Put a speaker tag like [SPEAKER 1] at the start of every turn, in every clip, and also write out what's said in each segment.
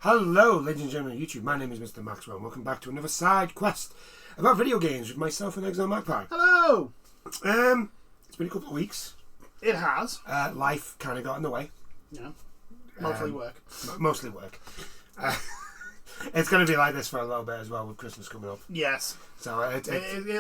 [SPEAKER 1] Hello, ladies and gentlemen of YouTube. My name is Mr. Maxwell, and welcome back to another side quest about video games with myself and Exilemagpie.
[SPEAKER 2] Hello!
[SPEAKER 1] It's been a couple of weeks.
[SPEAKER 2] It has.
[SPEAKER 1] Life kind of got in the way.
[SPEAKER 2] Yeah. Mostly work.
[SPEAKER 1] Mostly work. It's going to be like this for a little bit as well with Christmas coming up.
[SPEAKER 2] Yes.
[SPEAKER 1] So we're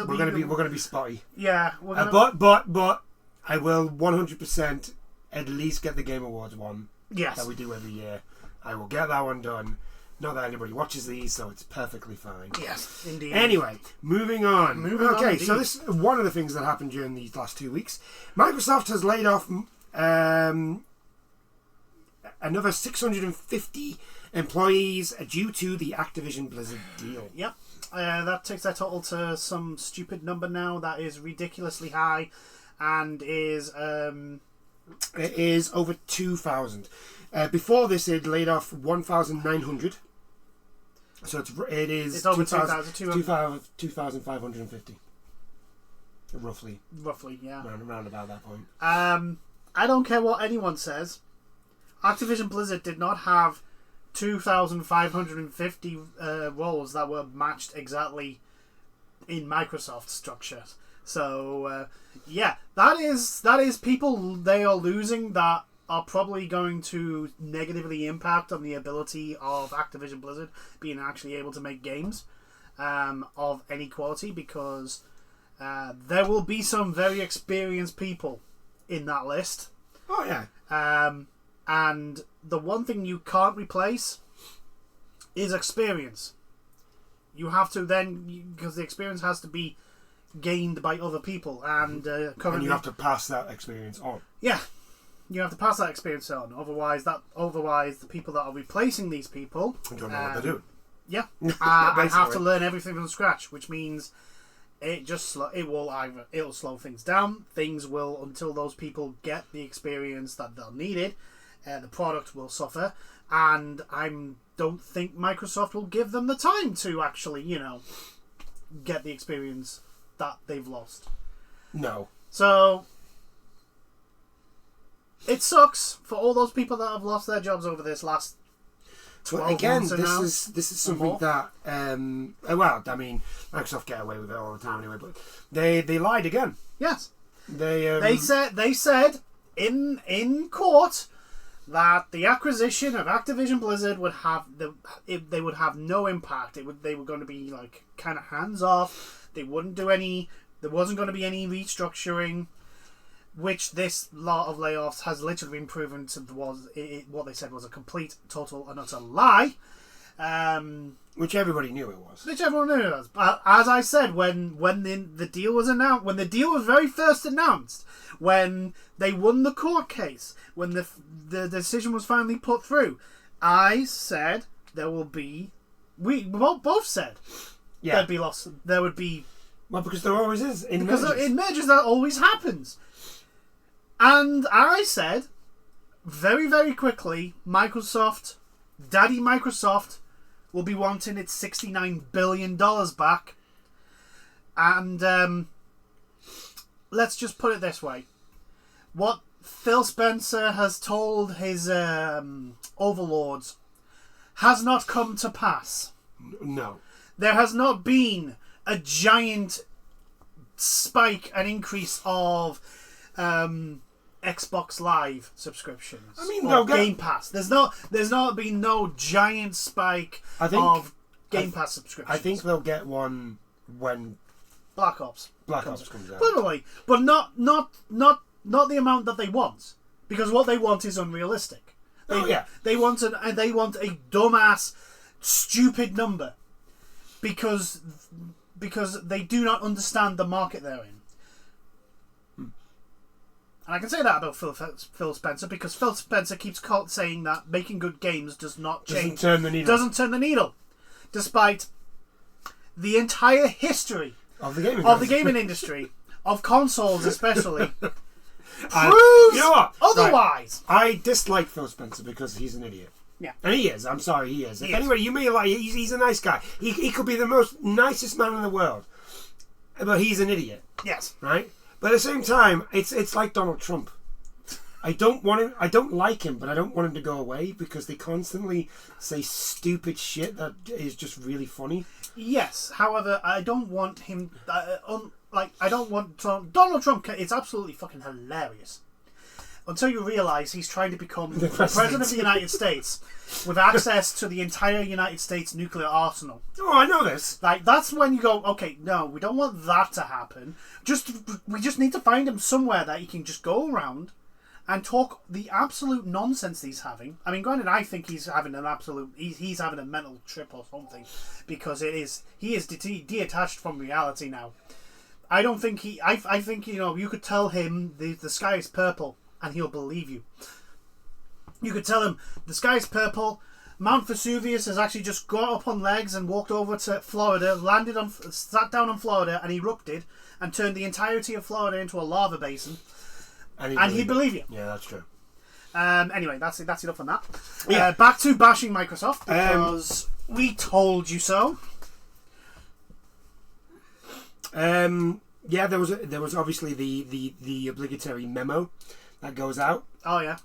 [SPEAKER 1] going to be spotty.
[SPEAKER 2] Yeah.
[SPEAKER 1] But I will 100% at least get the Game Awards one.
[SPEAKER 2] Yes.
[SPEAKER 1] That we do every year. I will get that one done. Not that anybody watches these, so it's perfectly fine.
[SPEAKER 2] Yes, indeed.
[SPEAKER 1] Anyway, moving on. Okay, so this is one of the things that happened during these last 2 weeks. Microsoft has laid off another 650 employees due to the Activision Blizzard deal.
[SPEAKER 2] Yep. That takes their total to some stupid number now that is ridiculously high and is...
[SPEAKER 1] It is over 2,000. Before this, it laid off 1,900. So it's
[SPEAKER 2] over
[SPEAKER 1] 2,550. Roughly.
[SPEAKER 2] Roughly, yeah.
[SPEAKER 1] Around about that point.
[SPEAKER 2] I don't care what anyone says. Activision Blizzard did not have 2,550 roles that were matched exactly in Microsoft structure. So, yeah, that is people they are losing that are probably going to negatively impact on the ability of Activision Blizzard being actually able to make games of any quality, because there will be some very experienced people in that list.
[SPEAKER 1] Oh, yeah.
[SPEAKER 2] And the one thing you can't replace is experience. You have to then, because the experience has to be gained by other people, and currently,
[SPEAKER 1] and you have to pass that experience on.
[SPEAKER 2] Yeah, you have to pass that experience on. Otherwise, the people that are replacing these people
[SPEAKER 1] don't know what they're doing.
[SPEAKER 2] Yeah, I have to learn everything from scratch, which means it'll slow things down. Things will, until those people get the experience that they'll needed, the product will suffer, and I don't think Microsoft will give them the time to actually, get the experience that they've lost.
[SPEAKER 1] No.
[SPEAKER 2] So it sucks for all those people that have lost their jobs over this last 12
[SPEAKER 1] again,
[SPEAKER 2] months.
[SPEAKER 1] this is something that Microsoft get away with it all the time anyway, but they lied again.
[SPEAKER 2] Yes.
[SPEAKER 1] They
[SPEAKER 2] said in court that the acquisition of Activision Blizzard would have they would have no impact. They were going to be like kind of hands off. They wouldn't do any. There wasn't going to be any restructuring, which this lot of layoffs has literally been proven to what they said was a complete, total, and utter lie.
[SPEAKER 1] Which everybody knew it was.
[SPEAKER 2] Which everyone knew it was. But as I said, when the deal was announced, when the deal was very first announced, when they won the court case, when the decision was finally put through, I said there will be. We both said. Yeah. There'd be loss. There would be.
[SPEAKER 1] Well, because there always is in
[SPEAKER 2] because
[SPEAKER 1] mergers.
[SPEAKER 2] In mergers that always happens. And I said, very, very quickly, Daddy Microsoft, will be wanting its $69 billion back. And let's just put it this way: what Phil Spencer has told his overlords has not come to pass.
[SPEAKER 1] No.
[SPEAKER 2] There has not been a giant spike, an increase of Xbox Live subscriptions.
[SPEAKER 1] I mean,
[SPEAKER 2] Game Pass. There's not been no giant spike of Game Pass subscriptions.
[SPEAKER 1] I think they'll get one when
[SPEAKER 2] Black Ops
[SPEAKER 1] comes out.
[SPEAKER 2] Probably, but not the amount that they want, because what they want is unrealistic. They want a dumbass, stupid number. Because they do not understand the market they're in. And I can say that about Phil Spencer, because Phil Spencer keeps saying that making good games doesn't turn the needle. Despite the entire history
[SPEAKER 1] of the gaming industry,
[SPEAKER 2] of consoles especially,
[SPEAKER 1] proves
[SPEAKER 2] you know what? Otherwise.
[SPEAKER 1] Right. I dislike Phil Spencer because he's an idiot.
[SPEAKER 2] Yeah.
[SPEAKER 1] And he is. I'm sorry, he is. Anyway, you may like he's a nice guy. He could be the most nicest man in the world. But he's an idiot.
[SPEAKER 2] Yes.
[SPEAKER 1] Right? But at the same time, it's like Donald Trump. I don't like him, but I don't want him to go away because they constantly say stupid shit that is just really funny.
[SPEAKER 2] Yes, however, I don't want him. I don't want Donald Trump. It's absolutely fucking hilarious. Until you realise he's trying to become the President of the United States with access to the entire United States nuclear arsenal.
[SPEAKER 1] Oh, I know this.
[SPEAKER 2] Like, that's when you go, okay, no, we don't want that to happen. We just need to find him somewhere that he can just go around and talk the absolute nonsense he's having. I mean, granted, I think he's having an absolute... He's having a mental trip or something because he is detached from reality now. I don't think he... I think, you could tell him the sky is purple and he'll believe you. You could tell him the sky is purple. Mount Vesuvius has actually just got up on legs and walked over to Florida, sat down on Florida and erupted and turned the entirety of Florida into a lava basin. And he'd believe you.
[SPEAKER 1] Yeah, that's true.
[SPEAKER 2] Anyway, that's enough on that.
[SPEAKER 1] Yeah.
[SPEAKER 2] Back to bashing Microsoft because we told you so.
[SPEAKER 1] Yeah, there was obviously the obligatory memo that goes out.
[SPEAKER 2] Oh yeah.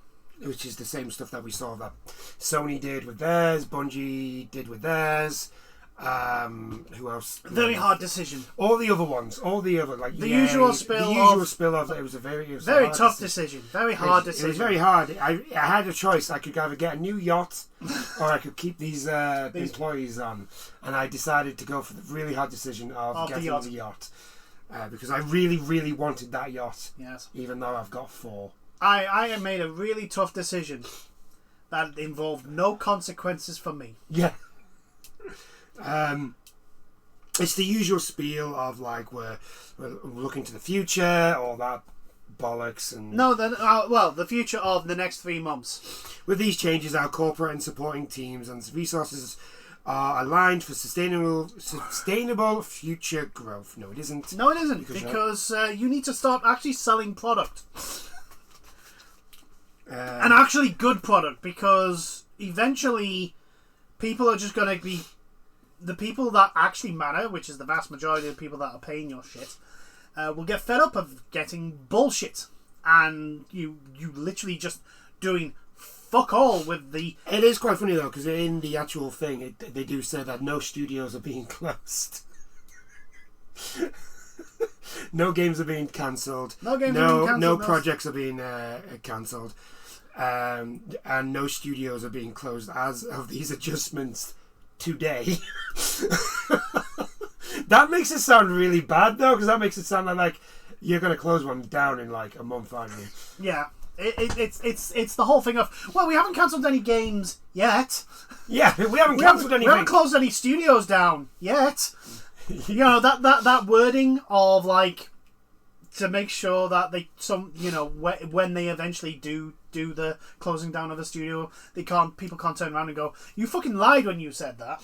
[SPEAKER 1] Which is the same stuff that we saw that Sony did with theirs, Bungie did with theirs. Who else?
[SPEAKER 2] Very hard decision.
[SPEAKER 1] All the other ones, like
[SPEAKER 2] the usual spill.
[SPEAKER 1] It was a very
[SPEAKER 2] tough decision. Very hard decision.
[SPEAKER 1] It was very hard. I had a choice. I could either get a new yacht, or I could keep these employees on, and I decided to go for the really hard decision of getting the yacht, because I really, really wanted that yacht.
[SPEAKER 2] Yes. Even
[SPEAKER 1] though I've got 4.
[SPEAKER 2] I made a really tough decision that involved no consequences for me.
[SPEAKER 1] Yeah. It's the usual spiel of like we're looking to the future, all that bollocks, and
[SPEAKER 2] the future of the next 3 months.
[SPEAKER 1] With these changes, our corporate and supporting teams and resources are aligned for sustainable future growth. No, it isn't.
[SPEAKER 2] No, it isn't because you need to start actually selling product. And actually good product, because eventually people are just going to be the people that actually matter, which is the vast majority of the people that are paying your shit, will get fed up of getting bullshit and you literally just doing fuck all with the...
[SPEAKER 1] It is quite funny though, because in the actual thing they do say that no studios are being closed. No games are being cancelled. No projects are being cancelled. And no studios are being closed as of these adjustments today. That makes it sound really bad though, because that makes it sound like you're going to close one down in like a month, aren't you?
[SPEAKER 2] Yeah, it's the whole thing of, well, we haven't cancelled any games yet.
[SPEAKER 1] Yeah, we haven't cancelled anything.
[SPEAKER 2] We haven't closed any studios down yet. That wording of like, to make sure that when they eventually do the closing down of the studio, people can't turn around and go, you fucking lied when you said that.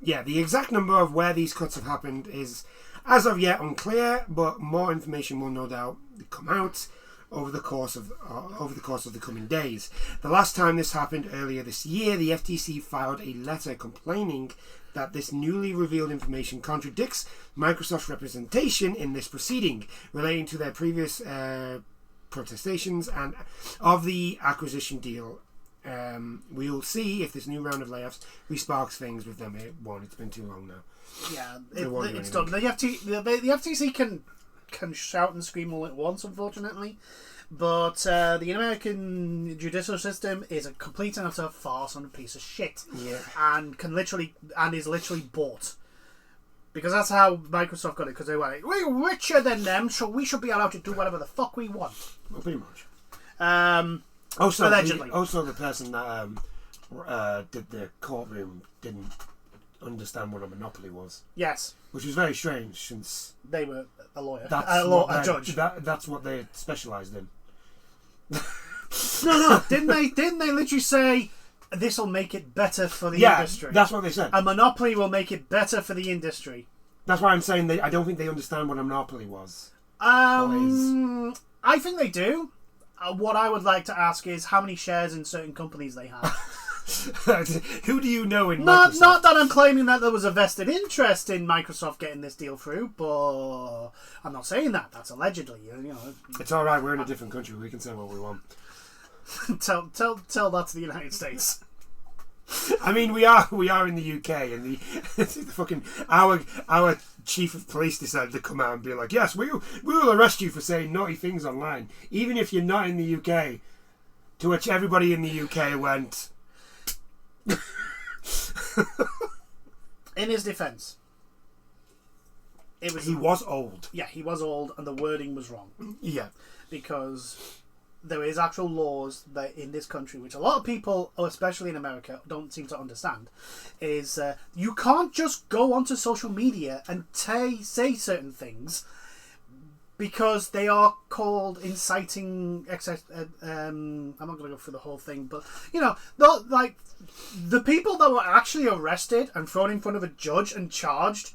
[SPEAKER 1] Yeah, the exact number of where these cuts have happened is as of yet unclear, but more information will no doubt come out over the course of the coming days. The last time this happened earlier this year, the FTC filed a letter complaining that this newly revealed information contradicts Microsoft's representation in this proceeding, relating to their previous protestations and of the acquisition deal. We'll see if this new round of layoffs resparks things with them. It won't. It's been too long now.
[SPEAKER 2] Yeah, it's done. The FTC can shout and scream all at once, unfortunately. But the American judicial system is a complete and utter farce and a piece of shit.
[SPEAKER 1] Yeah.
[SPEAKER 2] And is literally bought. Because that's how Microsoft got it. Because they were like, we're richer than them, so we should be allowed to do whatever the fuck we want.
[SPEAKER 1] Well, pretty much.
[SPEAKER 2] Allegedly.
[SPEAKER 1] Also, the person that did the courtroom didn't understand what a monopoly was.
[SPEAKER 2] Yes. Which
[SPEAKER 1] was very strange, since
[SPEAKER 2] they were a lawyer,
[SPEAKER 1] a
[SPEAKER 2] judge.
[SPEAKER 1] That's what they specialised in.
[SPEAKER 2] No. Didn't they literally say this will make it better for the industry?
[SPEAKER 1] That's what they said.
[SPEAKER 2] A monopoly will make it better for the industry.
[SPEAKER 1] That's why I'm saying I don't think they understand what a monopoly was.
[SPEAKER 2] I think they do. What I would like to ask is how many shares in certain companies they have.
[SPEAKER 1] Who do you know in
[SPEAKER 2] Not
[SPEAKER 1] Microsoft?
[SPEAKER 2] not that I'm claiming that there was a vested interest in Microsoft getting this deal through, but I'm not saying that. That's allegedly.
[SPEAKER 1] It's all right. We're in a different country. We can say what we want.
[SPEAKER 2] tell that to the United States.
[SPEAKER 1] I mean, we are in the UK, and the fucking our chief of police decided to come out and be like, yes, we will arrest you for saying naughty things online, even if you're not in the UK. To which everybody in the UK went.
[SPEAKER 2] In his defence,
[SPEAKER 1] he was old.
[SPEAKER 2] Yeah, he was old, and the wording was wrong.
[SPEAKER 1] Yeah,
[SPEAKER 2] because there is actual laws that in this country, which a lot of people, especially in America, don't seem to understand, is you can't just go onto social media and say certain things because they are called inciting excess. I'm not going to go through the whole thing, but the people that were actually arrested and thrown in front of a judge and charged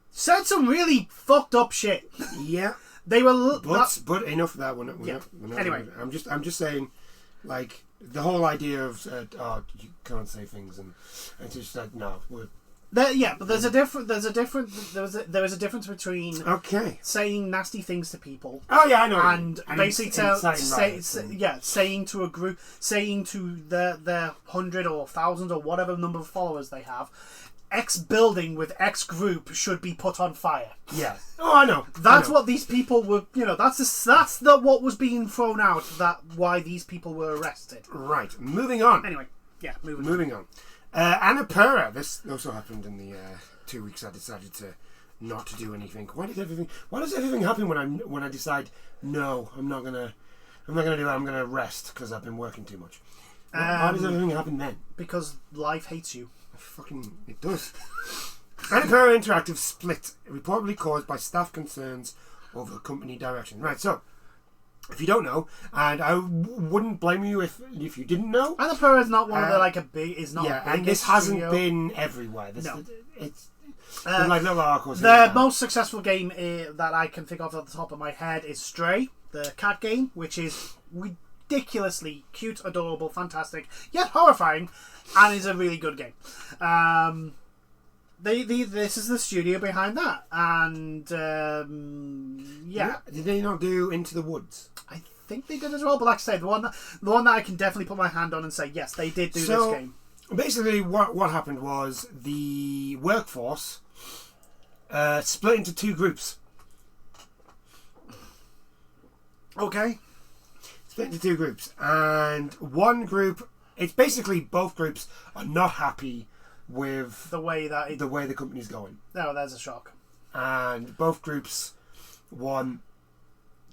[SPEAKER 2] said some really fucked up shit.
[SPEAKER 1] Yeah.
[SPEAKER 2] They were,
[SPEAKER 1] but enough of that. We're not
[SPEAKER 2] anyway,
[SPEAKER 1] I'm just saying, like the whole idea of you can't say things, and just like no, we're.
[SPEAKER 2] But there is a difference between saying nasty things to people.
[SPEAKER 1] Oh yeah, I know.
[SPEAKER 2] And basically saying to a group, saying to their 100 or 1,000 or whatever number of followers they have, X building with X group should be put on fire.
[SPEAKER 1] Yeah. Oh, I know.
[SPEAKER 2] That's what these people were. That's what was being thrown out. Why these people were arrested.
[SPEAKER 1] Right. Moving on.
[SPEAKER 2] Anyway, yeah.
[SPEAKER 1] Moving on. Annapurna. This also happened in the 2 weeks I decided to not to do anything. Why does everything happen when I decide no, I'm not gonna do it. I'm gonna rest because I've been working too much. Why does everything happen then?
[SPEAKER 2] Because life hates you.
[SPEAKER 1] It does. Annapurna Interactive split, reportedly caused by staff concerns over company direction. Right, so if you don't know, and I wouldn't blame you if you didn't know.
[SPEAKER 2] Annapurna is not one of the is not.
[SPEAKER 1] Yeah, and this hasn't been everywhere. It's like little articles.
[SPEAKER 2] The most successful game that I can think of off the top of my head is Stray, the cat game, which is ridiculously cute, adorable, fantastic, yet horrifying, and is a really good game. This is the studio behind that, and yeah.
[SPEAKER 1] Did they not do Into the Woods?
[SPEAKER 2] I think they did as well, but like I said, the one that I can definitely put my hand on and say yes, they did do this game.
[SPEAKER 1] Basically, what happened was the workforce split into two groups.
[SPEAKER 2] Okay.
[SPEAKER 1] Split into two groups, and one group. It's basically both groups are not happy with the way the company's going.
[SPEAKER 2] No, that's a shock.
[SPEAKER 1] And both groups want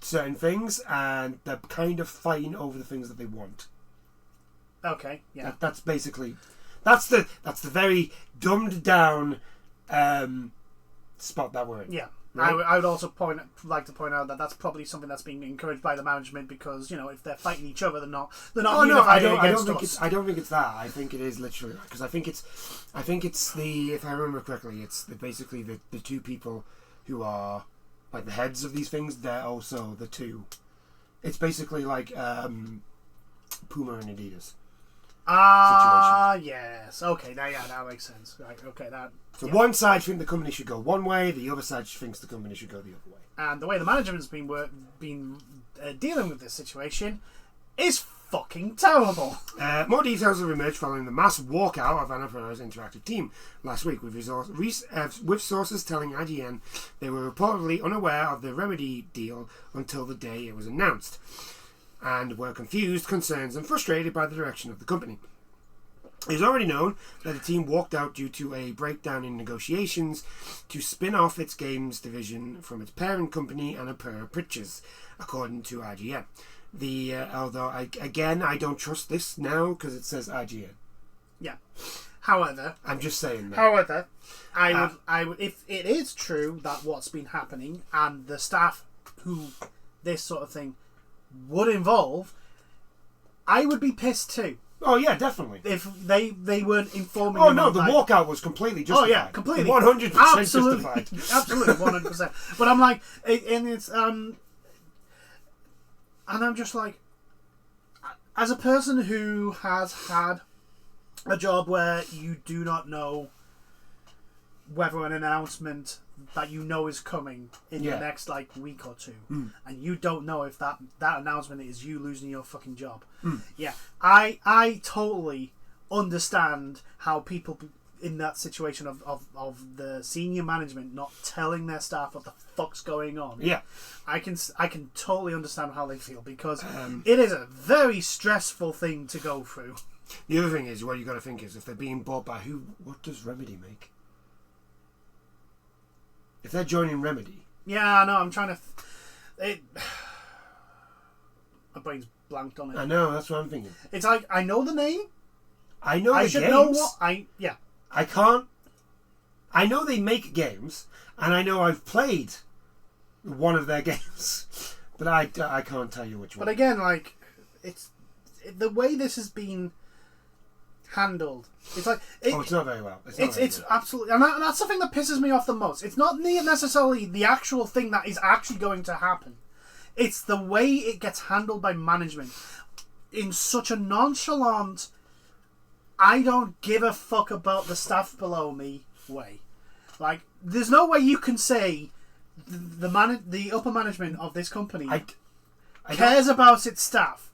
[SPEAKER 1] certain things, and they're kind of fighting over the things that they want.
[SPEAKER 2] Okay, yeah.
[SPEAKER 1] That's basically that's the very dumbed down spot that we're in.
[SPEAKER 2] Yeah.
[SPEAKER 1] Right?
[SPEAKER 2] I would also like to point out that that's probably something that's being encouraged by the management because if they're fighting each other, they're not.
[SPEAKER 1] Oh no, I don't think it's that. I think it is literally because I think it's if I remember correctly, it's basically the two people who are like the heads of these things. They're also the two. It's basically like Puma and Adidas.
[SPEAKER 2] Yes. Okay, that makes sense. Right, okay,
[SPEAKER 1] So one side think the company should go one way, the other side thinks the company should go the other way.
[SPEAKER 2] And the way the management's been dealing with this situation is fucking terrible.
[SPEAKER 1] More details have emerged following the mass walkout of Annapurna's interactive team last week, with sources telling IGN they were reportedly unaware of the Remedy deal until the day it was announced, and were confused, concerned, and frustrated by the direction of the company. It is already known that the team walked out due to a breakdown in negotiations to spin off its games division from its parent company, Annapurna Pictures, according to IGN. Although I don't trust this now because it says IGN.
[SPEAKER 2] Yeah. However,
[SPEAKER 1] I'm just saying that.
[SPEAKER 2] However, I would, if it is true that what's been happening and the staff who this sort of thing would involve, I would be pissed too.
[SPEAKER 1] Oh yeah, definitely.
[SPEAKER 2] If they weren't informing.
[SPEAKER 1] Oh no, the walkout was completely justified.
[SPEAKER 2] Oh yeah, completely,
[SPEAKER 1] 100% justified.
[SPEAKER 2] Absolutely, 100%. But I'm like, and it's and I'm just like, as a person who has had a job where you do not know whether an announcement that you know is coming in the next like week or two, and you don't know if that announcement is you losing your fucking job. Yeah, I totally understand how people in that situation of the senior management not telling their staff what the fuck's going on.
[SPEAKER 1] Yeah,
[SPEAKER 2] I can totally understand how they feel, because it is a very stressful thing to go through.
[SPEAKER 1] The other thing is, what you got to think is, if they're being bought by who, what does Remedy make? If they're joining Remedy...
[SPEAKER 2] Yeah, I know, I'm trying to... My brain's blanked on it.
[SPEAKER 1] I know, that's what I'm thinking.
[SPEAKER 2] It's like, I know the name.
[SPEAKER 1] I know
[SPEAKER 2] I
[SPEAKER 1] the
[SPEAKER 2] should
[SPEAKER 1] games.
[SPEAKER 2] know what...
[SPEAKER 1] I can't... I know they make games, and I know I've played one of their games, but I can't tell you which one.
[SPEAKER 2] But again, like, it's... The way this has been handled, it's like
[SPEAKER 1] it's not very well.
[SPEAKER 2] It's absolutely, and that's the thing that pisses me off the most. It's not necessarily the actual thing that is actually going to happen. It's the way it gets handled by management in such a nonchalant, I don't give a fuck about the staff below me way. Like, there's no way you can say the upper management of this company cares about its staff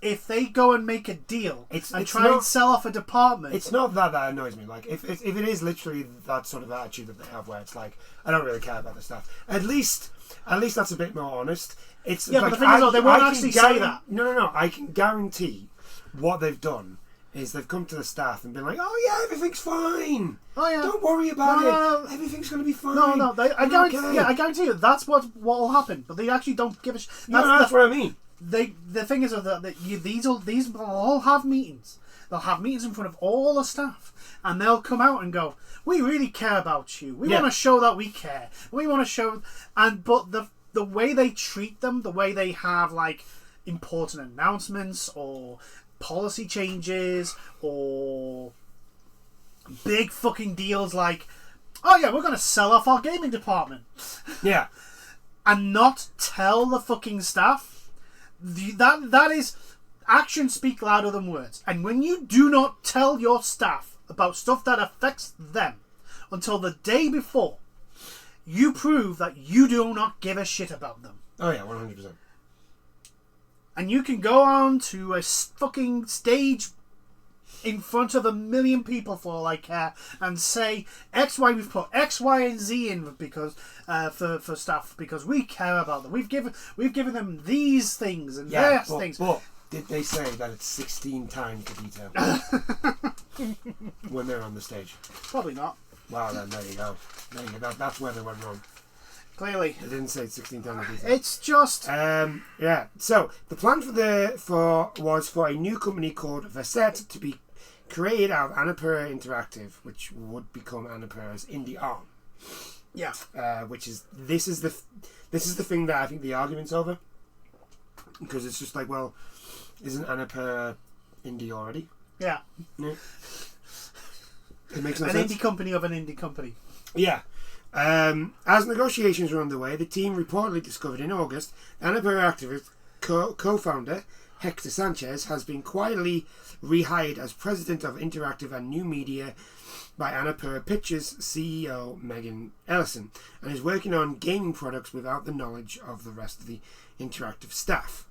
[SPEAKER 2] if they go and make a deal and try and sell off a department.
[SPEAKER 1] It's not that annoys me. Like, if it is literally that sort of attitude that they have, where it's like, I don't really care about the stuff. At least that's a bit more honest. It's
[SPEAKER 2] yeah,
[SPEAKER 1] like,
[SPEAKER 2] but the thing is, they won't actually say that.
[SPEAKER 1] No. I can guarantee what they've done is they've come to the staff and been like, "Oh yeah, everything's fine. Oh yeah, don't worry about it. Everything's going to be fine."
[SPEAKER 2] No. I guarantee you that's what will happen. But they actually don't give a shit.
[SPEAKER 1] That's what I mean.
[SPEAKER 2] The thing is that these will all have meetings. They'll have meetings in front of all the staff, and they'll come out and go, "We really care about you. We want to show that we care. We want to show." But the way they treat them, the way they have like important announcements or policy changes or big fucking deals like, "Oh yeah, we're going to sell off our gaming department."
[SPEAKER 1] Yeah,
[SPEAKER 2] and not tell the fucking staff. That is, actions speak louder than words. And when you do not tell your staff about stuff that affects them until the day before, you prove that you do not give a shit about them.
[SPEAKER 1] Oh yeah, 100%.
[SPEAKER 2] And you can go on to a fucking stage in front of 1 million people for all I care and say we've put X, Y, and Z in because for staff because we care about them. We've given them these things and things.
[SPEAKER 1] But did they say that it's 16 times the detail when they're on the stage?
[SPEAKER 2] Probably not.
[SPEAKER 1] Wow, then there you go. That's where they went wrong.
[SPEAKER 2] Clearly,
[SPEAKER 1] they didn't say 16 times the detail.
[SPEAKER 2] It's just
[SPEAKER 1] yeah. So the plan was for a new company called Verset to be created out of Annapurna Interactive, which would become Annapurna's indie arm.
[SPEAKER 2] Yeah.
[SPEAKER 1] This is the thing that I think the argument's over, because it's just like, well, isn't Annapurna indie already?
[SPEAKER 2] Yeah.
[SPEAKER 1] It makes no
[SPEAKER 2] sense.
[SPEAKER 1] An
[SPEAKER 2] indie company of an indie company.
[SPEAKER 1] Yeah. As negotiations were underway, the team reportedly discovered in August Annapurna Activist co-founder Hector Sanchez has been quietly rehired as president of Interactive and New Media by Annapurna Pictures CEO Megan Ellison, and is working on gaming products without the knowledge of the rest of the Interactive staff.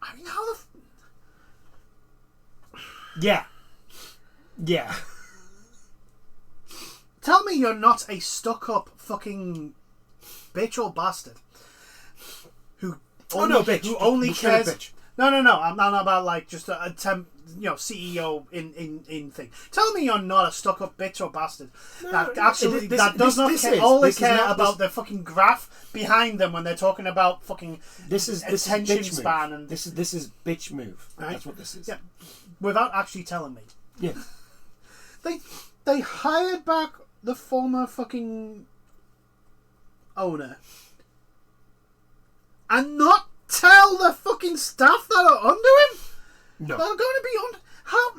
[SPEAKER 2] I mean, how the...
[SPEAKER 1] Yeah.
[SPEAKER 2] Tell me you're not a stuck-up fucking bitch or bastard who only cares...
[SPEAKER 1] Bitch.
[SPEAKER 2] No. I'm not about like just a CEO in thing. Tell me you're not a stuck-up bitch or bastard that does not care about the fucking graph behind them when they're talking about fucking attention span and
[SPEAKER 1] this is bitch move. Right? That's what this is.
[SPEAKER 2] Yeah, without actually telling me.
[SPEAKER 1] Yeah,
[SPEAKER 2] they hired back the former fucking owner and not tell the fucking staff that are under him?
[SPEAKER 1] No.
[SPEAKER 2] They're going to be on... How...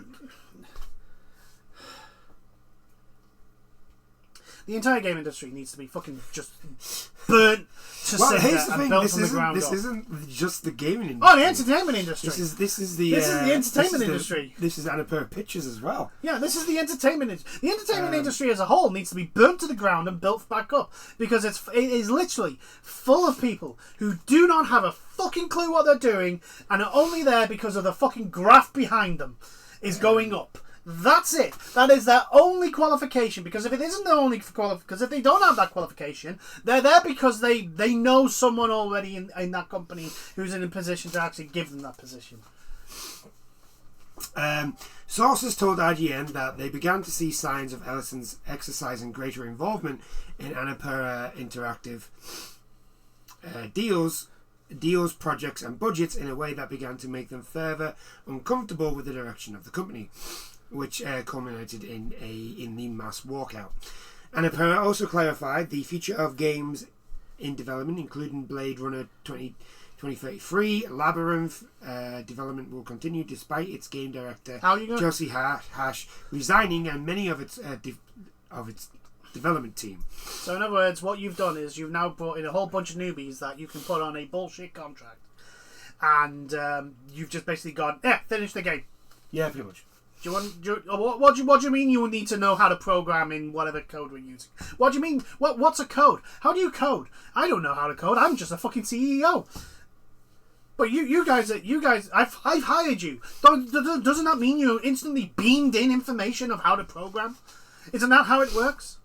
[SPEAKER 2] The entire game industry needs to be fucking just burnt Just
[SPEAKER 1] well,
[SPEAKER 2] sit
[SPEAKER 1] here's
[SPEAKER 2] there
[SPEAKER 1] the
[SPEAKER 2] and
[SPEAKER 1] thing.
[SPEAKER 2] build
[SPEAKER 1] This
[SPEAKER 2] from the ground
[SPEAKER 1] isn't. This
[SPEAKER 2] up.
[SPEAKER 1] isn't just the gaming industry.
[SPEAKER 2] Oh, the entertainment industry.
[SPEAKER 1] This is the
[SPEAKER 2] entertainment industry.
[SPEAKER 1] This is Annapurna Pictures as well.
[SPEAKER 2] Yeah, this is the entertainment industry. The entertainment industry as a whole needs to be burnt to the ground and built back up, because it is literally full of people who do not have a fucking clue what they're doing and are only there because of the fucking graft behind them is going up. That's it. That is their only qualification. Because if it isn't their only qualification, because if they don't have that qualification, they're there because they know someone already in that company who's in a position to actually give them that position.
[SPEAKER 1] Sources told IGN that they began to see signs of Ellison's exercising greater involvement in Annapurna Interactive deals, projects, and budgets in a way that began to make them further uncomfortable with the direction of the company, which culminated in the mass walkout. Annapurna also clarified the future of games in development, including Blade Runner 2033. Labyrinth development will continue despite its game director Josie Hash resigning and many of its development team.
[SPEAKER 2] So in other words, what you've done is you've now brought in a whole bunch of newbies that you can put on a bullshit contract, and you've just basically gone, finish the game.
[SPEAKER 1] Yeah, pretty much.
[SPEAKER 2] What do you mean you need to know how to program in whatever code we're using? What do you mean? What's a code? How do you code? I don't know how to code. I'm just a fucking CEO. But you guys, I've hired you. Doesn't that mean you instantly beamed in information of how to program? Isn't that how it works?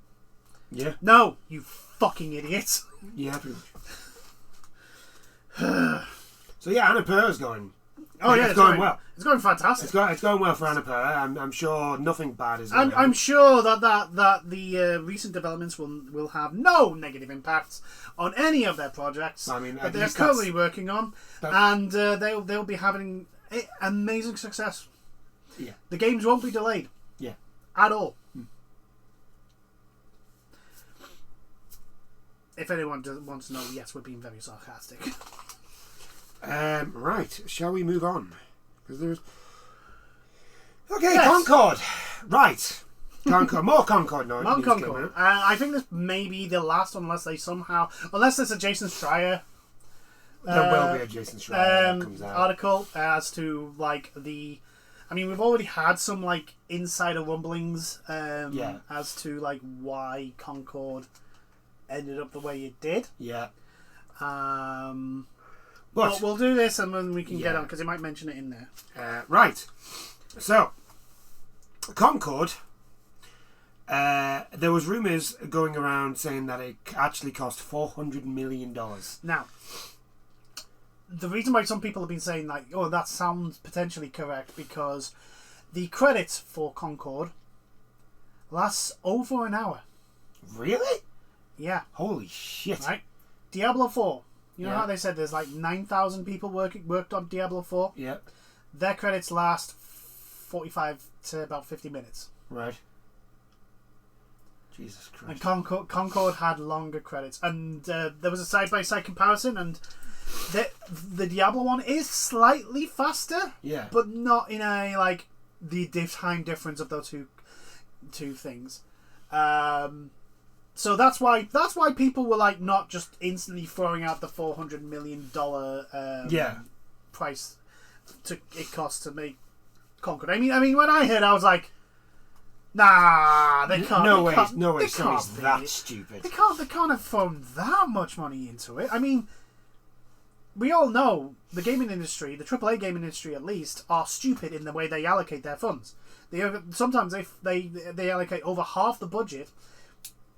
[SPEAKER 1] Yeah.
[SPEAKER 2] No, you fucking idiots.
[SPEAKER 1] Yeah, pretty much. So yeah, Annapurna's going.
[SPEAKER 2] Oh yeah,
[SPEAKER 1] it's going well.
[SPEAKER 2] It's going fantastic.
[SPEAKER 1] It's going well for Annapurna. I'm sure nothing bad is going on.
[SPEAKER 2] I'm sure that the recent developments will have no negative impacts on any of their projects that they're currently working on, and they'll be having amazing success.
[SPEAKER 1] Yeah,
[SPEAKER 2] the games won't be delayed.
[SPEAKER 1] Yeah,
[SPEAKER 2] at all. If anyone wants to know, yes, we're being very sarcastic.
[SPEAKER 1] Right, shall we move on? Because there's... Okay,
[SPEAKER 2] yes.
[SPEAKER 1] Concord! Right. Concord. More Concord now.
[SPEAKER 2] More Concord. I think this may be the last one, unless there's a Jason Schreier...
[SPEAKER 1] There will be a Jason Schreier that comes out.
[SPEAKER 2] Article as to, like, the... I mean, we've already had some, like, insider rumblings as to, like, why Concord ended up the way it did.
[SPEAKER 1] Yeah.
[SPEAKER 2] But we'll do this and then we can get on, because he might mention it in there.
[SPEAKER 1] Right. So, Concord, there was rumours going around saying that it actually cost $400 million.
[SPEAKER 2] Now, the reason why some people have been saying, like, oh, that sounds potentially correct, because the credits for Concord lasts over an hour.
[SPEAKER 1] Really?
[SPEAKER 2] Yeah.
[SPEAKER 1] Holy shit.
[SPEAKER 2] Right? Diablo 4. You know how they said there's like 9,000 people worked on Diablo 4?
[SPEAKER 1] Yeah. Their
[SPEAKER 2] credits last 45 to about 50 minutes.
[SPEAKER 1] Right. Jesus Christ.
[SPEAKER 2] And Concord had longer credits. And there was a side-by-side comparison, and the Diablo one is slightly faster.
[SPEAKER 1] Yeah.
[SPEAKER 2] But not in a, like, the time difference of those two things. So that's why people were like not just instantly throwing out the $400 million price it costs to make Concord. I mean, when I heard, I was like, nah, they can't.
[SPEAKER 1] No way, Sony's that stupid.
[SPEAKER 2] They can't have thrown that much money into it. I mean, we all know the gaming industry, the AAA gaming industry at least, are stupid in the way they allocate their funds. Sometimes they allocate over half the budget.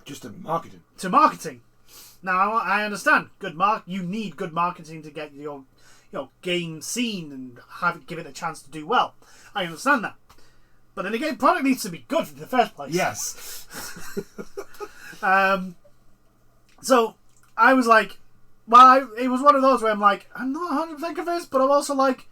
[SPEAKER 1] Just to marketing.
[SPEAKER 2] To marketing. Now, I understand. You need good marketing to get your game seen and give it a chance to do well. I understand that. But then again, product needs to be good in the first place.
[SPEAKER 1] Yes.
[SPEAKER 2] So, I was like, it was one of those where I'm like, I'm not 100% convinced, but I'm also like,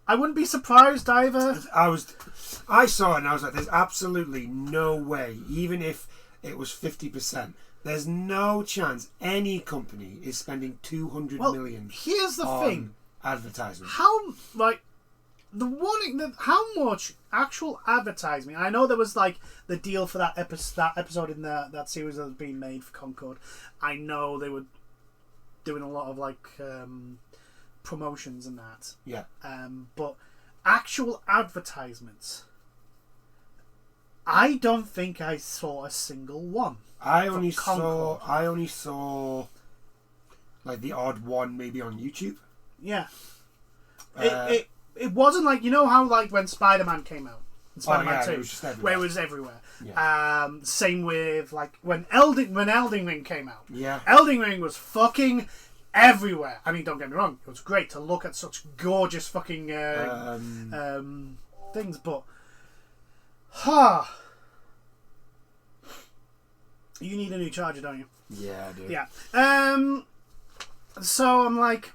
[SPEAKER 2] I wouldn't be surprised either.
[SPEAKER 1] I saw it and I was like, there's absolutely no way, even if it was 50%. There's no chance any company is spending $200 million.
[SPEAKER 2] Here's the thing:
[SPEAKER 1] advertising.
[SPEAKER 2] How much actual advertising? I know there was like the deal for that episode in that series that was being made for Concord. I know they were doing a lot of like promotions and that.
[SPEAKER 1] Yeah.
[SPEAKER 2] But actual advertisements, I don't think I saw a single one.
[SPEAKER 1] I only saw like the odd one maybe on YouTube.
[SPEAKER 2] Yeah. It wasn't like, you know how like when Spider-Man came out, Spider-Man 2,
[SPEAKER 1] it was just everywhere.
[SPEAKER 2] where it was everywhere.
[SPEAKER 1] Yeah.
[SPEAKER 2] Same with like when Elden Ring came out.
[SPEAKER 1] Yeah.
[SPEAKER 2] Elden Ring was fucking everywhere. I mean, don't get me wrong, it was great to look at such gorgeous fucking things, but you need a new charger, don't you?
[SPEAKER 1] Yeah, I do.
[SPEAKER 2] Yeah. So I'm like,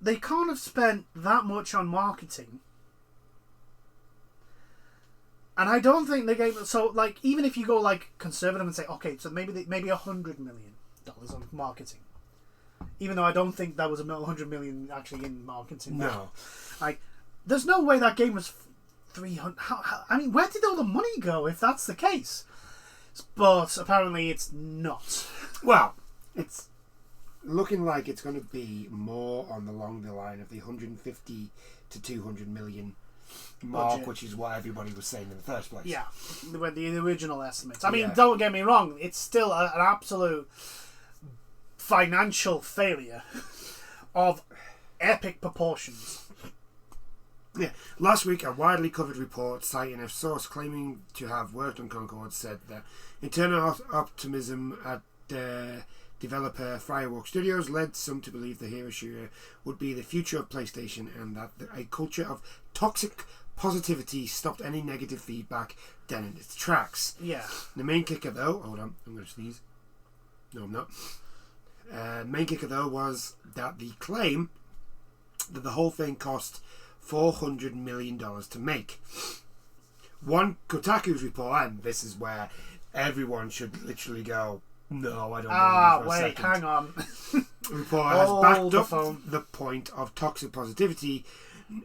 [SPEAKER 2] they can't have spent that much on marketing. And I don't think they gave... So, like, even if you go, like, conservative and say, okay, so maybe $100 million on marketing. Even though I don't think that was $100 million actually in marketing.
[SPEAKER 1] No.
[SPEAKER 2] Like, there's no way that game was 300... I mean, where did all the money go if that's the case? But apparently it's not.
[SPEAKER 1] Well, it's looking like it's going to be more along the line of the 150 to 200 million mark, budget, which is what everybody was saying in the first place.
[SPEAKER 2] Yeah, the original estimates. I mean, don't get me wrong, it's still an absolute financial failure of epic proportions.
[SPEAKER 1] Yeah. Last week, a widely covered report citing a source claiming to have worked on Concord said that internal optimism at developer Fireworks Studios led some to believe the hero shooter would be the future of PlayStation, and that a culture of toxic positivity stopped any negative feedback dead in its tracks.
[SPEAKER 2] Yeah.
[SPEAKER 1] The main kicker, though... Hold on, I'm going to sneeze. No, I'm not. Main kicker, though, was that the claim that the whole thing cost $400 million to make. One Kotaku's report, and this is where everyone should literally go, no, I don't know.
[SPEAKER 2] Wait, hang on.
[SPEAKER 1] The report has backed up the point of toxic positivity,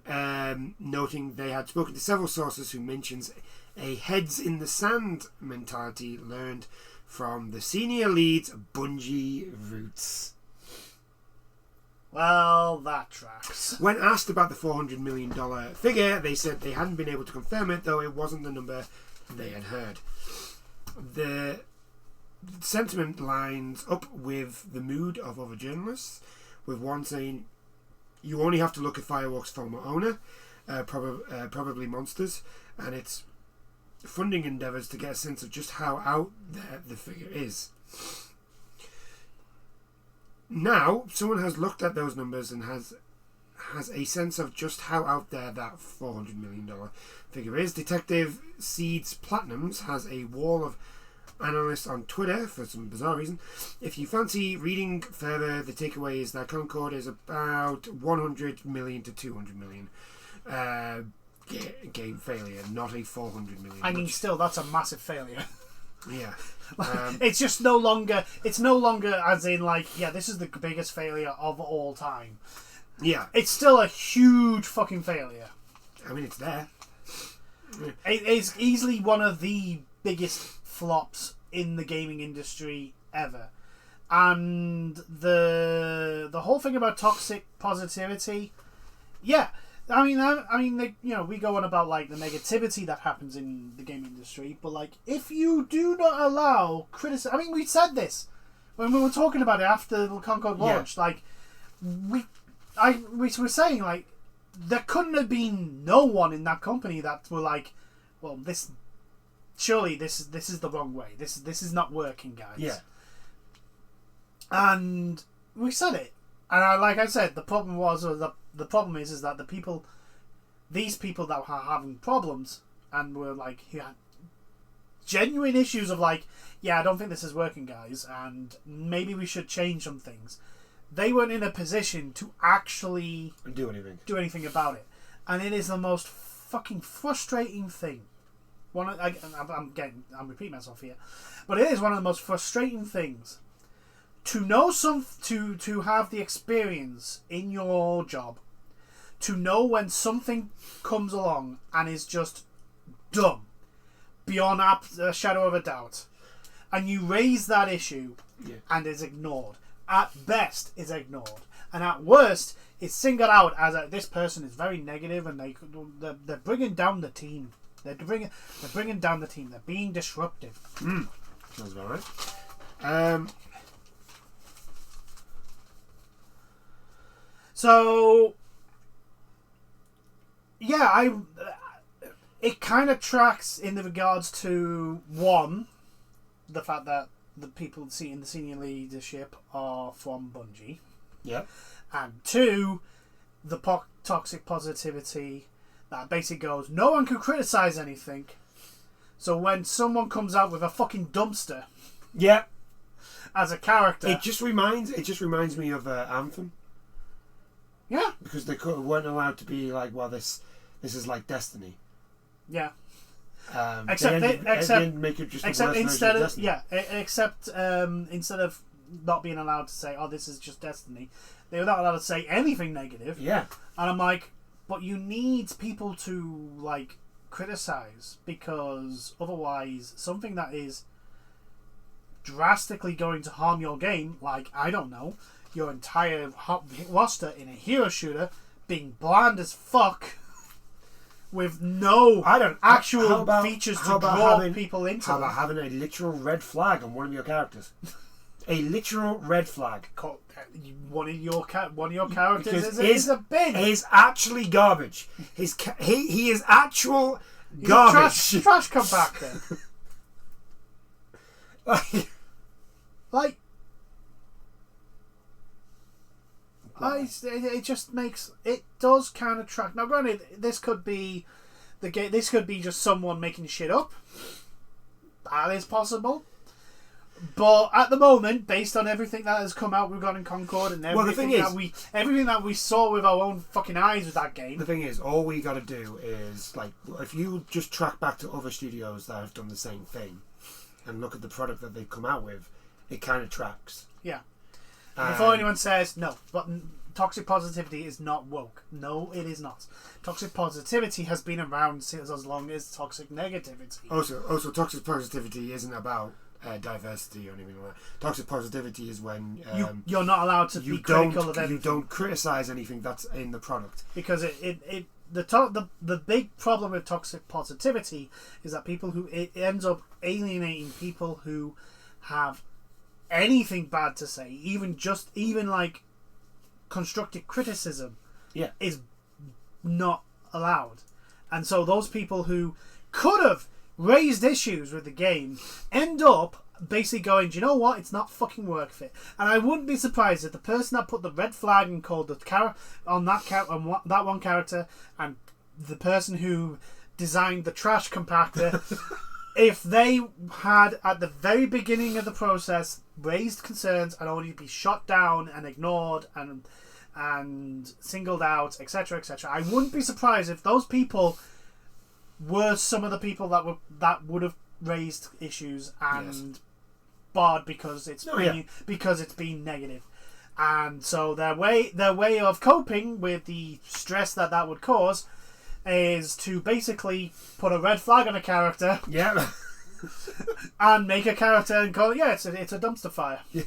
[SPEAKER 1] noting they had spoken to several sources who mentions a heads in the sand mentality learned from the senior lead's Bungie roots.
[SPEAKER 2] Well, that tracks.
[SPEAKER 1] When asked about the $400 million figure, they said they hadn't been able to confirm it, though it wasn't the number they had heard. The sentiment lines up with the mood of other journalists, with one saying, you only have to look at Fireworks' former owner, probably Monsters, and its funding endeavours to get a sense of just how out there the figure is. Now, someone has looked at those numbers and has a sense of just how out there that $400 million figure is. Detective Seeds Platinums has a wall of analysts on Twitter for some bizarre reason. If you fancy reading further, the takeaway is that Concord is about 100 million to 200 million game failure, not a 400 million.
[SPEAKER 2] I mean, still, that's a massive failure.
[SPEAKER 1] Yeah.
[SPEAKER 2] It's just no longer, it's no longer as in like, yeah, this is the biggest failure of all time.
[SPEAKER 1] Yeah.
[SPEAKER 2] It's still a huge fucking failure.
[SPEAKER 1] I mean, it's there.
[SPEAKER 2] It's easily one of the biggest flops in the gaming industry ever. And the whole thing about toxic positivity, yeah. I mean, we go on about like the negativity that happens in the game industry, but like if you do not allow criticism, I mean, we said this when we were talking about it after the Concord launch. Yeah. Like we were saying like there couldn't have been no one in that company that were like, well, this is the wrong way. This is not working, guys.
[SPEAKER 1] Yeah.
[SPEAKER 2] And we said it, and like I said, the problem was, or the problem is that these people that are having problems and were like, yeah, genuine issues of like, yeah, I don't think this is working, guys, and maybe we should change some things. They weren't in a position to actually
[SPEAKER 1] do anything
[SPEAKER 2] about it, and it is the most fucking frustrating thing. I'm repeating myself here, but it is one of the most frustrating things to know to have the experience in your job, to know when something comes along and is just dumb beyond a shadow of a doubt, and you raise that issue,
[SPEAKER 1] Yeah.
[SPEAKER 2] and is ignored. At best, is ignored, and at worst, is singled out as this person is very negative, and they're bringing down the team. They're bringing down the team. They're being disruptive.
[SPEAKER 1] Sounds about right.
[SPEAKER 2] So, yeah, it kind of tracks in the regards to one, the fact that the people in the senior leadership are from Bungie.
[SPEAKER 1] Yeah.
[SPEAKER 2] And two, the toxic positivity that basically goes, no one can criticize anything. So when someone comes out with a fucking dumpster,
[SPEAKER 1] yeah,
[SPEAKER 2] as a character,
[SPEAKER 1] it just reminds me of Anthem.
[SPEAKER 2] Yeah,
[SPEAKER 1] because they weren't allowed to be like, well, this is like Destiny.
[SPEAKER 2] Yeah.
[SPEAKER 1] Except make it just
[SPEAKER 2] except
[SPEAKER 1] instead of
[SPEAKER 2] instead of not being allowed to say, oh, this is just Destiny, they were not allowed to say anything negative.
[SPEAKER 1] Yeah.
[SPEAKER 2] And I'm like, but you need people to like criticize, because otherwise something that is drastically going to harm your game, like, I don't know, your entire roster in a hero shooter being bland as fuck with no actual features to draw people into.
[SPEAKER 1] How about having a literal red flag on one of your characters? A literal red flag.
[SPEAKER 2] One of your characters is a bin.
[SPEAKER 1] He's actually garbage. He is actual garbage.
[SPEAKER 2] Trash compactor. like it just makes it does kind of track. Now, granted, this could be the game. This could be just someone making shit up. That is possible. But at the moment, based on everything that has come out, we've got in Concord, and everything that we saw with our own fucking eyes with that game.
[SPEAKER 1] The thing is, all we got to do is, like, if you just track back to other studios that have done the same thing, and look at the product that they've come out with, it kind of tracks.
[SPEAKER 2] Yeah. Before anyone says no, but toxic positivity is not woke. No, it is not. Toxic positivity has been around since as long as toxic negativity.
[SPEAKER 1] Also, toxic positivity isn't about diversity or anything like that. Toxic positivity is when
[SPEAKER 2] you're not allowed to be critical of anything.
[SPEAKER 1] You don't criticize anything that's in the product,
[SPEAKER 2] because the big problem with toxic positivity is that it ends up alienating people who have anything bad to say, even like constructive criticism, is not allowed. And so those people who could have raised issues with the game end up basically going, do you know what, it's not fucking worth it. And I wouldn't be surprised if the person that put the red flag and called that one character, and the person who designed the trash compactor if they had at the very beginning of the process raised concerns and only be shot down and ignored and singled out, etc., I wouldn't be surprised if those people were some of the people that would have raised issues and barred because it's been negative. And so their way of coping with the stress that would cause is to basically put a red flag on a character, and make a character and call it, it's a dumpster fire. Yeah.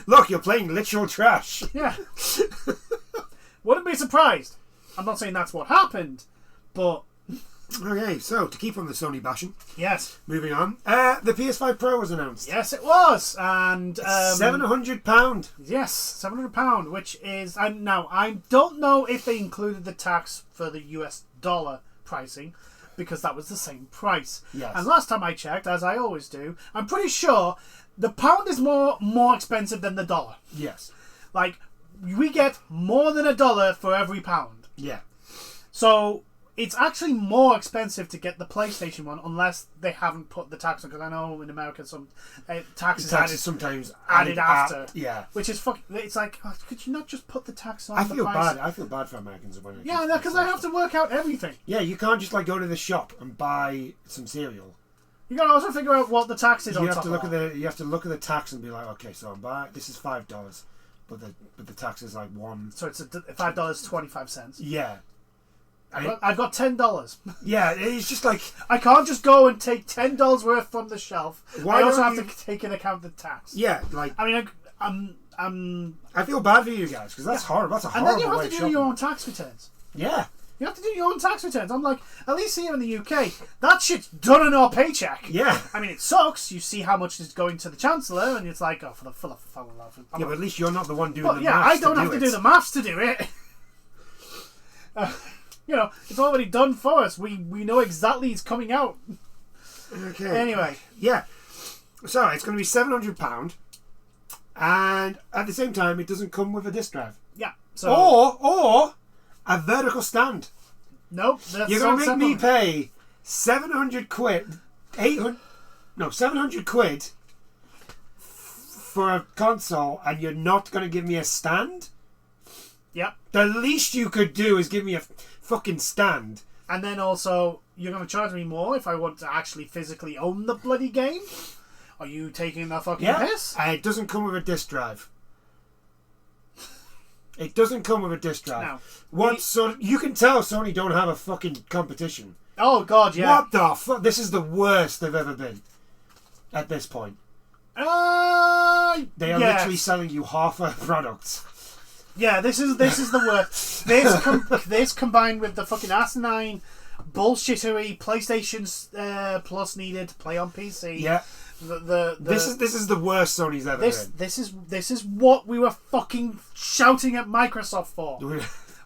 [SPEAKER 1] Look, you're playing literal trash.
[SPEAKER 2] Yeah. Wouldn't be surprised. I'm not saying that's what happened, but
[SPEAKER 1] okay. So to keep on the Sony bashing,
[SPEAKER 2] yes.
[SPEAKER 1] Moving on, the PS5 Pro was announced.
[SPEAKER 2] Yes, it was, and
[SPEAKER 1] £700.
[SPEAKER 2] Yes, £700, which is, now I don't know if they included the tax for the US dollar pricing, because that was the same price.
[SPEAKER 1] Yes.
[SPEAKER 2] And last time I checked, as I always do, I'm pretty sure the pound is more expensive than the dollar.
[SPEAKER 1] Yes.
[SPEAKER 2] Like, we get more than $1 for every pound.
[SPEAKER 1] Yeah.
[SPEAKER 2] So it's actually more expensive to get the PlayStation one, unless they haven't put the tax on. Because I know in America some tax is
[SPEAKER 1] sometimes
[SPEAKER 2] added after.
[SPEAKER 1] Yeah.
[SPEAKER 2] Which is fucking. It's like, could you not just put the tax on?
[SPEAKER 1] I feel bad for Americans when it
[SPEAKER 2] yeah, because I have to work out everything.
[SPEAKER 1] Yeah, you can't just like go to the shop and buy some cereal.
[SPEAKER 2] You got to also figure out what the tax is. You have to look
[SPEAKER 1] at the tax and be like, okay, so I'm buying. This is $5, but the tax is like $1.
[SPEAKER 2] So it's $5.25.
[SPEAKER 1] Yeah.
[SPEAKER 2] I've got $10.
[SPEAKER 1] Yeah, it's just like
[SPEAKER 2] I can't just go and take $10 worth from the shelf.
[SPEAKER 1] Why
[SPEAKER 2] I also
[SPEAKER 1] don't
[SPEAKER 2] have to take into account the tax.
[SPEAKER 1] Yeah, like
[SPEAKER 2] I mean,
[SPEAKER 1] I feel bad for you guys because that's horrible. That's a horrible
[SPEAKER 2] and then you
[SPEAKER 1] way
[SPEAKER 2] have to
[SPEAKER 1] of
[SPEAKER 2] do your
[SPEAKER 1] shopping.
[SPEAKER 2] own tax returns.
[SPEAKER 1] Yeah.
[SPEAKER 2] You have to do your own tax returns. I'm like, at least here in the UK, that shit's done on our paycheck.
[SPEAKER 1] Yeah.
[SPEAKER 2] I mean, it sucks. You see how much is going to the Chancellor, and it's like, oh, for the full of love.
[SPEAKER 1] Yeah, but at least you're not the one doing
[SPEAKER 2] but
[SPEAKER 1] the
[SPEAKER 2] yeah,
[SPEAKER 1] maths
[SPEAKER 2] I don't have to do the maths to do it. You know, it's already done for us. We know exactly it's coming out.
[SPEAKER 1] Okay.
[SPEAKER 2] Anyway.
[SPEAKER 1] Yeah. So it's going to be £700, and at the same time, it doesn't come with a disc drive.
[SPEAKER 2] Yeah. So
[SPEAKER 1] Or a vertical stand.
[SPEAKER 2] Nope. That's
[SPEAKER 1] You're going to make me pay 700 quid, 700 quid for a console, and you're not going to give me a stand?
[SPEAKER 2] Yep.
[SPEAKER 1] The least you could do is give me a fucking stand.
[SPEAKER 2] And then also, you're going to charge me more if I want to actually physically own the bloody game? Are you taking the fucking piss?
[SPEAKER 1] It doesn't come with a disc drive. It doesn't come with a disc drive.
[SPEAKER 2] No.
[SPEAKER 1] You can tell Sony don't have a fucking competition.
[SPEAKER 2] Oh, God, yeah.
[SPEAKER 1] What the fuck? This is the worst they've ever been. At this point. They are literally selling you half a product.
[SPEAKER 2] Yeah, this is the worst. This combined with the fucking asinine bullshittery PlayStation Plus needed to play on PC.
[SPEAKER 1] Yeah. This is the worst Sony's ever been.
[SPEAKER 2] This is what we were fucking shouting at Microsoft for.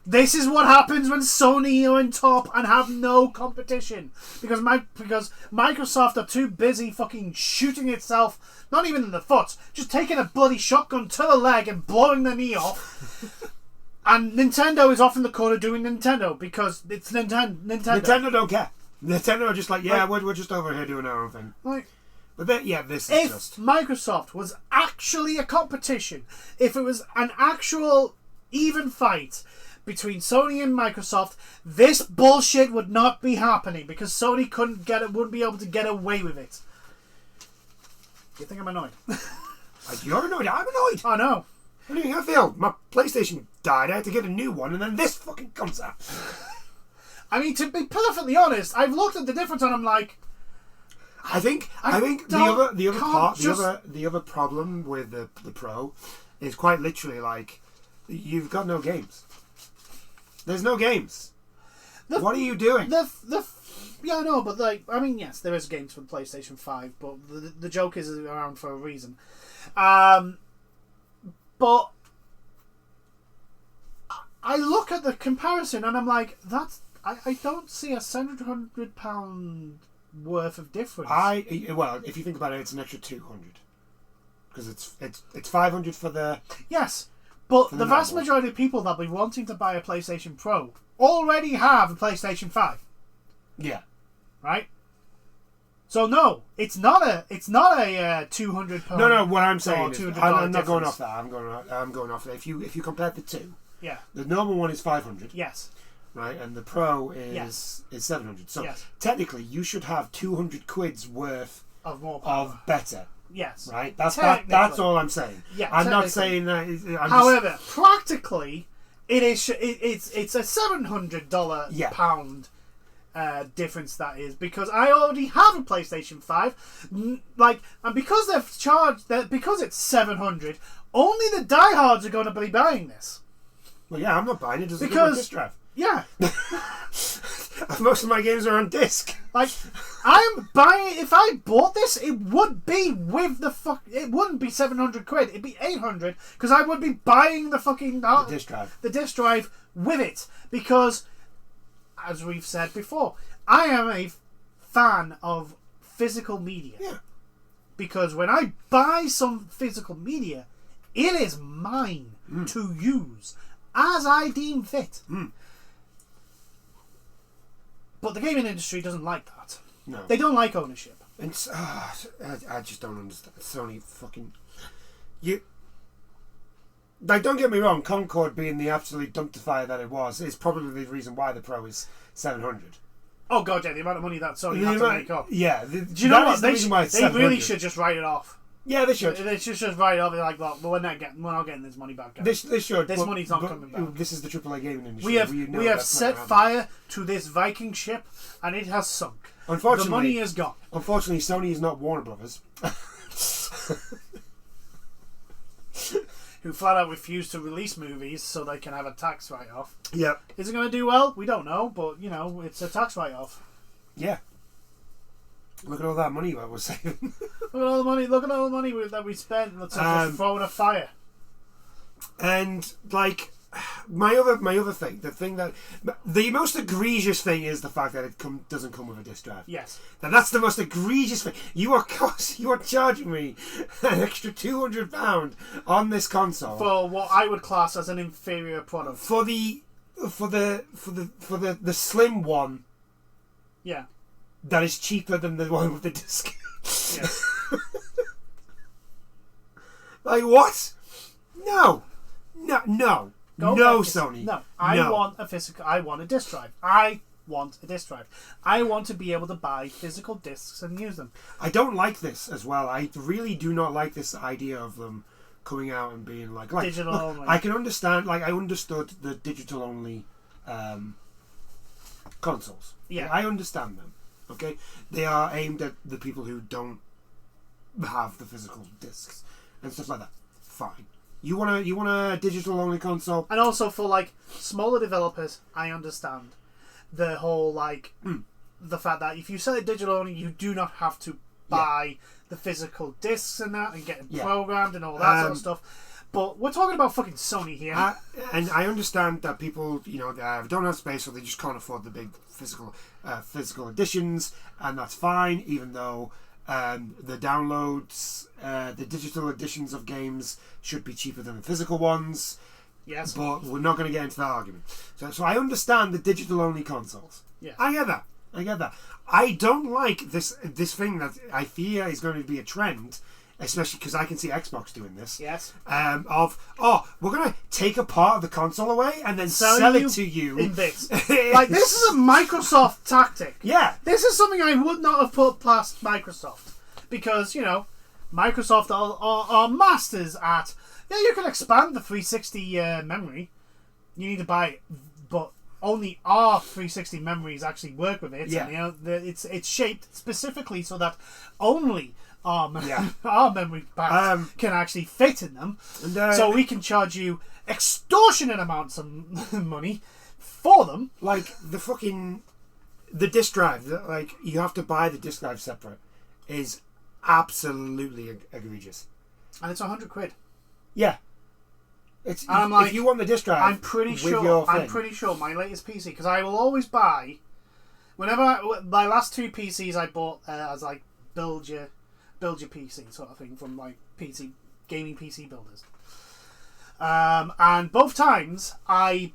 [SPEAKER 2] This is what happens when Sony are on top and have no competition because Microsoft are too busy fucking shooting itself, not even in the foot, just taking a bloody shotgun to the leg and blowing the knee off. And Nintendo is off in the corner doing Nintendo because it's Nintendo.
[SPEAKER 1] Nintendo don't care. Nintendo are just like, we're just over here doing our own thing. But this is
[SPEAKER 2] if Microsoft was actually a competition, if it was an actual even fight between Sony and Microsoft, this bullshit would not be happening because Sony wouldn't be able to get away with it. You think I'm annoyed?
[SPEAKER 1] You're annoyed. I'm annoyed.
[SPEAKER 2] Oh no.
[SPEAKER 1] What do you think I feel? My PlayStation died. I had to get a new one, and then this fucking comes out.
[SPEAKER 2] I mean, to be perfectly honest, I've looked at the difference, and I'm like,
[SPEAKER 1] I think the other problem with the Pro is quite literally like you've got no games. There's no games. What are you doing?
[SPEAKER 2] Yeah, no, but yes, there is games for the PlayStation 5, but the joke is around for a reason. But I look at the comparison and I'm like, I don't see a £700 worth of difference.
[SPEAKER 1] If you think about it, it's an extra 200 because it's 500 for the
[SPEAKER 2] But the vast majority of people that will be wanting to buy a PlayStation Pro already have a PlayStation 5.
[SPEAKER 1] Yeah.
[SPEAKER 2] Right? So no, it's not a £200.
[SPEAKER 1] No. What I'm saying is, I'm not going off that. I'm going off that. If you compare the two, the normal one is 500.
[SPEAKER 2] Yes.
[SPEAKER 1] Right, and the Pro is 700. So technically, you should have 200 quid's worth
[SPEAKER 2] of more power.
[SPEAKER 1] Of better.
[SPEAKER 2] Yes.
[SPEAKER 1] Right. That's all I'm saying.
[SPEAKER 2] Yeah.
[SPEAKER 1] I'm not saying that.
[SPEAKER 2] However, practically, it's a $700 pound difference that is because I already have a PlayStation 5, and because they've charged that because it's 700, only the diehards are going to be buying this.
[SPEAKER 1] Well, yeah, I'm not buying it. Doesn't give me a disc drive.
[SPEAKER 2] Yeah.
[SPEAKER 1] Most of my games are on disc.
[SPEAKER 2] I'm buying. If I bought this, it would be with the it wouldn't be 700 quid. It'd be 800 because I would be buying the fucking
[SPEAKER 1] the disc drive.
[SPEAKER 2] The disc drive with it because, as we've said before, I am a fan of physical media.
[SPEAKER 1] Yeah.
[SPEAKER 2] Because when I buy some physical media, it is mine to use as I deem fit. But the gaming industry doesn't like that.
[SPEAKER 1] No.
[SPEAKER 2] They don't like ownership.
[SPEAKER 1] I just don't understand. Sony fucking... don't get me wrong, Concord being the absolute dumpster that it was is probably the reason why the Pro is 700.
[SPEAKER 2] Oh god, yeah, the amount of money that Sony had to make up.
[SPEAKER 1] Yeah.
[SPEAKER 2] Do you know what? They really should just write it off.
[SPEAKER 1] Yeah, they should.
[SPEAKER 2] They should just write it off like, well, we're not getting this money back.
[SPEAKER 1] They should.
[SPEAKER 2] This money's not coming back.
[SPEAKER 1] This is the AAA gaming industry.
[SPEAKER 2] We have set fire to this Viking ship, and it has sunk.
[SPEAKER 1] Unfortunately,
[SPEAKER 2] the money is gone.
[SPEAKER 1] Unfortunately, Sony is not Warner Brothers.
[SPEAKER 2] Who flat out refuse to release movies so they can have a tax write-off.
[SPEAKER 1] Yeah.
[SPEAKER 2] Is it going to do well? We don't know, but, it's a tax write-off.
[SPEAKER 1] Yeah. Look at all that money that we're saving.
[SPEAKER 2] Look at all the money that we spent. Let's just throw in a fire.
[SPEAKER 1] And, like, my other thing, the most egregious thing is the fact that it doesn't come with a disc drive.
[SPEAKER 2] Yes.
[SPEAKER 1] Now that's the most egregious thing. You are charging me an extra £200 on this console
[SPEAKER 2] for what I would class as an inferior product.
[SPEAKER 1] For the slim one.
[SPEAKER 2] Yeah.
[SPEAKER 1] That is cheaper than the one with the disc.
[SPEAKER 2] Yes.
[SPEAKER 1] Like what? No, Sony.
[SPEAKER 2] No, I want a physical. I want a disc drive. I want to be able to buy physical discs and use them.
[SPEAKER 1] I don't like this as well. I really do not like this idea of them coming out and being like
[SPEAKER 2] digital only.
[SPEAKER 1] I can understand. Like I understood the digital only consoles.
[SPEAKER 2] Yeah,
[SPEAKER 1] I understand them. Okay, they are aimed at the people who don't have the physical discs and stuff like that. Fine. You want a digital only console,
[SPEAKER 2] and also for like smaller developers, I understand the whole the fact that if you sell it digital only, you do not have to buy the physical discs and that and get them programmed and all that sort of stuff. But we're talking about fucking Sony here,
[SPEAKER 1] and I understand that people don't have space, so they just can't afford the big physical editions, and that's fine. Even though the downloads, the digital editions of games should be cheaper than the physical ones.
[SPEAKER 2] Yes.
[SPEAKER 1] But we're not going to get into that argument. So I understand the digital only consoles.
[SPEAKER 2] Yeah.
[SPEAKER 1] I get that. I don't like this thing that I fear is going to be a trend, especially because I can see Xbox doing this.
[SPEAKER 2] Yes.
[SPEAKER 1] We're going to take a part of the console away and then sell it to you
[SPEAKER 2] in bits. Like this is a Microsoft tactic.
[SPEAKER 1] Yeah.
[SPEAKER 2] This is something I would not have put past Microsoft because Microsoft are masters at. Yeah, you can expand the 360 memory. You need to buy it, but only our 360 memories actually work with it.
[SPEAKER 1] Yeah.
[SPEAKER 2] And, it's shaped specifically so that only our memory packs can actually fit in them. And, so we can charge you extortionate amounts of money for them.
[SPEAKER 1] Like the disc drive. Like you have to buy the disc drive separate. Is absolutely egregious.
[SPEAKER 2] And it's £100.
[SPEAKER 1] Yeah. It's if you want the disc drive,
[SPEAKER 2] I'm pretty sure my latest PC, because I will always buy my last two PCs I bought as like build your PC sort of thing from like gaming PC builders. And both times I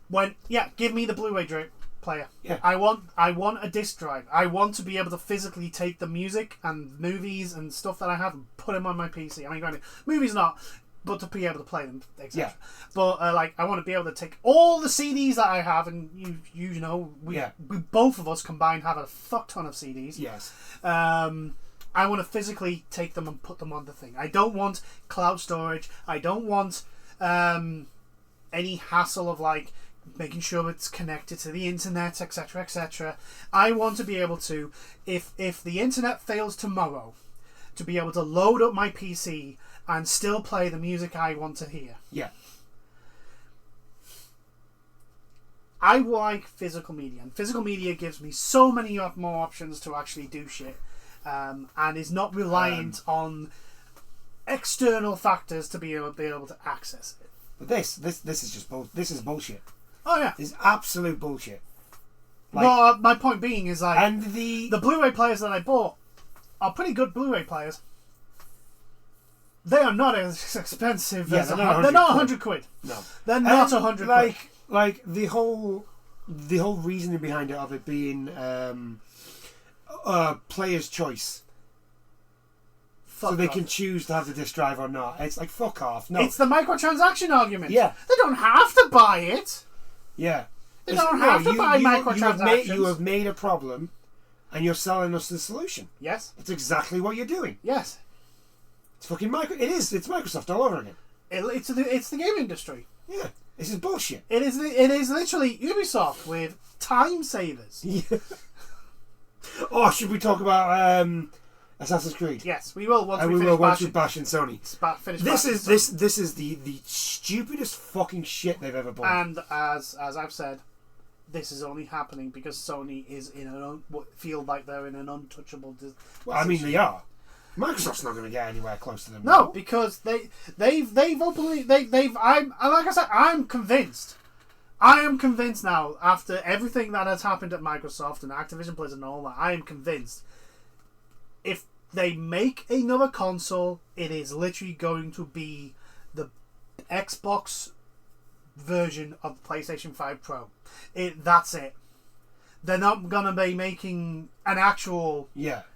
[SPEAKER 2] went, give me the Blu-ray player.
[SPEAKER 1] Yeah.
[SPEAKER 2] I want a disc drive. I want to be able to physically take the music and movies and stuff that I have and put them on my PC. I mean, granted, movies not, but to be able to play them, etc.
[SPEAKER 1] Yeah.
[SPEAKER 2] But I want to be able to take all the CDs that I have, and we both of us combined have a fuck ton of CDs.
[SPEAKER 1] Yes.
[SPEAKER 2] I want to physically take them and put them on the thing. I don't want cloud storage. I don't want any hassle of making sure it's connected to the internet, etc., etc. I want to be able to, if the internet fails tomorrow, to be able to load up my PC and still play the music I want to hear.
[SPEAKER 1] Yeah.
[SPEAKER 2] I like physical media, and physical media gives me so many more options to actually do shit, and is not reliant on external factors to be able to access it.
[SPEAKER 1] But this is just this is bullshit.
[SPEAKER 2] Oh yeah,
[SPEAKER 1] it's absolute bullshit.
[SPEAKER 2] Well, my point being is
[SPEAKER 1] and
[SPEAKER 2] the Blu-ray players that I bought are pretty good Blu-ray players. They are not as expensive as they're not £100.
[SPEAKER 1] No,
[SPEAKER 2] they're not £100.
[SPEAKER 1] Like the whole reasoning behind it of it being player's choice. So they can choose to have the disc drive or not. It's like, fuck off. No.
[SPEAKER 2] It's the microtransaction argument.
[SPEAKER 1] Yeah.
[SPEAKER 2] They don't have to buy it.
[SPEAKER 1] Yeah.
[SPEAKER 2] They don't have to buy microtransactions.
[SPEAKER 1] You have made a problem and you're selling us the solution.
[SPEAKER 2] Yes.
[SPEAKER 1] That's exactly what you're doing.
[SPEAKER 2] Yes.
[SPEAKER 1] It's fucking It is. It's Microsoft all over again.
[SPEAKER 2] It's the game industry.
[SPEAKER 1] Yeah. This is bullshit.
[SPEAKER 2] It is literally Ubisoft with time savers.
[SPEAKER 1] Yeah. Oh, should we talk about Assassin's Creed?
[SPEAKER 2] Yes, we will once
[SPEAKER 1] we bash in Sony.
[SPEAKER 2] This
[SPEAKER 1] is the stupidest fucking shit they've ever bought.
[SPEAKER 2] And as I've said, this is only happening because Sony is feel like they're in an untouchable.
[SPEAKER 1] Well, I mean they are. Microsoft's not going to get anywhere close to them.
[SPEAKER 2] No, because they've openly I'm convinced. I am convinced now, after everything that has happened at Microsoft and Activision Blizzard and all that, I am convinced if they make another console, it is literally going to be the Xbox version of the PlayStation 5 Pro. That's it. They're not going to be making an actual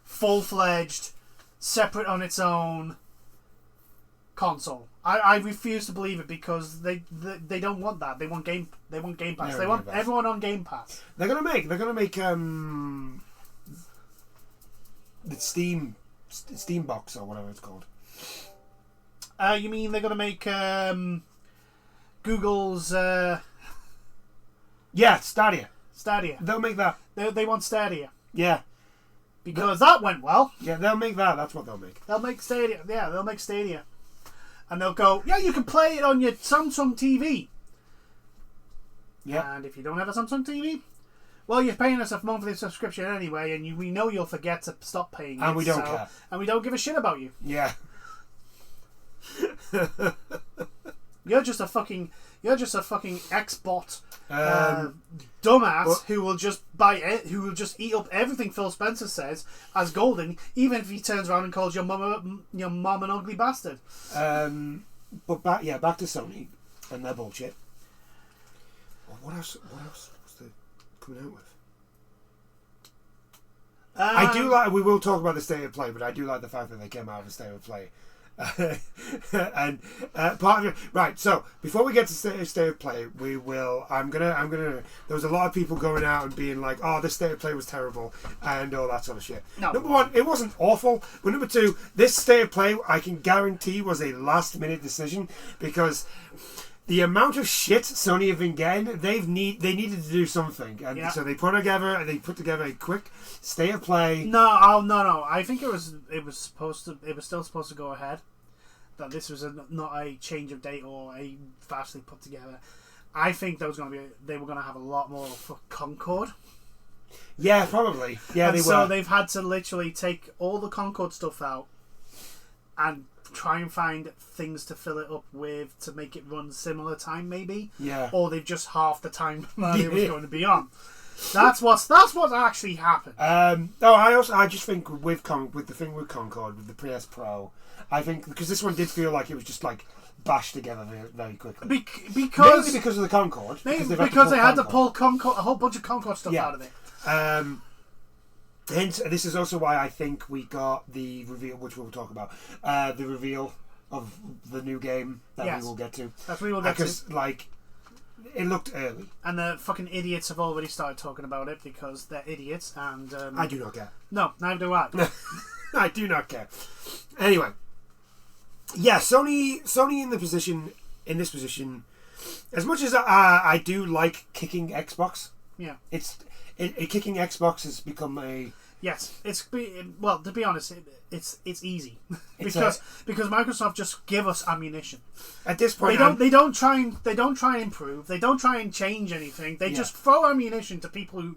[SPEAKER 2] full-fledged, separate on its own console. I refuse to believe it because they don't want that. They want Game Pass. They want everyone on Game Pass.
[SPEAKER 1] They're gonna make the Steam box or whatever it's called.
[SPEAKER 2] You mean they're gonna make Google's
[SPEAKER 1] Stadia.
[SPEAKER 2] Stadia.
[SPEAKER 1] They'll make that.
[SPEAKER 2] They want Stadia.
[SPEAKER 1] Yeah.
[SPEAKER 2] Because that went well.
[SPEAKER 1] Yeah, they'll make that. That's what they'll make.
[SPEAKER 2] They'll make Stadia. Yeah, they'll make Stadia. And they'll go, yeah, you can play it on your Samsung TV.
[SPEAKER 1] Yeah.
[SPEAKER 2] And if you don't have a Samsung TV, well, you're paying us a monthly subscription anyway, and we know you'll forget to stop paying
[SPEAKER 1] and we don't care.
[SPEAKER 2] And we don't give a shit about you.
[SPEAKER 1] Yeah.
[SPEAKER 2] You're just a fucking Xbot dumbass who will just buy it, who will just eat up everything Phil Spencer says as golden, even if he turns around and calls your mum an ugly bastard.
[SPEAKER 1] But back to Sony and their bullshit. What else was they coming out with? I do like. We will talk about the state of play, but I do like the fact that they came out of the state of play. And part of it, right? So before we get to state of play, we will. I'm gonna. There was a lot of people going out and being like, "Oh, this state of play was terrible," and all that sort of shit.
[SPEAKER 2] No.
[SPEAKER 1] Number one, it wasn't awful. But number two, this state of play, I can guarantee, was a last-minute decision because the amount of shit Sony have been getting, they needed to do something, and so they put together a quick state of play.
[SPEAKER 2] No. I think it was still supposed to go ahead. That this was not a change of date or a vastly put together. I think they were going to have a lot more for Concord.
[SPEAKER 1] Yeah, probably. Yeah,
[SPEAKER 2] and so they've had to literally take all the Concord stuff out and try and find things to fill it up with to make it run similar time, maybe.
[SPEAKER 1] Yeah.
[SPEAKER 2] Or they've just half the time that it was going to be on. That's what actually happened.
[SPEAKER 1] I just think with the thing with Concord, with the PS Pro, I think because this one did feel like it was just like bashed together very, very quickly. Mainly because of the Concord.
[SPEAKER 2] Because they had to pull Concord, a whole bunch of Concord stuff out of it.
[SPEAKER 1] Hence, this is also why I think we got the reveal, which we'll talk about, the reveal of the new game that we will get to.
[SPEAKER 2] That's what we will get to.
[SPEAKER 1] Because, it looked early. And
[SPEAKER 2] the fucking idiots have already started talking about it because they're idiots and...
[SPEAKER 1] I do not care.
[SPEAKER 2] No, neither do I.
[SPEAKER 1] I do not care. Anyway. Yeah, Sony in this position, as much as I do like kicking Xbox, kicking Xbox has become a...
[SPEAKER 2] Yes, well, to be honest, it's easy because Microsoft just give us ammunition.
[SPEAKER 1] At this point,
[SPEAKER 2] they don't try and improve. They don't try and change anything. They just throw ammunition to people who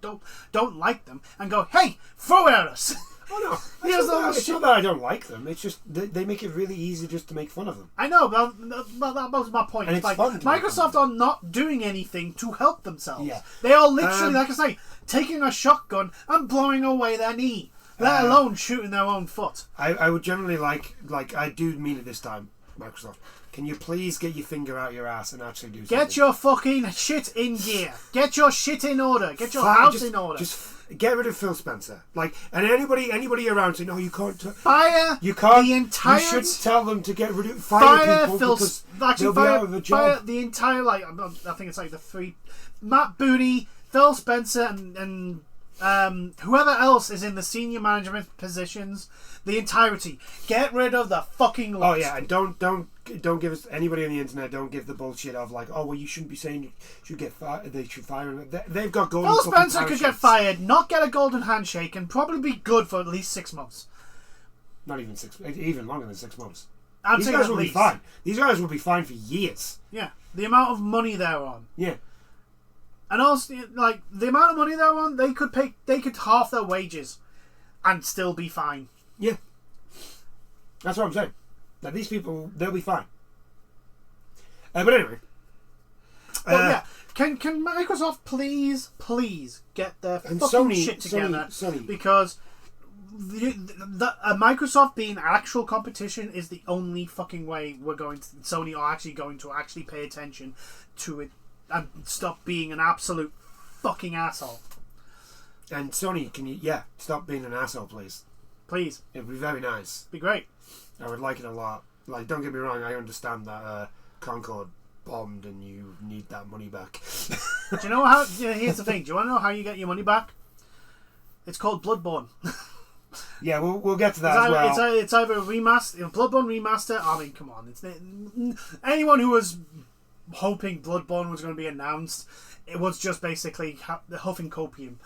[SPEAKER 2] don't like them and go, "Hey, throw it at us."
[SPEAKER 1] Oh no! It's not that I don't like them. It's just they make it really easy just to make fun of them.
[SPEAKER 2] I know, but that was my point.
[SPEAKER 1] And it's fun.
[SPEAKER 2] Microsoft are not doing anything to help themselves.
[SPEAKER 1] Yeah.
[SPEAKER 2] They are literally, like I say, taking a shotgun and blowing away their knee, let alone shooting their own foot.
[SPEAKER 1] I would generally like I do mean it this time, Microsoft. Can you please get your finger out your ass and actually do something?
[SPEAKER 2] Get your fucking shit in gear. Get your shit in order. Get your house in order.
[SPEAKER 1] Just get rid of Phil Spencer. And anybody around saying, "No, you can't."
[SPEAKER 2] Fire.
[SPEAKER 1] You can't.
[SPEAKER 2] The entire.
[SPEAKER 1] You should tell them to get rid of fire people because they'll be out of a job.
[SPEAKER 2] Fire the entire I think it's like the three: Matt Booty, Phil Spencer, and Whoever else is in the senior management positions, the entirety, get rid of the fucking lot.
[SPEAKER 1] Oh yeah, and don't give us anybody on the internet. Don't give the bullshit of like, oh well, you shouldn't be saying you should get fired. They should fire him. They've got golden.
[SPEAKER 2] Phil Spencer could get fired, not get a golden handshake, and probably be good for at least 6 months.
[SPEAKER 1] Not even 6, even longer than 6 months.
[SPEAKER 2] These guys
[SPEAKER 1] will be fine. These guys will be fine for years.
[SPEAKER 2] Yeah, the amount of money they're on.
[SPEAKER 1] Yeah.
[SPEAKER 2] And also, like, the amount of money they're on, they could half their wages and still be fine.
[SPEAKER 1] Yeah. That's what I'm saying. Like, these people, they'll be fine. But anyway.
[SPEAKER 2] Yeah. Can Microsoft please get their fucking shit together?
[SPEAKER 1] Sony.
[SPEAKER 2] Because Microsoft being actual competition is the only fucking way Sony are actually going to actually pay attention to it and stop being an absolute fucking asshole.
[SPEAKER 1] And Sony, can you stop being an asshole, please?
[SPEAKER 2] Please.
[SPEAKER 1] It would be very nice.
[SPEAKER 2] Be great.
[SPEAKER 1] I would like it a lot. Like, don't get me wrong, I understand that Concord bombed and you need that money back.
[SPEAKER 2] Do you know how? Here's the thing. Do you want to know how you get your money back? It's called Bloodborne.
[SPEAKER 1] Yeah, we'll get to that as well.
[SPEAKER 2] It's either a remaster, Bloodborne remaster. I mean, come on. Anyone who was hoping Bloodborne was going to be announced, it was just basically huffing copium.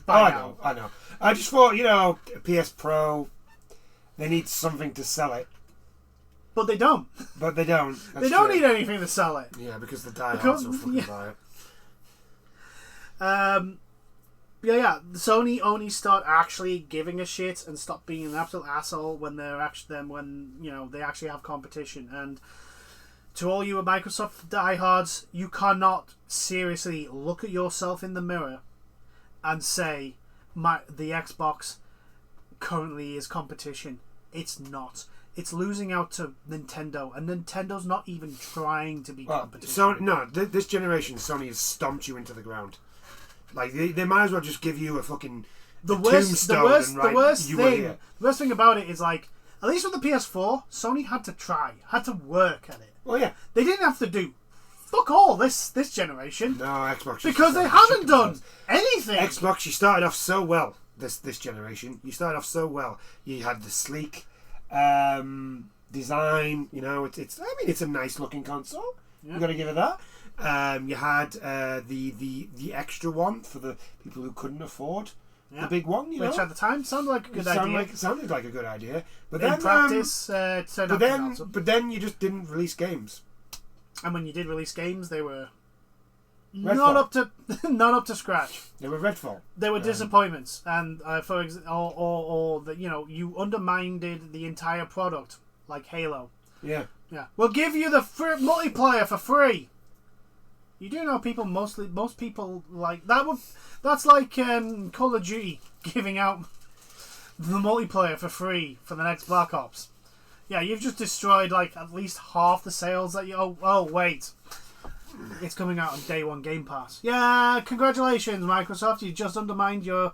[SPEAKER 1] I know. I just thought, PS Pro, they need something to sell it.
[SPEAKER 2] But they don't.
[SPEAKER 1] They don't
[SPEAKER 2] need anything to sell it.
[SPEAKER 1] Yeah, because the diehards will fucking buy it.
[SPEAKER 2] Sony only start actually giving a shit and stop being an absolute asshole when they actually have competition. And to all you Microsoft diehards, you cannot seriously look at yourself in the mirror and say the Xbox currently is competition. It's not. It's losing out to Nintendo, and Nintendo's not even trying to be competition.
[SPEAKER 1] This generation, Sony has stomped you into the ground. Like, they might as well just give you a fucking tombstone and the
[SPEAKER 2] worst thing about it is, like, at least with the PS4, Sony had to work at it.
[SPEAKER 1] Oh yeah,
[SPEAKER 2] they didn't have to do fuck all this generation.
[SPEAKER 1] No, Xbox,
[SPEAKER 2] because they haven't done anything.
[SPEAKER 1] Xbox, you started off so well this generation. You started off so well. You had the sleek design. It's a nice looking console. Yeah. You got to give it that. You had the extra one for the people who couldn't afford the big one,
[SPEAKER 2] which at the time sounded like a good idea.
[SPEAKER 1] Sounded like a good idea, but
[SPEAKER 2] in
[SPEAKER 1] then
[SPEAKER 2] practice,
[SPEAKER 1] but then you just didn't release games.
[SPEAKER 2] And when you did release games, they were not up to scratch.
[SPEAKER 1] They were Redfall.
[SPEAKER 2] They were disappointments, and you undermined the entire product, like Halo.
[SPEAKER 1] Yeah.
[SPEAKER 2] We'll give you the multiplayer for free. You do know most people like that. That's like Call of Duty giving out the multiplayer for free for the next Black Ops. Yeah, you've just destroyed like at least half the sales that you. Oh wait, it's coming out on day one Game Pass. Yeah, congratulations, Microsoft. You just undermined your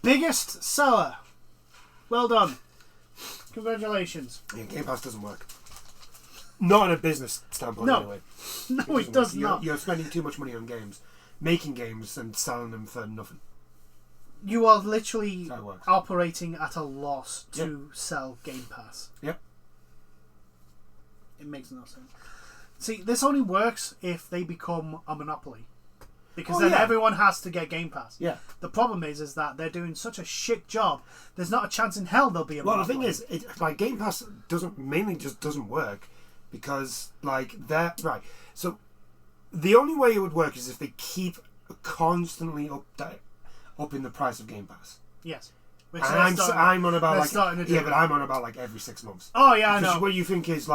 [SPEAKER 2] biggest seller. Well done. Congratulations.
[SPEAKER 1] Yeah, Game Pass doesn't work. Not in a business standpoint, anyway.
[SPEAKER 2] No, it does not.
[SPEAKER 1] You're spending too much money on games, making games and selling them for nothing.
[SPEAKER 2] You are literally operating at a loss to sell Game Pass.
[SPEAKER 1] Yep.
[SPEAKER 2] It makes no sense. See, this only works if they become a monopoly. Because everyone has to get Game Pass.
[SPEAKER 1] Yeah.
[SPEAKER 2] The problem is that they're doing such a shit job. There's not a chance in hell there'll be a monopoly.
[SPEAKER 1] Well, the thing is, Game Pass doesn't work because they're right. So the only way it would work is if they keep constantly up in the price of Game Pass.
[SPEAKER 2] Yes.
[SPEAKER 1] Which I'm on about but I'm on about every 6 months.
[SPEAKER 2] Oh yeah, I know.
[SPEAKER 1] What you think is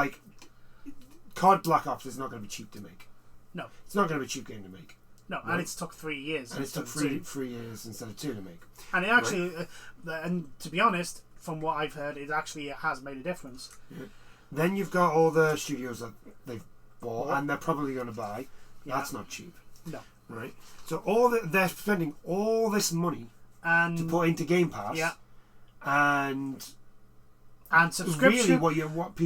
[SPEAKER 1] COD Black Ops is not going to be cheap to make.
[SPEAKER 2] No,
[SPEAKER 1] it's not going to be a cheap game to make.
[SPEAKER 2] No, and it's took 3 years.
[SPEAKER 1] And it's took three years instead of 2 to make.
[SPEAKER 2] And it actually, and to be honest, from what I've heard, it has made a difference.
[SPEAKER 1] Yeah. Then you've got all the studios that they've bought and they're probably going to buy. Yeah. That's not cheap.
[SPEAKER 2] No.
[SPEAKER 1] Right? So they're spending all this money to put into Game Pass.
[SPEAKER 2] Yeah.
[SPEAKER 1] And
[SPEAKER 2] subscription.
[SPEAKER 1] Really, what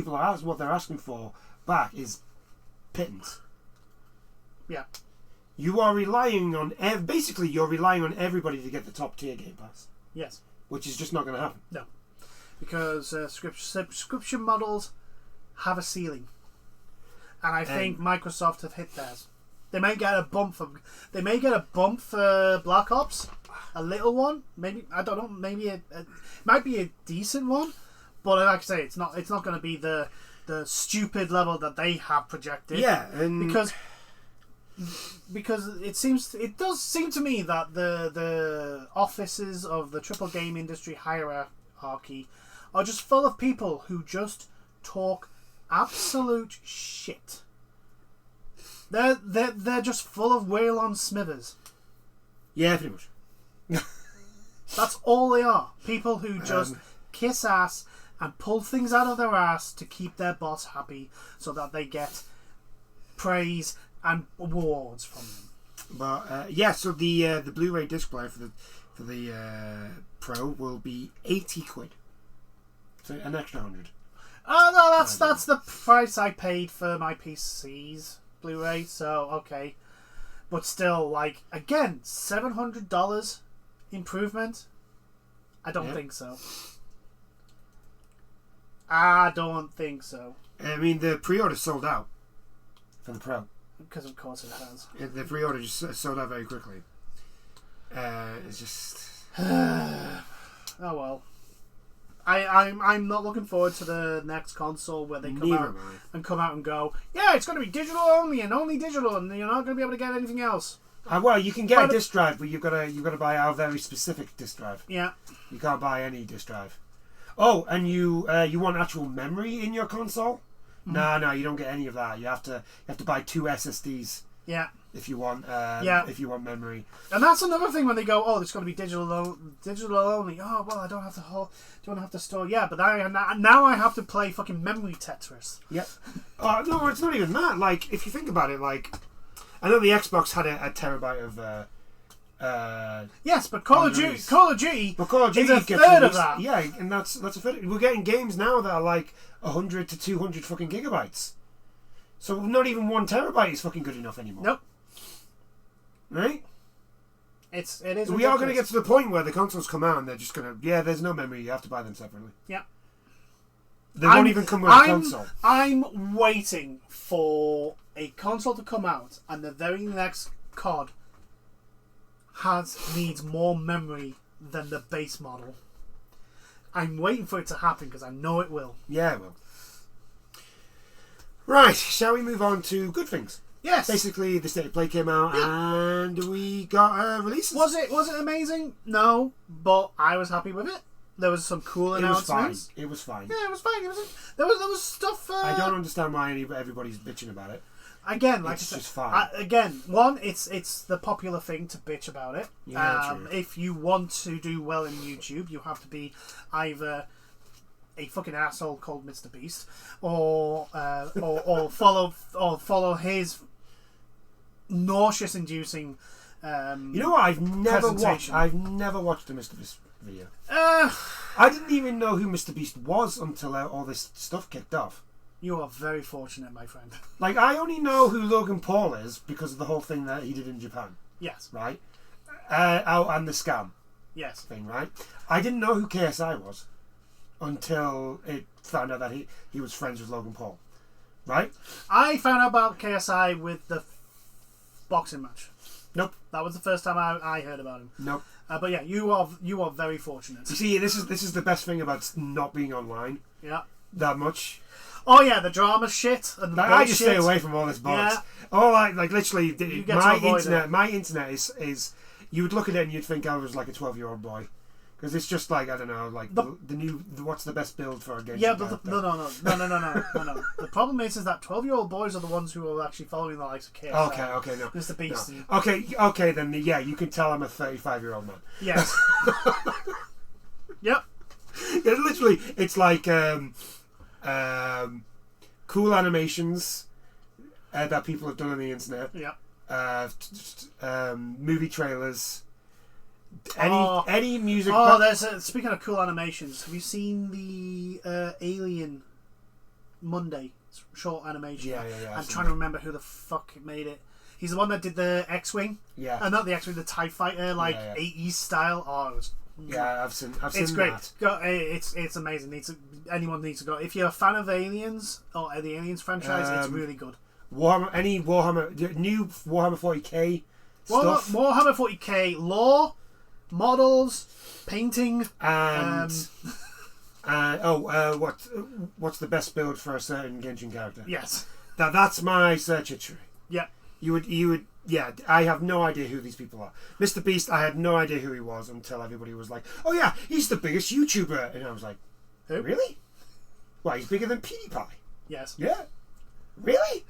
[SPEAKER 1] they're asking for back is pittance.
[SPEAKER 2] Yeah.
[SPEAKER 1] you are relying on basically you're relying on everybody to get the top tier Game Pass.
[SPEAKER 2] Yes.
[SPEAKER 1] Which is just not going to happen.
[SPEAKER 2] No, because subscription models have a ceiling, and I think Microsoft have hit theirs. They may get a bump for Black Ops, a little one, maybe, I don't know, maybe it might be a decent one, but like I say, it's not going to be the stupid level that they have projected.
[SPEAKER 1] Yeah, and
[SPEAKER 2] because it does seem to me that the offices of the triple game industry hierarchy are just full of people who just talk absolute shit. They're just full of Waylon Smithers.
[SPEAKER 1] Yeah, pretty much.
[SPEAKER 2] That's all they are. People who just kiss ass and pull things out of their ass to keep their boss happy, so that they get praise and awards from them.
[SPEAKER 1] But so the Blu-ray disc player for the Pro will be £80, so an extra 100.
[SPEAKER 2] Oh no, that's the price I paid for my PC's Blu-ray. So okay, but still, like, again, $700 improvement. I don't think so. I don't think so.
[SPEAKER 1] I mean, the pre-order sold out for the Pro.
[SPEAKER 2] Because of course it has.
[SPEAKER 1] The pre-order just sold out very quickly. It's just...
[SPEAKER 2] Oh well. I'm not looking forward to the next console where they come out and go, yeah, it's going to be digital only and only digital, and you're not going to be able to get anything else.
[SPEAKER 1] Well, you can get a disc drive, but you've got to buy our very specific disc drive.
[SPEAKER 2] Yeah.
[SPEAKER 1] You can't buy any disc drive. Oh, and you want actual memory in your console? No, you don't get any of that. You have to buy 2 SSDs. Yeah. If you want memory.
[SPEAKER 2] And that's another thing when they go, oh, it's going to be digital only. Oh, well, I don't have to store. Yeah, but now I have to play fucking memory Tetris.
[SPEAKER 1] Yeah. No, it's not even that. Like, if you think about it, like, I know the Xbox had a terabyte of.
[SPEAKER 2] Yes, but Call of Duty is a third of that.
[SPEAKER 1] Yeah, and that's a third. We're getting games now that are like 100 to 200 fucking gigabytes. So not even 1 terabyte is fucking good enough anymore.
[SPEAKER 2] Nope.
[SPEAKER 1] Right?
[SPEAKER 2] It is.
[SPEAKER 1] We are going to get to the point where the consoles come out and they're just going to... Yeah, there's no memory. You have to buy them separately.
[SPEAKER 2] Yeah.
[SPEAKER 1] They won't even come with a console.
[SPEAKER 2] I'm waiting for a console to come out and the very next COD needs more memory than the base model. I'm waiting for it to happen because I know it will.
[SPEAKER 1] Yeah, it will. Right, shall we move on to good things?
[SPEAKER 2] Yes.
[SPEAKER 1] Basically, the State of Play came out and we got releases.
[SPEAKER 2] Was it amazing? No, but I was happy with it. There was some cool announcements.
[SPEAKER 1] It was fine.
[SPEAKER 2] Yeah, it was fine. There was stuff.
[SPEAKER 1] I don't understand why everybody's bitching about it.
[SPEAKER 2] Again, like
[SPEAKER 1] it's just fine.
[SPEAKER 2] It's the popular thing to bitch about it.
[SPEAKER 1] Yeah, true.
[SPEAKER 2] If you want to do well in YouTube, you have to be either a fucking asshole called Mr. Beast, or follow his nauseous-inducing.
[SPEAKER 1] You know what? I've never watched a Mr. Beast video. I didn't even know who Mr. Beast was until all this stuff kicked off.
[SPEAKER 2] You are very fortunate, my friend.
[SPEAKER 1] Like, I only know who Logan Paul is because of the whole thing that he did in Japan.
[SPEAKER 2] Yes.
[SPEAKER 1] Right? And the scam.
[SPEAKER 2] Yes.
[SPEAKER 1] Thing, right? I didn't know who KSI was until it found out that he was friends with Logan Paul. Right?
[SPEAKER 2] I found out about KSI with the boxing match.
[SPEAKER 1] Nope.
[SPEAKER 2] That was the first time I heard about him.
[SPEAKER 1] Nope.
[SPEAKER 2] But yeah, you are very fortunate.
[SPEAKER 1] You see, this is the best thing about not being online.
[SPEAKER 2] Yeah.
[SPEAKER 1] That much.
[SPEAKER 2] Oh yeah, the drama shit and the
[SPEAKER 1] I just stay away from all this bollocks. Yeah. All like literally, my internet is you would look at it and you'd think I was like a 12-year-old boy. Because it's just like, I don't know, like the new what's the best build for a game?
[SPEAKER 2] Yeah, but no. The problem is that 12-year-old boys are the ones who are actually following the likes of KSI.
[SPEAKER 1] Okay, no.
[SPEAKER 2] Mr. Beast.
[SPEAKER 1] No. Okay, then yeah, you can tell I'm a 35-year-old man.
[SPEAKER 2] Yes. Yep.
[SPEAKER 1] Yeah, literally, it's like cool animations that people have done on the internet.
[SPEAKER 2] Yeah.
[SPEAKER 1] Movie trailers. Any music.
[SPEAKER 2] Speaking of cool animations, have you seen the Alien Monday short animation?
[SPEAKER 1] Yeah.
[SPEAKER 2] I'm trying to remember who the fuck made it. He's the one that did the X-Wing.
[SPEAKER 1] Yeah.
[SPEAKER 2] Not the X-Wing, the TIE Fighter, 80s style. Oh, it was...
[SPEAKER 1] Yeah, I've seen
[SPEAKER 2] it's great.
[SPEAKER 1] that.
[SPEAKER 2] It's amazing. Anyone needs to go. If you're a fan of Aliens or the Aliens franchise, it's really good.
[SPEAKER 1] New Warhammer 40k stuff.
[SPEAKER 2] Warhammer 40k lore, models, painting,
[SPEAKER 1] and what's the best build for a certain Genshin character?
[SPEAKER 2] Yes,
[SPEAKER 1] that's my search history.
[SPEAKER 2] Yeah,
[SPEAKER 1] you would. Yeah, I have no idea who these people are. Mr. Beast, I had no idea who he was until everybody was like, "Oh yeah, he's the biggest YouTuber," and I was like,
[SPEAKER 2] "Who?
[SPEAKER 1] Really? Why, he's bigger than PewDiePie?"
[SPEAKER 2] Yes.
[SPEAKER 1] Yeah. Really?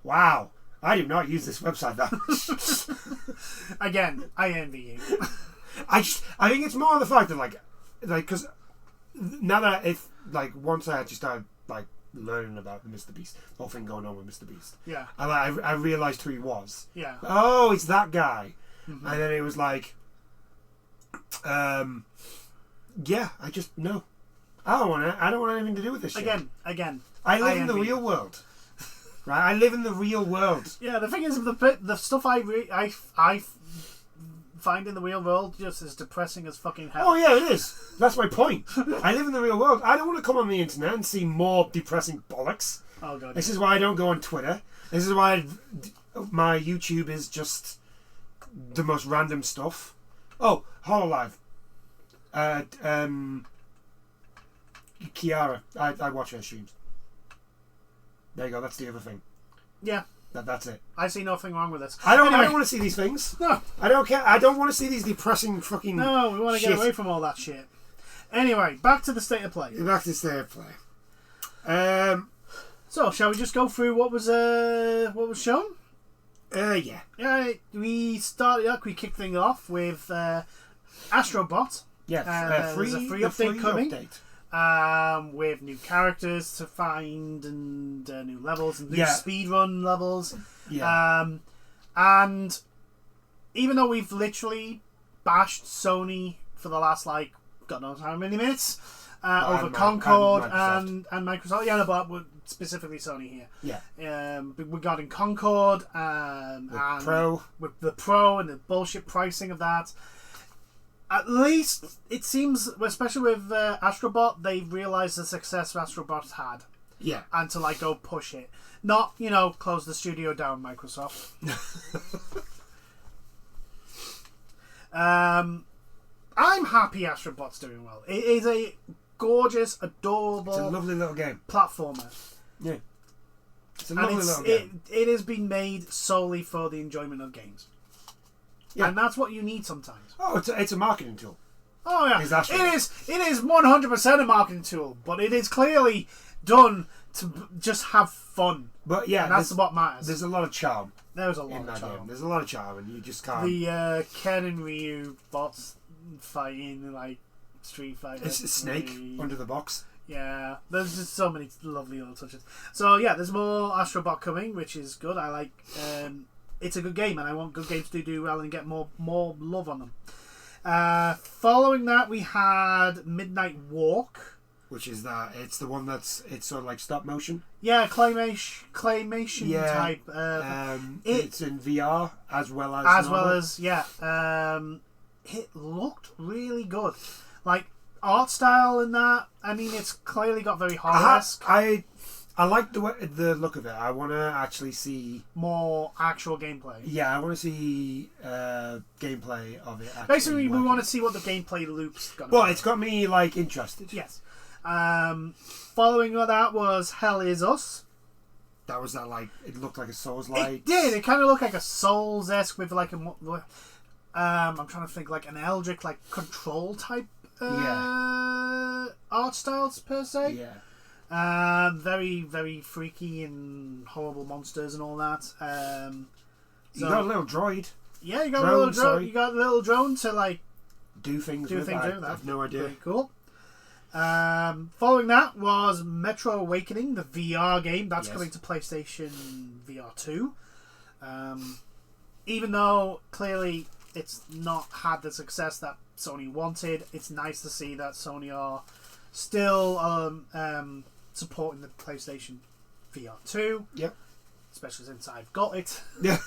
[SPEAKER 1] Wow. I do not use this website that much.
[SPEAKER 2] Again, I envy you.
[SPEAKER 1] I think it's more the fact that because now that once I actually started learning about the Mr. Beast, the whole thing going on with Mr. Beast.
[SPEAKER 2] Yeah.
[SPEAKER 1] I realised who he was.
[SPEAKER 2] Yeah.
[SPEAKER 1] Oh, it's that guy. Mm-hmm. And then it was like, yeah, I just no. I don't want anything to do with this shit.
[SPEAKER 2] Again.
[SPEAKER 1] I live in the real world. Right? I live in the real world.
[SPEAKER 2] Yeah, the thing is, the stuff I find in the real world just as depressing as fucking hell.
[SPEAKER 1] Oh yeah, it is. That's my point. I live in the real world. I don't want to come on the internet and see more depressing bollocks.
[SPEAKER 2] Oh god.
[SPEAKER 1] This is why I don't go on Twitter. This is why my YouTube is just the most random stuff. Oh, Hololive. Kiara. I watch her streams. There you go. That's the other thing.
[SPEAKER 2] Yeah.
[SPEAKER 1] That's it.
[SPEAKER 2] I see nothing wrong with this.
[SPEAKER 1] I don't want to see these things.
[SPEAKER 2] No.
[SPEAKER 1] I don't care. I don't want to see these depressing fucking.
[SPEAKER 2] No, we want to get away from all that shit. Anyway, back to the state of play.
[SPEAKER 1] Back to the state of play.
[SPEAKER 2] So, shall we just go through what was shown?
[SPEAKER 1] Yeah.
[SPEAKER 2] Yeah. We kicked things off with Astrobot.
[SPEAKER 1] Yeah.
[SPEAKER 2] There's a free update coming. With new characters to find and new levels and new speedrun levels.
[SPEAKER 1] Yeah.
[SPEAKER 2] And even though we've literally bashed Sony for the last God knows how many minutes over Concord and Microsoft. Yeah, no, but specifically Sony here.
[SPEAKER 1] Yeah.
[SPEAKER 2] Regarding Concord and with the Pro and the bullshit pricing of that. At least, it seems, especially with Astrobot, they've realised the success Astrobot had.
[SPEAKER 1] Yeah.
[SPEAKER 2] And to, go push it. Not, close the studio down, Microsoft. I'm happy Astrobot's doing well. It is a gorgeous, adorable...
[SPEAKER 1] It's a lovely little game.
[SPEAKER 2] ...platformer.
[SPEAKER 1] Yeah. It's a lovely little game.
[SPEAKER 2] It has been made solely for the enjoyment of games. Yeah. And that's what you need sometimes.
[SPEAKER 1] Oh, it's a marketing tool.
[SPEAKER 2] Oh yeah, it is 100% a marketing tool, but it is clearly done to just have fun.
[SPEAKER 1] But yeah,
[SPEAKER 2] and that's what matters.
[SPEAKER 1] There's a lot of charm.
[SPEAKER 2] There's a lot of charm.
[SPEAKER 1] Game. There's a lot of charm, and you just can't.
[SPEAKER 2] The Ken and Ryu bots fighting Street Fighter.
[SPEAKER 1] It's a snake under the box.
[SPEAKER 2] Yeah, there's just so many lovely little touches. So yeah, there's more Astrobot coming, which is good. I like. It's a good game, and I want good games to do well and get more love on them. Following that, we had Midnight Walk,
[SPEAKER 1] which is that it's the one it's sort of like stop motion.
[SPEAKER 2] Yeah, claymation type.
[SPEAKER 1] It's in VR as well as
[SPEAKER 2] it looked really good, art style and that. I mean, it's clearly got very horror-esque.
[SPEAKER 1] I like the look of it. I want to actually see
[SPEAKER 2] more actual gameplay.
[SPEAKER 1] Yeah, I want to see gameplay of it.
[SPEAKER 2] Basically, we want to see what the gameplay loop's got.
[SPEAKER 1] Well, it's got me interested.
[SPEAKER 2] Yes. Following that was Hell Is Us.
[SPEAKER 1] That was that it looked like a Souls-like.
[SPEAKER 2] It did. It kind of looked like a Souls-esque with I'm trying to think an Eldritch control type art styles per se.
[SPEAKER 1] Yeah.
[SPEAKER 2] Very, very freaky and horrible monsters and all that.
[SPEAKER 1] You got a little droid.
[SPEAKER 2] Yeah, you got a little drone. You got a little drone to
[SPEAKER 1] do things with. I have no idea.
[SPEAKER 2] Very cool. Following that was Metro Awakening, the VR game that's coming to PlayStation VR 2. Even though clearly it's not had the success that Sony wanted, it's nice to see that Sony are still supporting the PlayStation VR 2.
[SPEAKER 1] Yep.
[SPEAKER 2] especially since I've got it.
[SPEAKER 1] Yeah.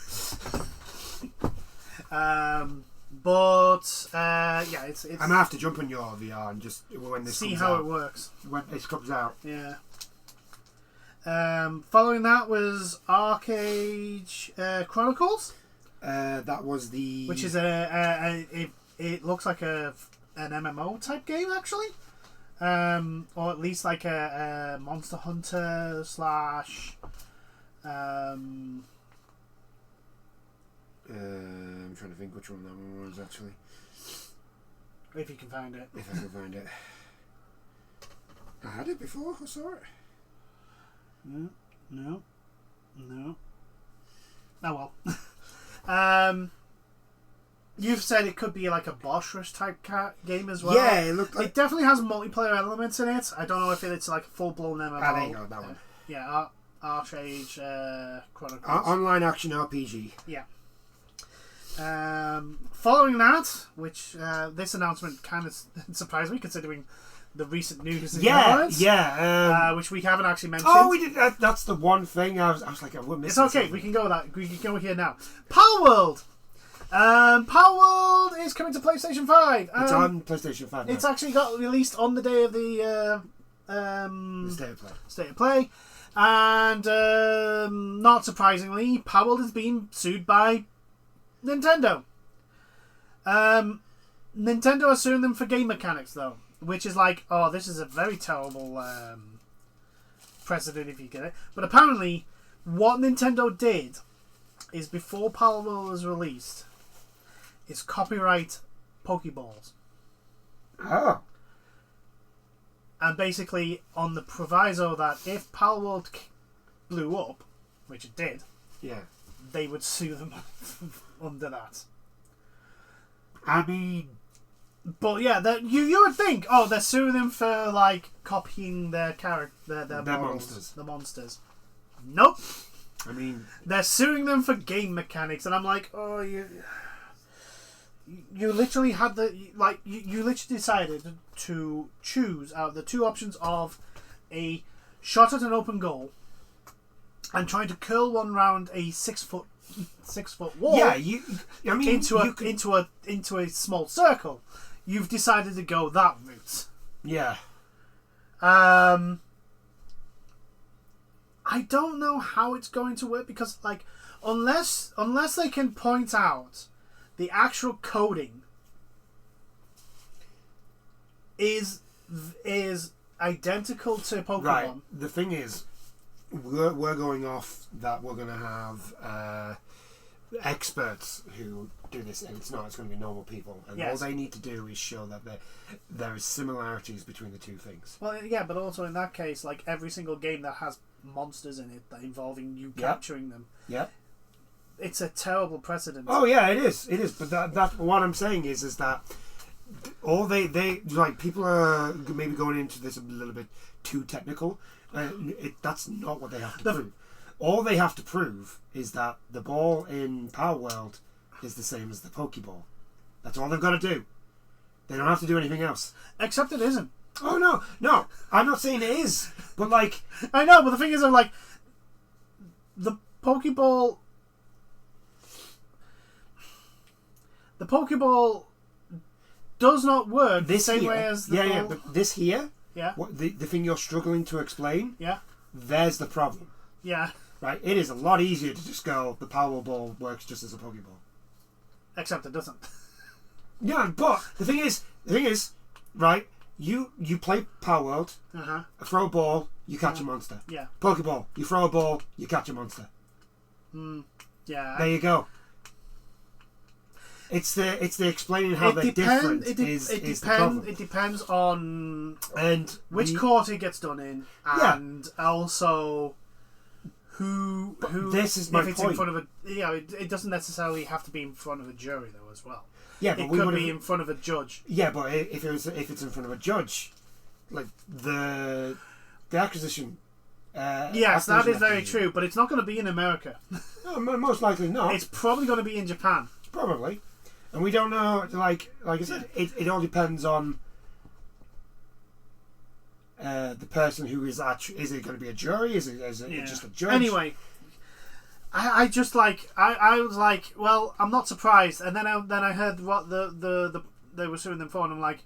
[SPEAKER 2] It's.
[SPEAKER 1] I'm gonna have to jump on your VR and just when this
[SPEAKER 2] see
[SPEAKER 1] comes
[SPEAKER 2] how
[SPEAKER 1] out,
[SPEAKER 2] it works
[SPEAKER 1] when this comes out.
[SPEAKER 2] Yeah. Following that was Arcade Chronicles.
[SPEAKER 1] That was the
[SPEAKER 2] which is it looks like an MMO type game actually, or at least like a Monster Hunter slash.
[SPEAKER 1] I'm trying to think which one that one was actually.
[SPEAKER 2] If you can find it.
[SPEAKER 1] If I can find it. I had it before. I saw it.
[SPEAKER 2] No. Oh well. You've said it could be like a boss rush type game as well.
[SPEAKER 1] Yeah, it looked like...
[SPEAKER 2] It definitely has multiplayer elements in it. I don't know if it's like a full blown MMO.
[SPEAKER 1] Ah, there you go, that one.
[SPEAKER 2] Yeah, Arcade Chronicles.
[SPEAKER 1] Online action RPG.
[SPEAKER 2] Yeah. Following that, which this announcement kind of surprised me considering the recent news. Which we haven't actually mentioned.
[SPEAKER 1] Oh, we did. That's the one thing I was like, I would miss.
[SPEAKER 2] It's okay. Something. We can go with that. We can go here now. Power World. Power World is coming to PlayStation 5.
[SPEAKER 1] It's on PlayStation 5 now.
[SPEAKER 2] It's actually got released on the day of the State of Play. And not surprisingly, Power World is being sued by Nintendo. Nintendo are suing them for game mechanics, though. Which is like, oh, this is a very terrible precedent if you get it. But apparently, what Nintendo did is before Power World was released, is copyright Pokeballs.
[SPEAKER 1] Oh.
[SPEAKER 2] And basically, on the proviso that if Power World blew up, which it did,
[SPEAKER 1] yeah,
[SPEAKER 2] they would sue them under that.
[SPEAKER 1] I mean...
[SPEAKER 2] But yeah, you would think, oh, they're suing them for like copying their character, their
[SPEAKER 1] monsters.
[SPEAKER 2] The monsters. Nope.
[SPEAKER 1] I mean,
[SPEAKER 2] they're suing them for game mechanics, and I'm like, oh, you literally had you literally decided to choose out of the two options of a shot at an open goal and trying to curl one round a 6 foot wall.
[SPEAKER 1] Yeah,
[SPEAKER 2] into a small circle. You've decided to go that route.
[SPEAKER 1] Yeah.
[SPEAKER 2] I don't know how it's going to work because, like, unless they can point out the actual coding is identical to Pokemon.
[SPEAKER 1] Right. The thing is, we're going off that we're going to have experts who do this, and it's going to be normal people, and all they need to do is show that there is similarities between the two things.
[SPEAKER 2] Well, yeah, but also in that case, like every single game that has monsters in it that involving you capturing them, it's a terrible precedent.
[SPEAKER 1] Oh yeah, it is. But that's what I'm saying is that all they like, people are maybe going into this a little bit too technical. That's not what they have to prove. All they have to prove is that the ball in Power World is the same as the Pokeball. That's all they've got to do. They don't have to do anything else.
[SPEAKER 2] Except it isn't.
[SPEAKER 1] Oh, no. I'm not saying it is. But, like...
[SPEAKER 2] I know, but the thing is, I'm like... The Pokeball... The Pokeball does not work the same way as the ball.
[SPEAKER 1] Yeah, but this here...
[SPEAKER 2] Yeah.
[SPEAKER 1] What, the thing you're struggling to explain...
[SPEAKER 2] Yeah.
[SPEAKER 1] There's the problem.
[SPEAKER 2] Yeah.
[SPEAKER 1] Right? It is a lot easier to just go, the Powerball works just as a Pokeball.
[SPEAKER 2] Except it doesn't.
[SPEAKER 1] Yeah, but the thing is, right? You play Power World, throw a ball, you catch a monster.
[SPEAKER 2] Yeah.
[SPEAKER 1] Pokeball, you throw a ball, you catch a monster.
[SPEAKER 2] Yeah.
[SPEAKER 1] There you go. It's the explaining how they're different is the problem.
[SPEAKER 2] It depends on which court it gets done in, and also who.
[SPEAKER 1] This is my
[SPEAKER 2] if it's
[SPEAKER 1] point.
[SPEAKER 2] In front of a, it doesn't necessarily have to be in front of a jury though as well.
[SPEAKER 1] Yeah, but
[SPEAKER 2] it could be in front of a judge.
[SPEAKER 1] Yeah, but if it's in front of a judge, like the acquisition.
[SPEAKER 2] Yes, that is very true, but it's not going to be in America.
[SPEAKER 1] No, most likely not.
[SPEAKER 2] It's probably going to be in Japan.
[SPEAKER 1] Probably. And we don't know, like I said, it all depends on the person who is it going to be a jury? Is it just a judge?
[SPEAKER 2] Anyway, I just like I was like, well, I'm not surprised, and then I heard what they were suing them for, and I'm like,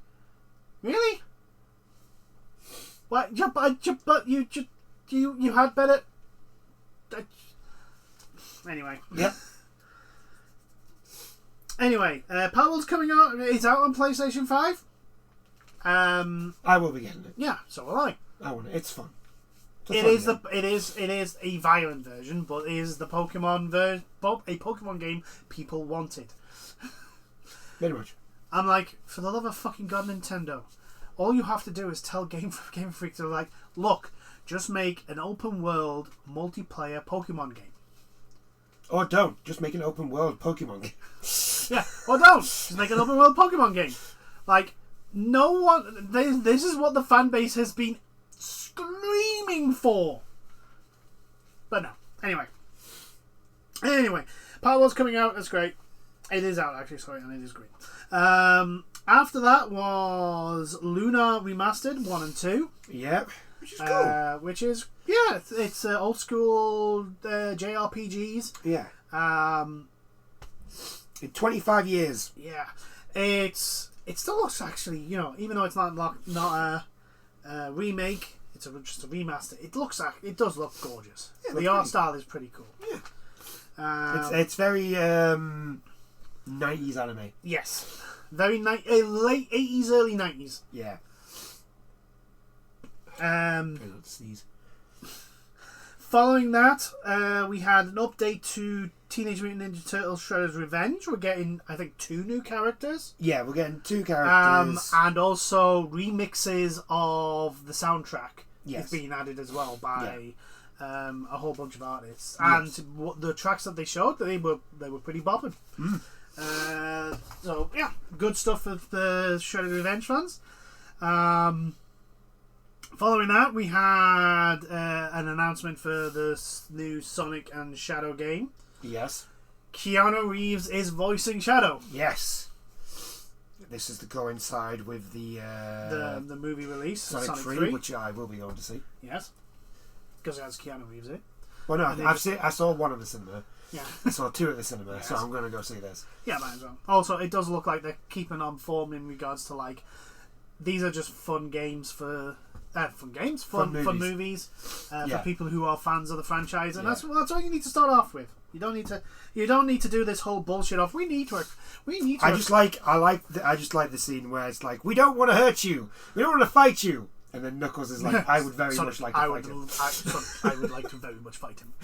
[SPEAKER 2] really? What? But you had better. Anyway.
[SPEAKER 1] Yep.
[SPEAKER 2] Anyway, Palworld's coming out. It's out on PlayStation 5.
[SPEAKER 1] I will be getting it.
[SPEAKER 2] Yeah, so will I.
[SPEAKER 1] I want it. It's fun.
[SPEAKER 2] It is a violent version, but it is the Pokemon a Pokemon game people wanted.
[SPEAKER 1] Very much.
[SPEAKER 2] I'm like, for the love of fucking God, Nintendo, all you have to do is tell Game Freak to like, look, just make an open world multiplayer Pokemon game.
[SPEAKER 1] Or don't. Just make an open world Pokemon game.
[SPEAKER 2] Yeah, or don't. Just make an open world Pokemon game. Like, no one. This is what the fan base has been screaming for. But no. Anyway, Palworld's coming out. That's great. It is out actually. Sorry, and it is great. After that was Lunar Remastered 1 and 2.
[SPEAKER 1] Yep. Which is cool.
[SPEAKER 2] Which is it's old school JRPGs.
[SPEAKER 1] Yeah. In 25 years.
[SPEAKER 2] Yeah. It still looks actually, even though it's not a remake, it's just a remaster. It does look gorgeous. Yeah, the art style is pretty cool.
[SPEAKER 1] Yeah. It's very 90s anime.
[SPEAKER 2] Yes. Very late 80s, early 90s.
[SPEAKER 1] Yeah.
[SPEAKER 2] Following that, we had an update to Teenage Mutant Ninja Turtles Shredder's Revenge. We're getting, I think, 2 new characters.
[SPEAKER 1] Yeah, we're getting 2 characters.
[SPEAKER 2] And also remixes of the soundtrack.
[SPEAKER 1] Yes.
[SPEAKER 2] It's being added as well by a whole bunch of artists.
[SPEAKER 1] Yes.
[SPEAKER 2] And the tracks that they showed, they were pretty bopping. So, yeah, good stuff for the Shredder's Revenge fans. Following that, we had an announcement for the new Sonic and Shadow game.
[SPEAKER 1] Yes.
[SPEAKER 2] Keanu Reeves is voicing Shadow.
[SPEAKER 1] Yes. This is to coincide with the
[SPEAKER 2] movie release,
[SPEAKER 1] Sonic 3, which I will be going to see.
[SPEAKER 2] Yes. Because it has Keanu Reeves in it.
[SPEAKER 1] Well, no, I saw 1 at the cinema.
[SPEAKER 2] Yeah.
[SPEAKER 1] I saw 2 at the cinema, so I'm going to go see this.
[SPEAKER 2] Yeah, might as well. Also, it does look like they're keeping on form in regards to, like, these are just fun games for... fun movies for people who are fans of the franchise, and that's all you need to start off with. You don't need to do this whole bullshit off. We need to. I just like the scene where it's like, we don't want to hurt you, we don't want to fight you, and then Knuckles is like, I would very much like to fight him. I would like to very much fight him.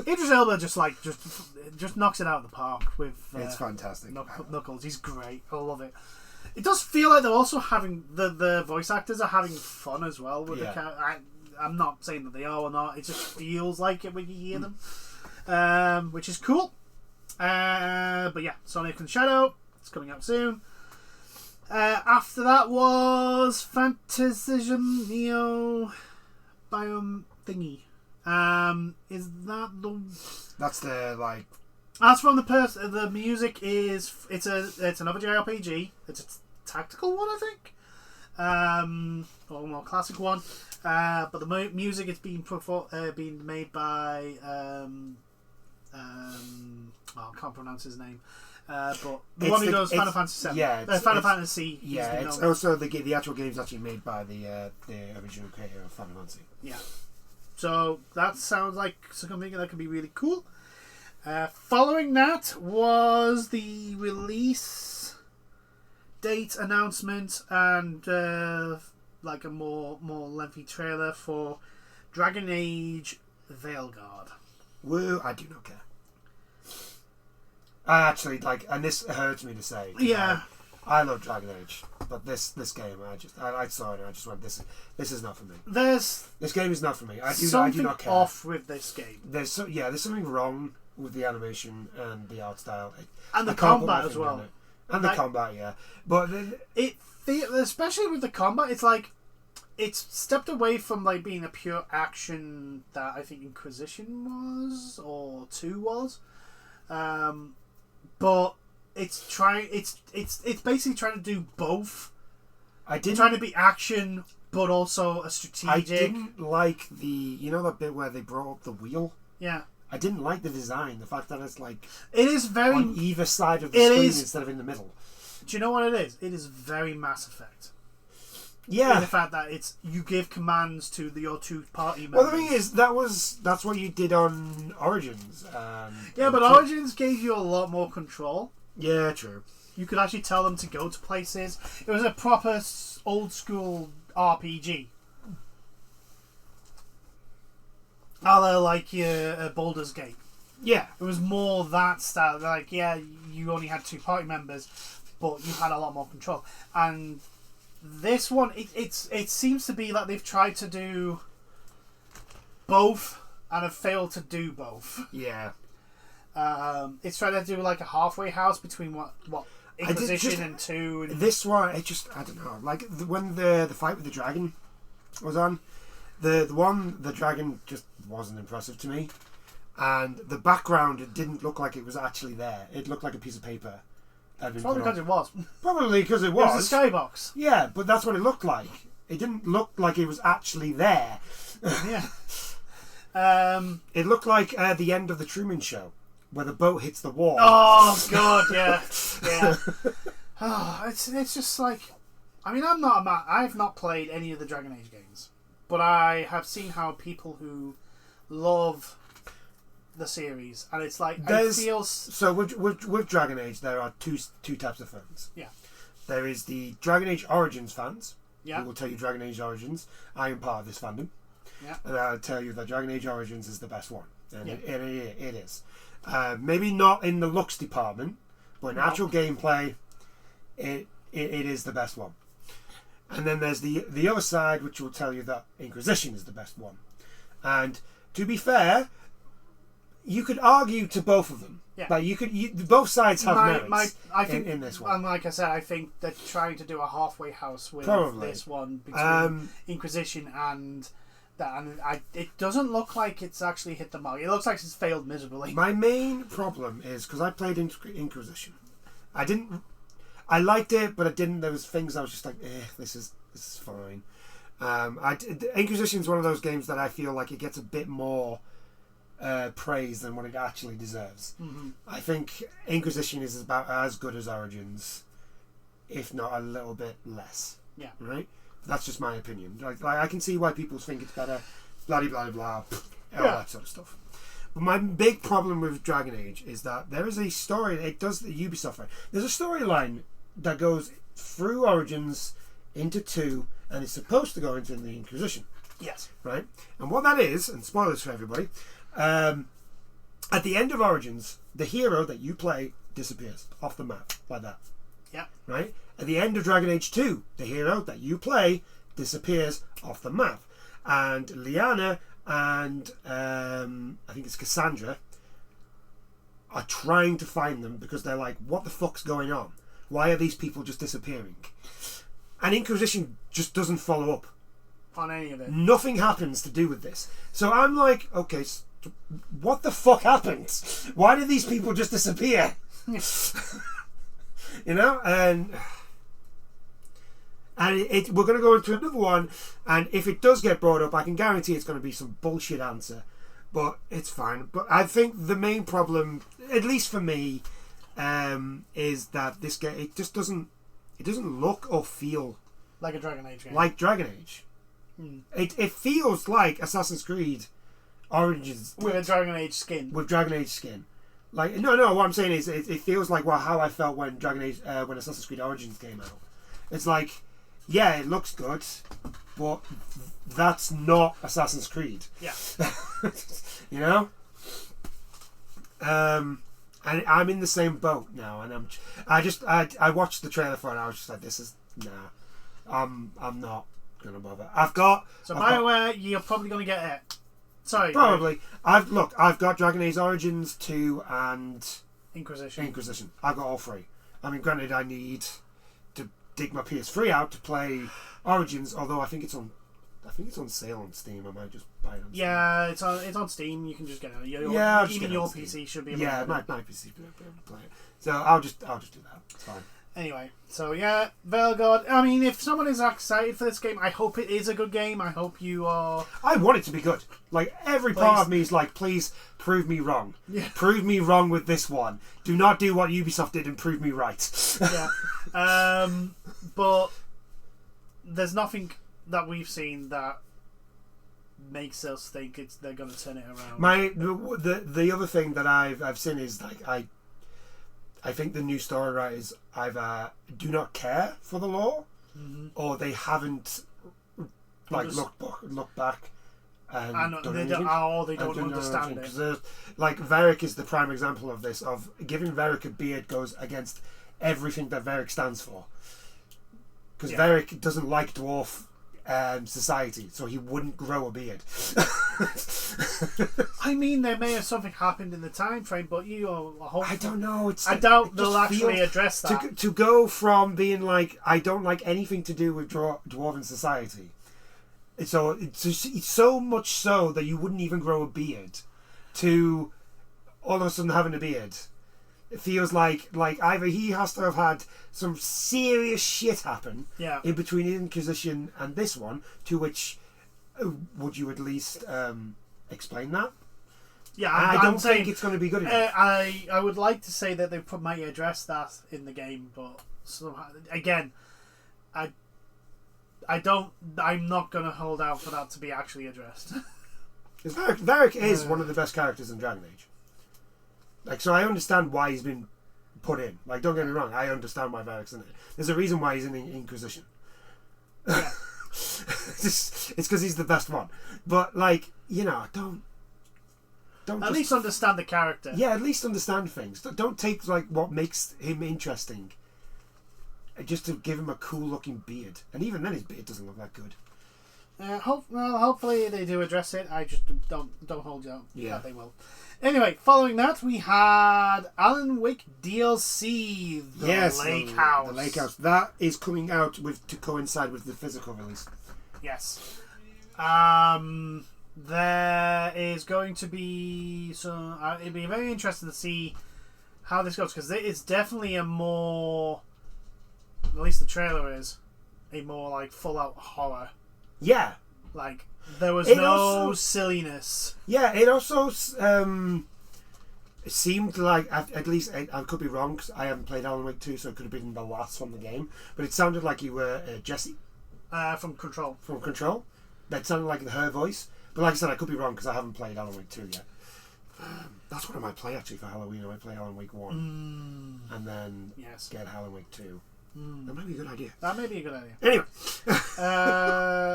[SPEAKER 2] Idris Elba just knocks it out of the park with.
[SPEAKER 1] It's fantastic.
[SPEAKER 2] Knuckles, he's great. I love it. It does feel like they're also having the voice actors are having fun as well with the character. I'm not saying that they are or not. It just feels like it when you hear them, which is cool. But yeah, Sonic and Shadow, it's coming out soon. After that was Fantasy Neo Biome thingy. Is that the?
[SPEAKER 1] That's the like.
[SPEAKER 2] As from the music is it's another JRPG. It's a tactical one, I think, or a more classic one. But the music is being made by I can't pronounce his name. But the one who does Final Fantasy VII.
[SPEAKER 1] Yeah,
[SPEAKER 2] Final Fantasy.
[SPEAKER 1] Yeah, it's also the actual game's actually made by the original creator of Final Fantasy.
[SPEAKER 2] Yeah, so that sounds like something that could be really cool. Following that was the release date announcement and like a more lengthy trailer for Dragon Age Veilguard.
[SPEAKER 1] Woo! I do not care. I actually like, and this hurts me to say.
[SPEAKER 2] Yeah,
[SPEAKER 1] I love Dragon Age, but this game, I saw it and I just went, this is not for me.
[SPEAKER 2] This
[SPEAKER 1] game is not for me. I do not care.
[SPEAKER 2] Off with this game.
[SPEAKER 1] There's something wrong with the animation and the art style
[SPEAKER 2] and the combat as well.
[SPEAKER 1] And the combat, yeah, but
[SPEAKER 2] especially with the combat, it's like it's stepped away from like being a pure action that I think Inquisition was or 2 was, but it's basically trying to do both. Trying to be action, but also a strategic.
[SPEAKER 1] I didn't like that bit where they brought up the wheel.
[SPEAKER 2] Yeah.
[SPEAKER 1] I didn't like the design. The fact that it's like
[SPEAKER 2] it is very
[SPEAKER 1] on either side of the screen instead of in the middle.
[SPEAKER 2] Do you know what it is? It is very Mass Effect.
[SPEAKER 1] Yeah.
[SPEAKER 2] In the fact that it's you give commands to your two party members.
[SPEAKER 1] Well, the thing is, that's what you did on Origins.
[SPEAKER 2] Yeah, but Origins gave you a lot more control.
[SPEAKER 1] Yeah, true.
[SPEAKER 2] You could actually tell them to go to places. It was a proper old school RPG. A la like your Baldur's Gate.
[SPEAKER 1] Yeah.
[SPEAKER 2] It was more that style. Like, yeah, you only had two party members, but you had a lot more control. And this one, it seems to be like they've tried to do both and have failed to do both.
[SPEAKER 1] Yeah.
[SPEAKER 2] It's trying to do like a halfway house between what Inquisition and 2. And
[SPEAKER 1] this one, I don't know. Like when the fight with the dragon was on, the dragon just wasn't impressive to me, and the background, it didn't look like it was actually there. It looked like a piece of paper.
[SPEAKER 2] Probably because it was.
[SPEAKER 1] Probably because it was.
[SPEAKER 2] It was a skybox.
[SPEAKER 1] Yeah, but that's what it looked like. It didn't look like it was actually there.
[SPEAKER 2] Yeah.
[SPEAKER 1] It looked like the end of the Truman Show, where the boat hits the wall.
[SPEAKER 2] Oh God, yeah, yeah. Oh, it's just like, I mean, I've not played any of the Dragon Age games, but I have seen how people who love the series, and it's like it feels.
[SPEAKER 1] So with Dragon Age, there are two types of fans.
[SPEAKER 2] Yeah.
[SPEAKER 1] There is the Dragon Age Origins fans.
[SPEAKER 2] Yeah.
[SPEAKER 1] Who will tell you Dragon Age Origins. I am part of this fandom.
[SPEAKER 2] Yeah.
[SPEAKER 1] And I'll tell you that Dragon Age Origins is the best one, and
[SPEAKER 2] yeah.
[SPEAKER 1] it is. Maybe not in the looks department, but in actual gameplay, it is the best one. And then there's the other side, which will tell you that Inquisition is the best one. And to be fair, you could argue to both of them.
[SPEAKER 2] Yeah.
[SPEAKER 1] Like both sides have merits
[SPEAKER 2] I think,
[SPEAKER 1] in this one.
[SPEAKER 2] And like I said, I think they're trying to do a halfway house with this one between Inquisition and that, and it doesn't look like it's actually hit the mark. It looks like it's failed miserably.
[SPEAKER 1] My main problem is because I played Inquisition, I liked it, but I didn't. There was things I was just like, this is fine. Inquisition is one of those games that I feel like it gets a bit more praise than what it actually deserves.
[SPEAKER 2] Mm-hmm.
[SPEAKER 1] I think Inquisition is about as good as Origins, if not a little bit less.
[SPEAKER 2] Yeah.
[SPEAKER 1] Right? That's just my opinion. Like I can see why people think it's better, blah blah blah, all that sort of stuff. But my big problem with Dragon Age is that there is a story. It does the Ubisoft right. There's a storyline that goes through Origins into 2, and it's supposed to go into the Inquisition.
[SPEAKER 2] Yes.
[SPEAKER 1] Right? And what that is, and spoilers for everybody, at the end of Origins, the hero that you play disappears off the map like that.
[SPEAKER 2] Yeah.
[SPEAKER 1] Right? At the end of Dragon Age 2, the hero that you play disappears off the map. And Liana and I think it's Cassandra are trying to find them because they're like, what the fuck's going on? Why are these people just disappearing? And Inquisition just doesn't follow up
[SPEAKER 2] on any of it.
[SPEAKER 1] Nothing happens to do with this. So I'm like, okay, what the fuck happened? Why did these people just disappear? You know, and we're going to go into another one, and if it does get brought up, I can guarantee it's going to be some bullshit answer, but it's fine. But I think the main problem, at least for me, is that this game, it doesn't look or feel
[SPEAKER 2] like a Dragon Age game.
[SPEAKER 1] Like Dragon Age. It feels like Assassin's Creed Origins
[SPEAKER 2] with a Dragon Age skin.
[SPEAKER 1] With Dragon Age skin. Like no, what I'm saying is it feels like how I felt when when Assassin's Creed Origins came out. It's like, yeah, it looks good, but that's not Assassin's Creed.
[SPEAKER 2] Yeah.
[SPEAKER 1] You know? And I'm in the same boat now, and I watched the trailer for it and I was just like, this is I'm not gonna bother.
[SPEAKER 2] BioWare, you're probably gonna get it. Sorry.
[SPEAKER 1] Probably. I've got Dragon Age Origins 2 and
[SPEAKER 2] Inquisition.
[SPEAKER 1] I've got all three. I mean, granted, I need to dig my PS3 out to play Origins, although I think it's on sale on Steam. I might just buy it on Steam.
[SPEAKER 2] Yeah, it's on Steam. You can just get it.
[SPEAKER 1] Even
[SPEAKER 2] your PC should be able
[SPEAKER 1] to
[SPEAKER 2] play it.
[SPEAKER 1] my PC should be able to play it. So I'll just do that. It's fine.
[SPEAKER 2] Anyway, so yeah, Veilguard. I mean, if someone is excited for this game, I hope it is a good game. I hope you are.
[SPEAKER 1] I want it to be good. Like, every part of me is like, please prove me wrong.
[SPEAKER 2] Yeah.
[SPEAKER 1] Prove me wrong with this one. Do not do what Ubisoft did and prove me right.
[SPEAKER 2] Yeah. But there's nothing that we've seen that makes us think they're going to turn it around.
[SPEAKER 1] The other thing that I've seen is like I think the new story writers either do not care for the lore, or they haven't looked back and
[SPEAKER 2] they don't understand it.
[SPEAKER 1] Like Varric is the prime example of this. Of giving Varric a beard goes against everything that Varric stands for, because Varric doesn't like dwarf society, so he wouldn't grow a beard.
[SPEAKER 2] I mean, there may have something happened in the time frame, but
[SPEAKER 1] I don't know.
[SPEAKER 2] I doubt they'll actually address that.
[SPEAKER 1] To go from being like, I don't like anything to do with dwarven society, so it's so much so that you wouldn't even grow a beard, to all of a sudden having a beard. It feels like either he has to have had some serious shit happen in between Inquisition and this one, to which would you at least explain that?
[SPEAKER 2] Yeah,
[SPEAKER 1] I don't think it's going to be good enough.
[SPEAKER 2] I would like to say that they might address that in the game, but again, I'm not going to hold out for that to be actually addressed.
[SPEAKER 1] Varric is one of the best characters in Dragon Age. Like, so I understand why he's been put in. Like, don't get me wrong, I understand why Varric's in it. There's a reason why he's in the Inquisition. Yeah. It's because he's the best one. But, like, don't
[SPEAKER 2] at least understand the character.
[SPEAKER 1] Yeah, at least understand things. Don't take like what makes him interesting just to give him a cool looking beard. And even then, his beard doesn't look that good.
[SPEAKER 2] Hopefully they do address it. I just don't hold out that they will. Anyway, following that, we had Alan Wake DLC, The Lake House.
[SPEAKER 1] The Lake House. That is coming out to coincide with the physical release.
[SPEAKER 2] Yes. There is going to be some... it'd be very interesting to see how this goes, because it's definitely a more... At least the trailer is a more, like, full-out horror.
[SPEAKER 1] Yeah.
[SPEAKER 2] Like... There was no silliness.
[SPEAKER 1] Yeah, it also seemed like, at least I could be wrong because I haven't played Alan Wake 2, so it could have been the last from the game, but it sounded like you were Jessie.
[SPEAKER 2] From Control.
[SPEAKER 1] From Control. That sounded like her voice. But like I said, I could be wrong because I haven't played Alan Wake 2 yet. That's what I might play actually for Halloween. I might play Alan Wake 1 and then get Alan Wake 2. That might be a good idea.
[SPEAKER 2] That may be a good idea.
[SPEAKER 1] Anyway.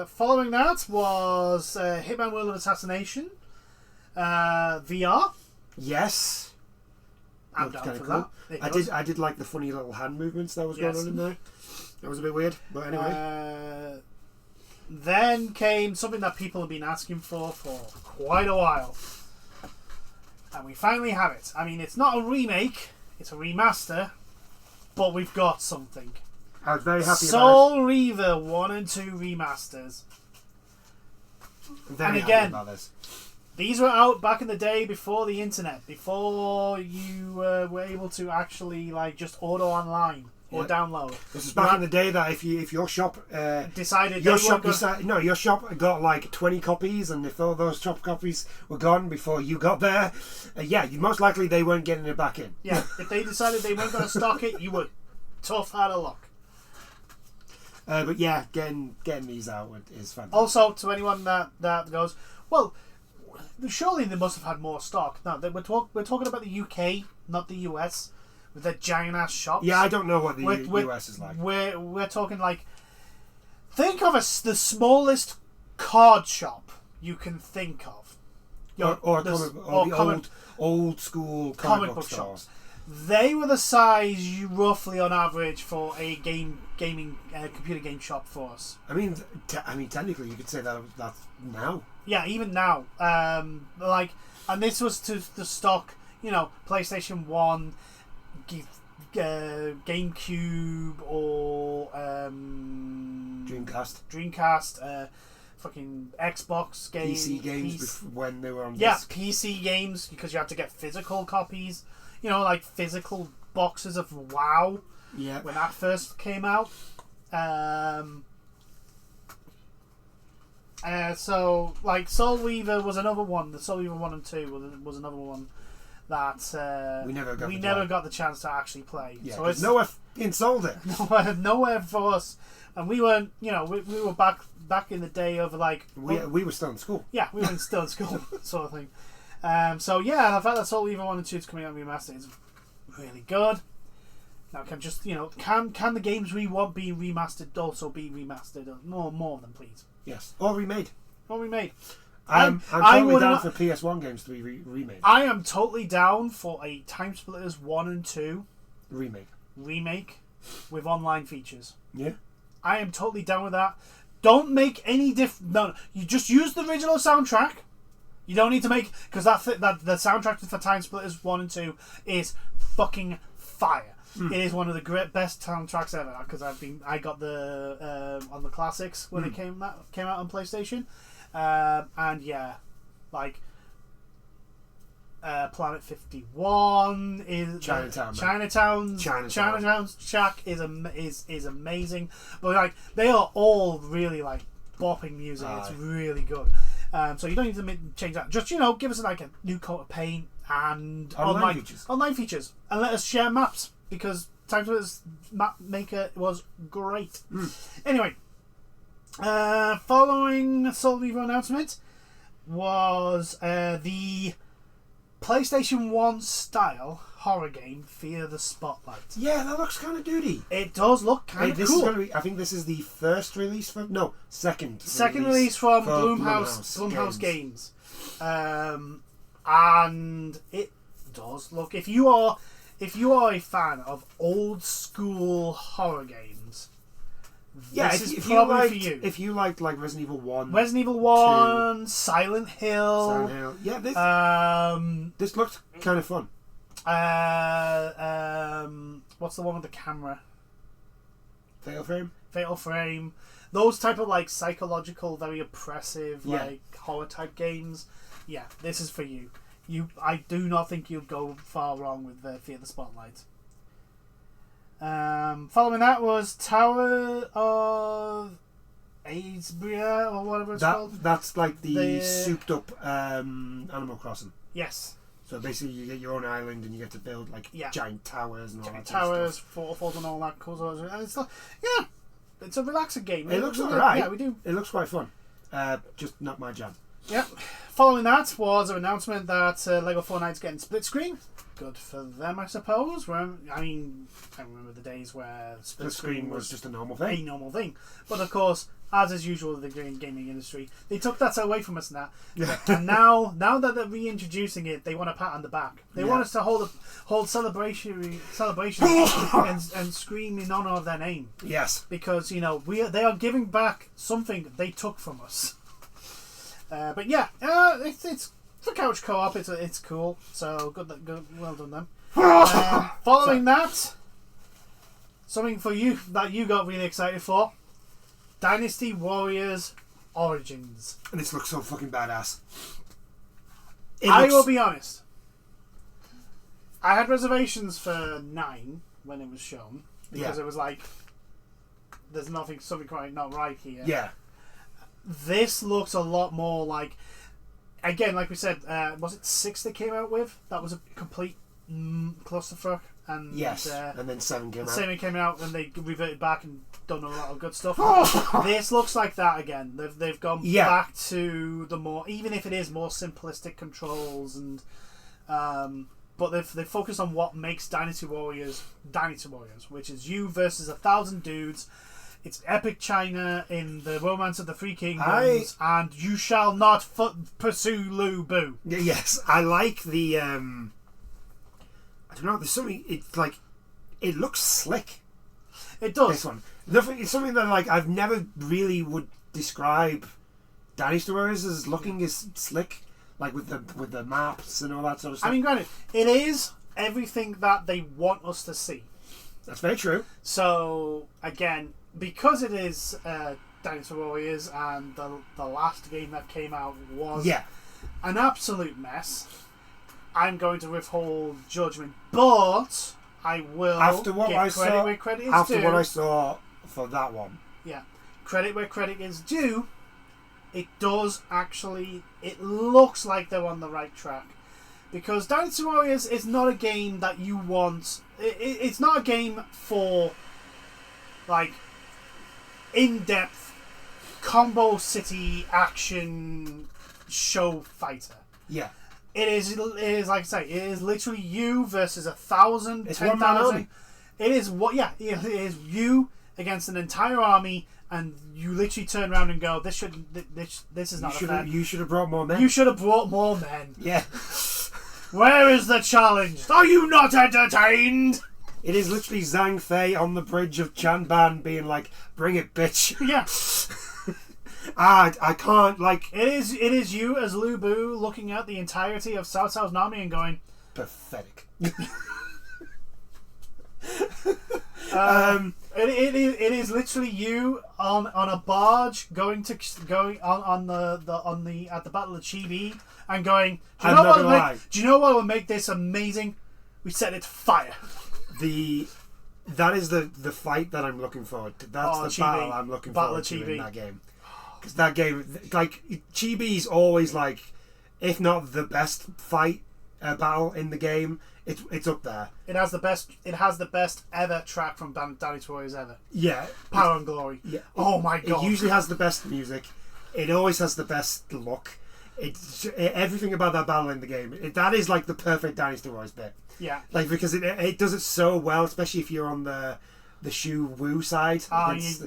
[SPEAKER 2] Following that was Hitman World of Assassination VR.
[SPEAKER 1] Yes.
[SPEAKER 2] I'm down for
[SPEAKER 1] cool.
[SPEAKER 2] that.
[SPEAKER 1] I did like the funny little hand movements that was going on in there. That was a bit weird, but anyway.
[SPEAKER 2] Then came something that people have been asking for quite a while. And we finally have it. I mean, it's not a remake, it's a remaster. But we've got something.
[SPEAKER 1] I was very happy
[SPEAKER 2] Soul
[SPEAKER 1] about it.
[SPEAKER 2] Reaver 1 and 2 remasters.
[SPEAKER 1] Very happy about this.
[SPEAKER 2] These were out back in the day before the internet, before you were able to actually like just order online or download.
[SPEAKER 1] This is back in the day that if your shop
[SPEAKER 2] decided
[SPEAKER 1] your shop got like 20 copies, and if all those shop copies were gone before you got there, most likely they weren't getting it back in.
[SPEAKER 2] Yeah, if they decided they weren't going to stock it, you were tough out of luck.
[SPEAKER 1] But yeah, getting these out is fantastic.
[SPEAKER 2] Also, to anyone that goes, well, surely they must have had more stock. No, we're talking about the UK, not the US. With their giant ass shops.
[SPEAKER 1] Yeah, I don't know what the US is like.
[SPEAKER 2] We're talking like, think of the smallest card shop you can think of.
[SPEAKER 1] Old school comic book stores.
[SPEAKER 2] They were the size roughly on average for a computer game shop for us.
[SPEAKER 1] I mean, technically you could say that's now.
[SPEAKER 2] Yeah, even now. And this was to the stock, PlayStation 1. GameCube or
[SPEAKER 1] Dreamcast,
[SPEAKER 2] fucking Xbox games,
[SPEAKER 1] PC games when they were on
[SPEAKER 2] disc. PC games because you had to get physical copies, like physical boxes of WoW
[SPEAKER 1] Yeah.
[SPEAKER 2] When that first came out. So, like, Soul Weaver was another one. The Soul Weaver 1 and 2 was another one that
[SPEAKER 1] we never
[SPEAKER 2] got the chance to actually play.
[SPEAKER 1] Yeah,
[SPEAKER 2] so it's
[SPEAKER 1] nowhere sold it.
[SPEAKER 2] Nowhere for us. And we weren't, we were back in the day of, like...
[SPEAKER 1] We were still in school.
[SPEAKER 2] Yeah, we were still in school, sort of thing. So, yeah, the fact that Soul Weaver 1 and 2 is coming out remastered is really good. Now, can the games we want being remastered also be remastered? More of them, please.
[SPEAKER 1] Yes. Or remade. I'm totally down for PS1 games to be remade.
[SPEAKER 2] I am totally down for a Time Splitters 1 and 2 remake with online features.
[SPEAKER 1] Yeah.
[SPEAKER 2] I am totally down with that. Don't make any No, you just use the original soundtrack. You don't need to make... Because that the soundtrack for Time Splitters 1 and 2 is fucking fire. It is one of the best soundtracks ever, because I got the on the classics when it came out on PlayStation, and yeah, like Planet 51 is Chinatown's track is amazing, but like they are all really like bopping music. It's really good. So you don't need to change that. Just give us like a new coat of paint and online features, and let us share maps. Because Time Splitters Map Maker was great. Anyway, following Soul Weaver announcement was the PlayStation 1 style horror game Fear the Spotlight.
[SPEAKER 1] Yeah, that looks kind of duty.
[SPEAKER 2] It does look kind of cool.
[SPEAKER 1] Is gonna be, I think this is the first release from... No, second
[SPEAKER 2] release from Blumhouse Games. And it does look... If you are a fan of old school horror games, this is probably for you.
[SPEAKER 1] If you liked like Resident Evil 1,
[SPEAKER 2] 2, Silent Hill.
[SPEAKER 1] Yeah, this looks kind of fun.
[SPEAKER 2] What's the one with the camera?
[SPEAKER 1] Fatal Frame.
[SPEAKER 2] Those type of like psychological, very oppressive, like horror type games. Yeah, this is for you. I do not think you'll go far wrong with Fear the Spotlight. Following that was Tower of Aesbria, or whatever it's called.
[SPEAKER 1] That's like the souped up Animal Crossing.
[SPEAKER 2] Yes.
[SPEAKER 1] So basically you get your own island and you get to build like giant towers and all that
[SPEAKER 2] stuff. Waterfalls and all that cool stuff. And it's like, it's a relaxing game.
[SPEAKER 1] It looks alright.
[SPEAKER 2] Yeah, we do.
[SPEAKER 1] It looks quite fun. Just not my jam.
[SPEAKER 2] Yep. Following that was an announcement that Lego Fortnite's getting split screen. Good for them, I suppose. I remember the days where split screen was
[SPEAKER 1] just a normal thing.
[SPEAKER 2] But of course, as is usual in the gaming industry, they took that away from us now. And now that they're reintroducing it, they want a pat on the back. They want us to hold celebration and scream in honor of their name.
[SPEAKER 1] Yes.
[SPEAKER 2] Because they are giving back something they took from us. But yeah, it's for couch co-op. It's cool. So good, well done them. Following that, something for you that you got really excited for: Dynasty Warriors Origins.
[SPEAKER 1] And this looks so fucking badass.
[SPEAKER 2] I will be honest. I had reservations for 9 when it was shown because it was like, there's something quite not right here.
[SPEAKER 1] Yeah.
[SPEAKER 2] This looks a lot more like, again, like we said, was it 6 they came out with? That was a complete clusterfuck. And
[SPEAKER 1] and then 7 came out.
[SPEAKER 2] 7 came out and they reverted back and done a lot of good stuff. This looks like that again. They've gone back to the more, even if it is more simplistic controls, and but they've focused on what makes Dynasty Warriors, which is you versus 1,000 dudes. It's epic China in the Romance of the Three Kingdoms, and you shall not pursue Lu Bu.
[SPEAKER 1] Yes, I like the. I don't know. There's something. It's like, it looks slick.
[SPEAKER 2] It does.
[SPEAKER 1] This one, it's something that like I've never really would describe Dynasty Warriors as looking as slick, like with the maps and all that sort of stuff.
[SPEAKER 2] I mean, granted, it is everything that they want us to see.
[SPEAKER 1] That's very true.
[SPEAKER 2] So again, because it is Dynasty Warriors, and the last game that came out was an absolute mess, I'm going to withhold judgment. But I will
[SPEAKER 1] after what
[SPEAKER 2] give
[SPEAKER 1] I
[SPEAKER 2] credit
[SPEAKER 1] saw,
[SPEAKER 2] where credit is
[SPEAKER 1] after
[SPEAKER 2] due.
[SPEAKER 1] what I saw for that one.
[SPEAKER 2] Yeah, credit where credit is due. It does actually. It looks like they're on the right track, because Dynasty Warriors is not a game that you want. It's not a game for like in-depth combo city action show fighter.
[SPEAKER 1] Yeah.
[SPEAKER 2] It is like I say, it is literally you versus 1,000,
[SPEAKER 1] It's
[SPEAKER 2] 10,000. It is it is you against an entire army, and you literally turn around and go, this is not fair.
[SPEAKER 1] You should have brought more men.
[SPEAKER 2] You should have brought more men.
[SPEAKER 1] Yeah.
[SPEAKER 2] Where is the challenge? Are you not entertained?
[SPEAKER 1] It is literally Zhang Fei on the bridge of Chanban being like, bring it, bitch.
[SPEAKER 2] Yeah.
[SPEAKER 1] I can't, like...
[SPEAKER 2] It is you as Lu Bu looking at the entirety of Cao Cao's army and going...
[SPEAKER 1] Pathetic.
[SPEAKER 2] It is literally you on a barge going on the at the Battle of Chibi and going, do you know what will make this amazing? We set it to fire.
[SPEAKER 1] That is the fight that I'm looking forward to. That's the battle I'm looking forward to in that game. Because that game, like, Chibi's always like, if not the best fight battle in the game, it's up there. It has the best ever track from Dynasty Warriors ever. Yeah. Power and Glory. Yeah. Oh my god. It usually has the best music. It always has the best look. Everything about that battle in the game. That is like the perfect Dynasty Warriors bit. Yeah. Like, because it does it so well, especially if you're on the Shu Wu side.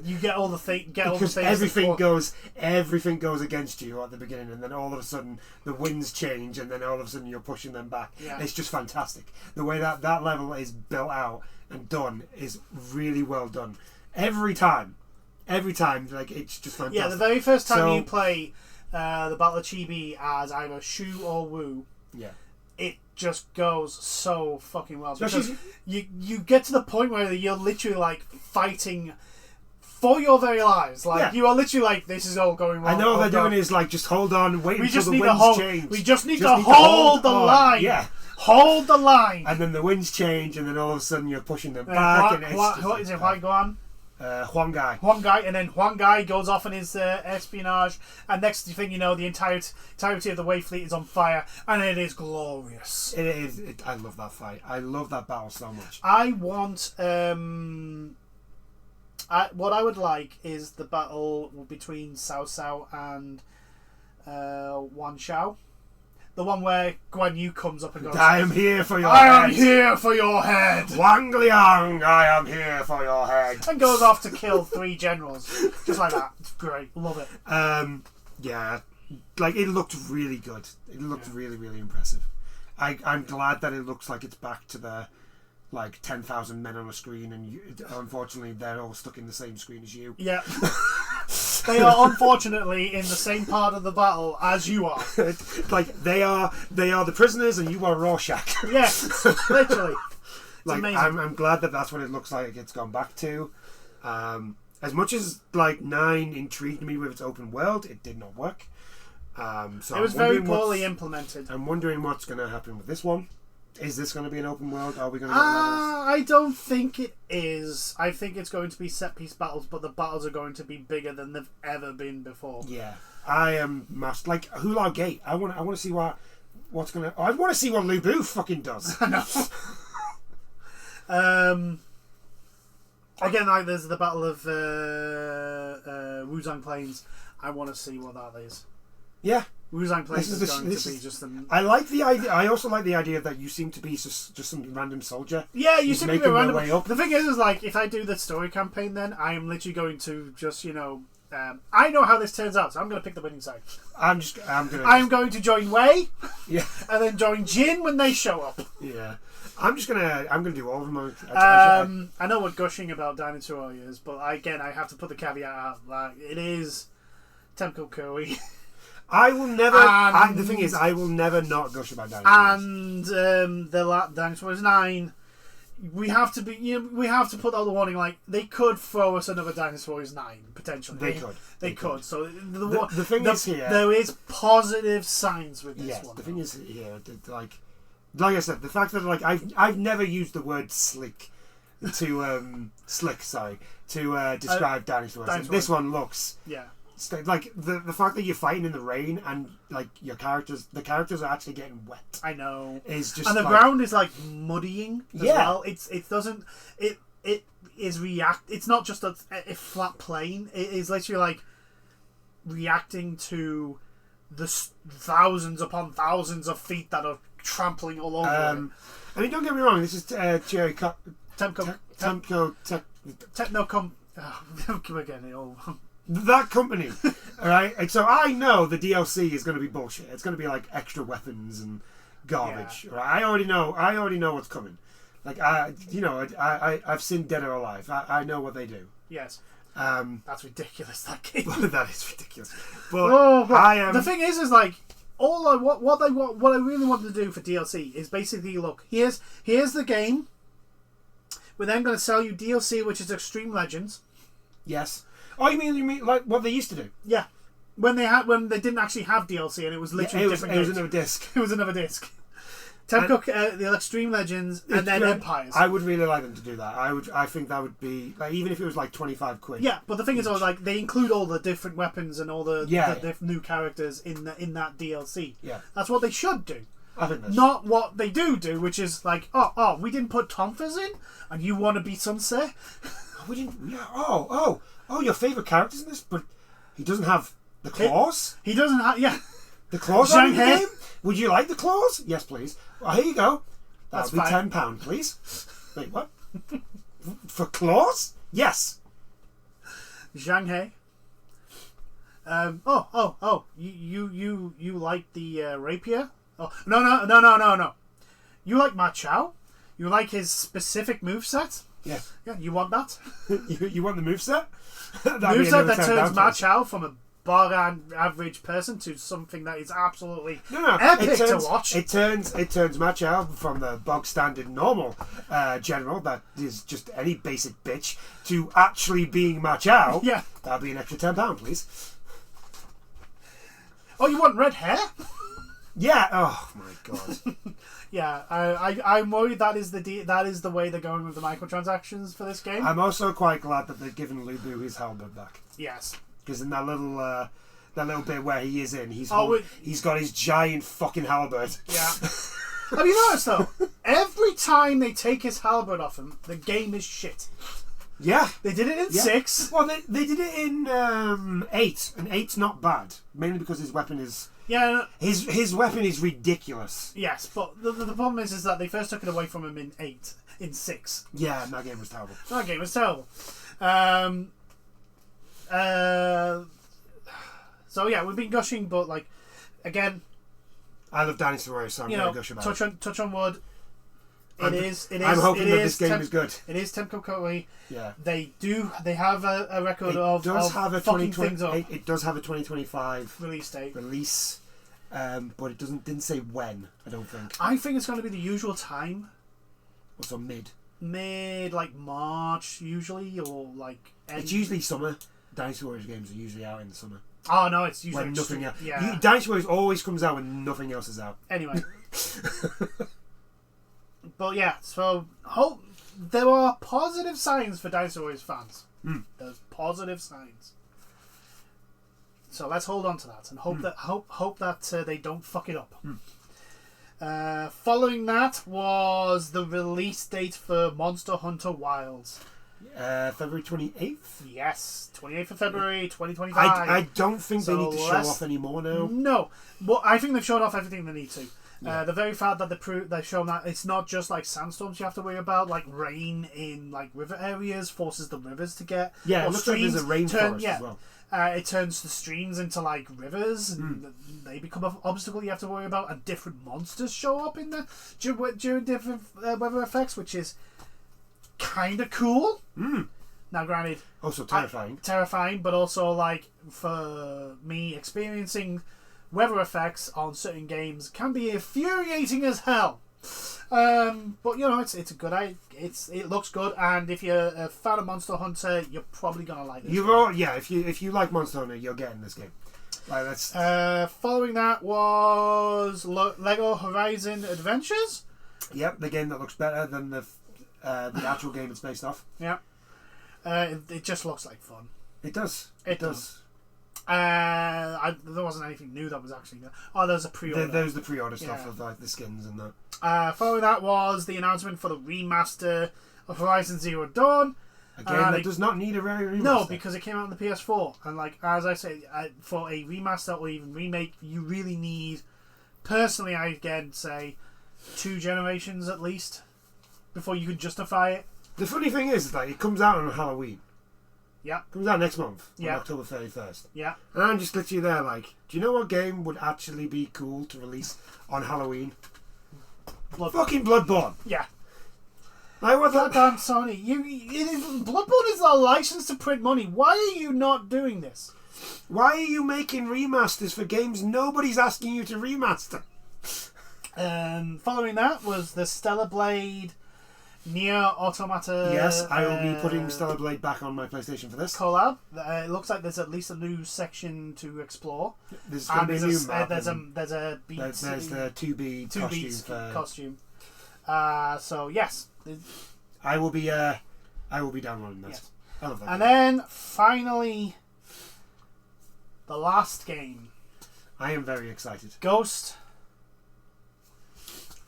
[SPEAKER 1] You get all the things. Because everything goes against you at the beginning, and then all of a sudden the winds change, and then all of a sudden you're pushing them back. Yeah. It's just fantastic. The way that level is built out and done is really well done. Every time, like, it's just fantastic. Yeah, the very first time you play the Battle of Chibi as either Shu or Wu, it just goes so fucking well. Especially because you get to the point where you're literally like fighting for your very lives. Like, you are literally like, this is all going wrong. I know what they're doing is like, just hold on, wait until the winds change. We just need to hold the line. Yeah. Hold the line. And then the winds change, and then all of a sudden you're pushing them back. What is it, White Guan? Huang Gai, and then Huang Gai goes off on his espionage, and next thing you know, the entirety of the Wei fleet is on fire, and it is glorious. It is. I love that fight. I love that battle so much. I want. What I would like is the battle between Cao Cao and Wan Shao. The one where Guan Yu comes up and goes, I am here for your head. I am here for your head. Wang Liang, I am here for your head. And goes off to kill 3 generals. Just like that. It's great. Love it. Yeah. Like, it looked really good. It looked really, really impressive. I'm glad that it looks like it's back to the, like, 10,000 men on a screen, and unfortunately they're all stuck in the same screen as you. Yeah. They are unfortunately in the same part of the battle as you are. Like, they are the prisoners, and you are Rorschach. Yes, literally. Like, amazing. I'm glad that that's what it looks like it's gone back to. As much as, like, 9 intrigued me with its open world, it did not work. So it was very poorly implemented. I'm wondering what's going to happen with this one. Is this going to be an open world? Are we going to get levels? I don't think it is. I think it's going to be set piece battles, but the battles are going to be bigger than they've ever been before. Yeah, I am like Hulao Gate. I want to see what's going to. I want to see what Lu Bu fucking does. I know. Again, like, there's the Battle of Wuzang Plains. I want to see what that is. Yeah. Wuzang Plains is going to be just them. I like the idea. I also like the idea that you seem to be just some random soldier. Yeah, you seem to be random. Way up. The thing is, like, if I do the story campaign, then I am literally going to just, I know how this turns out, so I'm going to pick the winning side. I'm going to join Wei. Yeah. And then join Jin when they show up. Yeah. I'm gonna do all of them. I know we're gushing about Dynasty Warriors, but again, I have to put the caveat out that it is Temko Koi. I will never. The thing is, I will never not gush about Dynasty Warriors. And the Dynasty Warriors 9, we have to be. We have to put out the warning. Like, they could throw us another Dynasty Warriors 9 potentially. They could. So the thing is here, there is positive signs with this one. The thing is here, like, like I said, the fact that like I've never used the word slick to describe dinosaurs. And this one looks like the fact that you're fighting in the rain and like the characters are actually getting wet.
[SPEAKER 2] I know.
[SPEAKER 1] Is just
[SPEAKER 2] and the ground is like muddying as well. It is react. It's not just a flat plane. It is literally like reacting to the thousands upon thousands of feet that are trampling all over.
[SPEAKER 1] I mean, don't get me wrong. This is Technocom. That company, alright? And so I know the DLC is going to be bullshit. It's going to be like extra weapons and garbage. Yeah. Right? I already know what's coming. Like I've seen Dead or Alive. I know what they do.
[SPEAKER 2] Yes. That's ridiculous. That game.
[SPEAKER 1] That is ridiculous. But
[SPEAKER 2] the thing is like what I really want to do for DLC is basically look. Here's the game. We're then going to sell you DLC, which is Extreme Legends.
[SPEAKER 1] Yes. Oh, you mean like what they used to do?
[SPEAKER 2] Yeah. When they didn't actually have DLC and it was literally different.
[SPEAKER 1] It was another disc.
[SPEAKER 2] It was another disc. The Extreme Legends and then Empires.
[SPEAKER 1] I would really like them to do that. I think that would be like, even if it was like £25.
[SPEAKER 2] Yeah, but the thing is, like they include all the different weapons and all the new characters in that DLC.
[SPEAKER 1] Yeah,
[SPEAKER 2] that's what they should do.
[SPEAKER 1] I think that's
[SPEAKER 2] not what they do, which is like, oh, we didn't put Tonfas in, and you want to be Sunset?
[SPEAKER 1] We didn't. Yeah. Oh, your favourite characters in this, but he doesn't have the claws.
[SPEAKER 2] He doesn't have. Yeah,
[SPEAKER 1] the claws are in the game. Would you like the claws? Yes, please. Well, here you go. That'll be £10, please. Wait, what? For claws? Yes.
[SPEAKER 2] Zhang He. You like the rapier? Oh no. You like Ma Chao? You like his specific moveset?
[SPEAKER 1] Yeah.
[SPEAKER 2] Yeah, you want that?
[SPEAKER 1] you want the moveset?
[SPEAKER 2] Moveset that turns Ma Chao from a bar average person to something that is absolutely epic to watch.
[SPEAKER 1] It turns Ma Chao from the bog standard normal general that is just any basic bitch to actually being Ma Chao.
[SPEAKER 2] Yeah.
[SPEAKER 1] That'll be an extra £10, please.
[SPEAKER 2] Oh, you want red hair?
[SPEAKER 1] Yeah. Oh my god.
[SPEAKER 2] Yeah, I'm worried that is the way they're going with the microtransactions for this game.
[SPEAKER 1] I'm also quite glad that they've given Lubu his halberd back.
[SPEAKER 2] Yes.
[SPEAKER 1] Because in that little bit where he is in, he's got his giant fucking halberd.
[SPEAKER 2] Yeah. Have you noticed though? Every time they take his halberd off him, the game is shit.
[SPEAKER 1] Yeah.
[SPEAKER 2] They did it in 6.
[SPEAKER 1] Well, they did it in 8, and 8's not bad, mainly because his weapon is.
[SPEAKER 2] Yeah.
[SPEAKER 1] His weapon is ridiculous.
[SPEAKER 2] Yes, but the problem is that they first took it away from him in 6.
[SPEAKER 1] Yeah, and that game was terrible.
[SPEAKER 2] That game was terrible. So yeah, we've been gushing, but like again,
[SPEAKER 1] I love Dynasty Warriors, so I'm going to gush about it.
[SPEAKER 2] Touch on wood. I'm
[SPEAKER 1] hoping that this game is good.
[SPEAKER 2] It is Temco Koei.
[SPEAKER 1] Yeah.
[SPEAKER 2] They have a record of fucking things up.
[SPEAKER 1] It does have a 2025
[SPEAKER 2] release date.
[SPEAKER 1] But it didn't say when, I don't think.
[SPEAKER 2] I think it's going to be the usual time.
[SPEAKER 1] Also mid,
[SPEAKER 2] like March usually, or like
[SPEAKER 1] it's usually summer. Dynasty Warriors games are usually out in the summer.
[SPEAKER 2] Oh no, it's usually
[SPEAKER 1] when nothing else.
[SPEAKER 2] Yeah.
[SPEAKER 1] Dynasty Warriors always comes out when nothing else is out.
[SPEAKER 2] Anyway. But yeah, so there are positive signs for Dynasty Warriors fans. There's positive signs. So let's hold on to that and hope that they don't fuck it up. Following that was the release date for Monster Hunter Wilds.
[SPEAKER 1] February 28th?
[SPEAKER 2] Yes, 28th of February 2025.
[SPEAKER 1] I don't think they need to show off anymore now.
[SPEAKER 2] No, but I think they've shown off everything they need to. Yeah. The very fact that they've shown that it's not just like sandstorms you have to worry about, like rain in like river areas forces the rivers to get.
[SPEAKER 1] Yeah, it looks like there's a rainforest as well.
[SPEAKER 2] It turns the streams into like rivers, and they become an obstacle you have to worry about. And different monsters show up in the during different weather effects, which is kind of cool. Now, granted,
[SPEAKER 1] also terrifying.
[SPEAKER 2] Terrifying, but also like for me, experiencing weather effects on certain games can be infuriating as hell. But you know, it's a good. It looks good, and if you're a fan of Monster Hunter, you're probably gonna like it.
[SPEAKER 1] If you like Monster Hunter, you're getting this game. Like, that's...
[SPEAKER 2] Following that was Lego Horizon Adventures.
[SPEAKER 1] Yep, the game that looks better than the actual game it's based off.
[SPEAKER 2] Yeah. It just looks like fun.
[SPEAKER 1] It does.
[SPEAKER 2] It does. There wasn't anything new that was actually there. Oh, there's a pre-order.
[SPEAKER 1] There's the pre-order stuff of like the skins and that.
[SPEAKER 2] Following that was the announcement for the remaster of Horizon Zero Dawn.
[SPEAKER 1] Again, it does not need a very remaster.
[SPEAKER 2] No, because it came out on the PS4. And like as I say, for a remaster or even remake, you really need, personally, I again say, 2 generations at least before you could justify it.
[SPEAKER 1] The funny thing is that it comes out on Halloween.
[SPEAKER 2] Yeah.
[SPEAKER 1] It comes out next month, on
[SPEAKER 2] Yeah.
[SPEAKER 1] October 31st.
[SPEAKER 2] Yeah.
[SPEAKER 1] And I'm just literally there like, do you know what game would actually be cool to release on Halloween? Fucking Bloodborne.
[SPEAKER 2] Yeah.
[SPEAKER 1] Like, what the...
[SPEAKER 2] Goddamn Sony. Bloodborne is a license to print money. Why are you not doing this?
[SPEAKER 1] Why are you making remasters for games nobody's asking you to remaster?
[SPEAKER 2] Following that was the Stellar Blade Nier Automata.
[SPEAKER 1] Yes, I will be putting Stellar Blade back on my PlayStation for this
[SPEAKER 2] collab. It looks like there's at least a new section to explore.
[SPEAKER 1] There's going to be a new map.
[SPEAKER 2] There's the
[SPEAKER 1] the 2B
[SPEAKER 2] costume. So yes,
[SPEAKER 1] I will be downloading that.
[SPEAKER 2] Yes.
[SPEAKER 1] I love that.
[SPEAKER 2] And then finally, the last game.
[SPEAKER 1] I am very excited.
[SPEAKER 2] Ghost.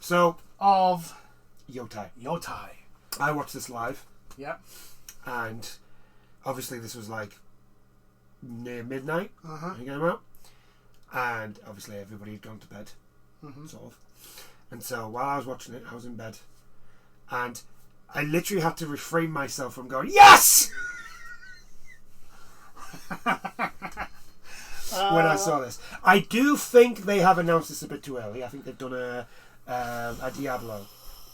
[SPEAKER 1] So
[SPEAKER 2] of
[SPEAKER 1] Yotai.
[SPEAKER 2] I
[SPEAKER 1] watched this live.
[SPEAKER 2] Yeah.
[SPEAKER 1] And obviously this was like near midnight when it came out. And obviously everybody had gone to bed. Sort of. And so while I was watching it, I was in bed. And I literally had to refrain myself from going, yes! When I saw this. I do think they have announced this a bit too early. I think they've done a Diablo.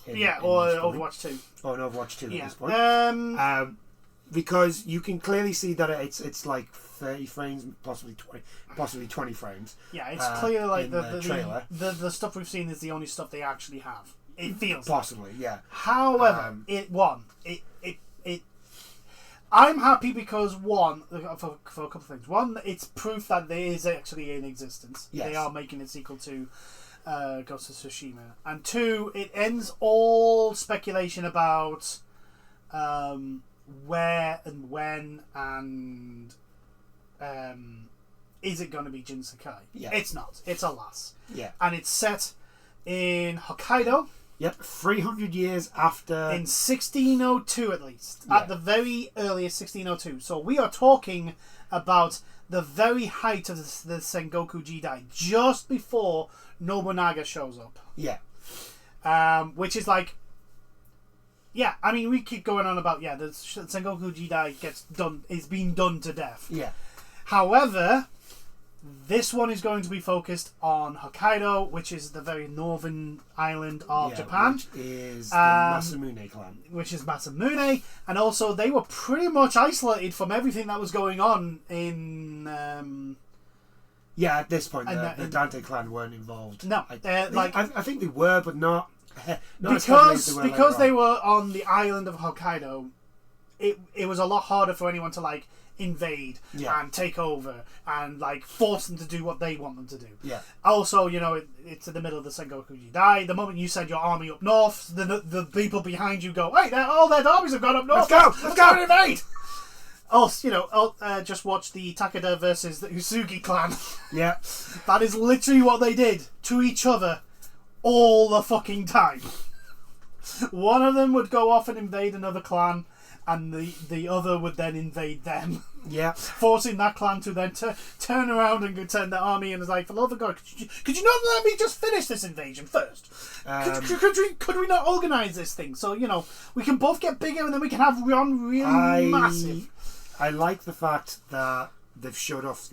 [SPEAKER 2] Or Overwatch 2.
[SPEAKER 1] Or an Overwatch 2 at this point. Because you can clearly see that it's like 30 frames, possibly 20 frames.
[SPEAKER 2] Yeah, it's clear like
[SPEAKER 1] the trailer.
[SPEAKER 2] The stuff we've seen is the only stuff they actually have. It feels
[SPEAKER 1] possibly, yeah.
[SPEAKER 2] However, I'm happy because for a couple of things. One, it's proof that there is actually in existence.
[SPEAKER 1] Yes.
[SPEAKER 2] They are making a sequel to Ghost of Tsushima, and 2, it ends all speculation about where and when and is it going to be Jin Sakai?
[SPEAKER 1] Yeah.
[SPEAKER 2] It's not. It's a lass.
[SPEAKER 1] Yeah.
[SPEAKER 2] And it's set in Hokkaido.
[SPEAKER 1] Yep, 300 years after...
[SPEAKER 2] In 1602 at least.
[SPEAKER 1] Yeah.
[SPEAKER 2] At the very earliest 1602. So we are talking about the very height of the Sengoku Jidai, just before Nobunaga shows up.
[SPEAKER 1] Yeah.
[SPEAKER 2] Which is like... Yeah, I mean, we keep going on about, the Sengoku Jidai is being done to death.
[SPEAKER 1] Yeah.
[SPEAKER 2] However... This one is going to be focused on Hokkaido, which is the very northern island of Japan.
[SPEAKER 1] Which is the Masamune clan.
[SPEAKER 2] Which is Masamune. And also, they were pretty much isolated from everything that was going on in...
[SPEAKER 1] at this point, the Dante clan weren't involved.
[SPEAKER 2] No.
[SPEAKER 1] I think they were, but not
[SPEAKER 2] because they were on the island of Hokkaido, it was a lot harder for anyone to, invade and take over and force them to do what they want them to do. Yeah. Also, it's in the middle of the Sengoku Jidai. The moment you send your army up north, the people behind you go, "Hey, all their armies have gone up north. Let's go and invade." Also, just watch the Takeda versus the Usugi clan. Yeah. That is literally what they did to each other all the fucking time. One of them would go off and invade another clan, and the other would then invade them. Yeah. Forcing that clan to then turn around and turn their army and is like, for the love of God, could you not let me just finish this invasion first? Could we not organise this thing so, we can both get bigger and then we can have one really massive.
[SPEAKER 1] I like the fact that they've showed off,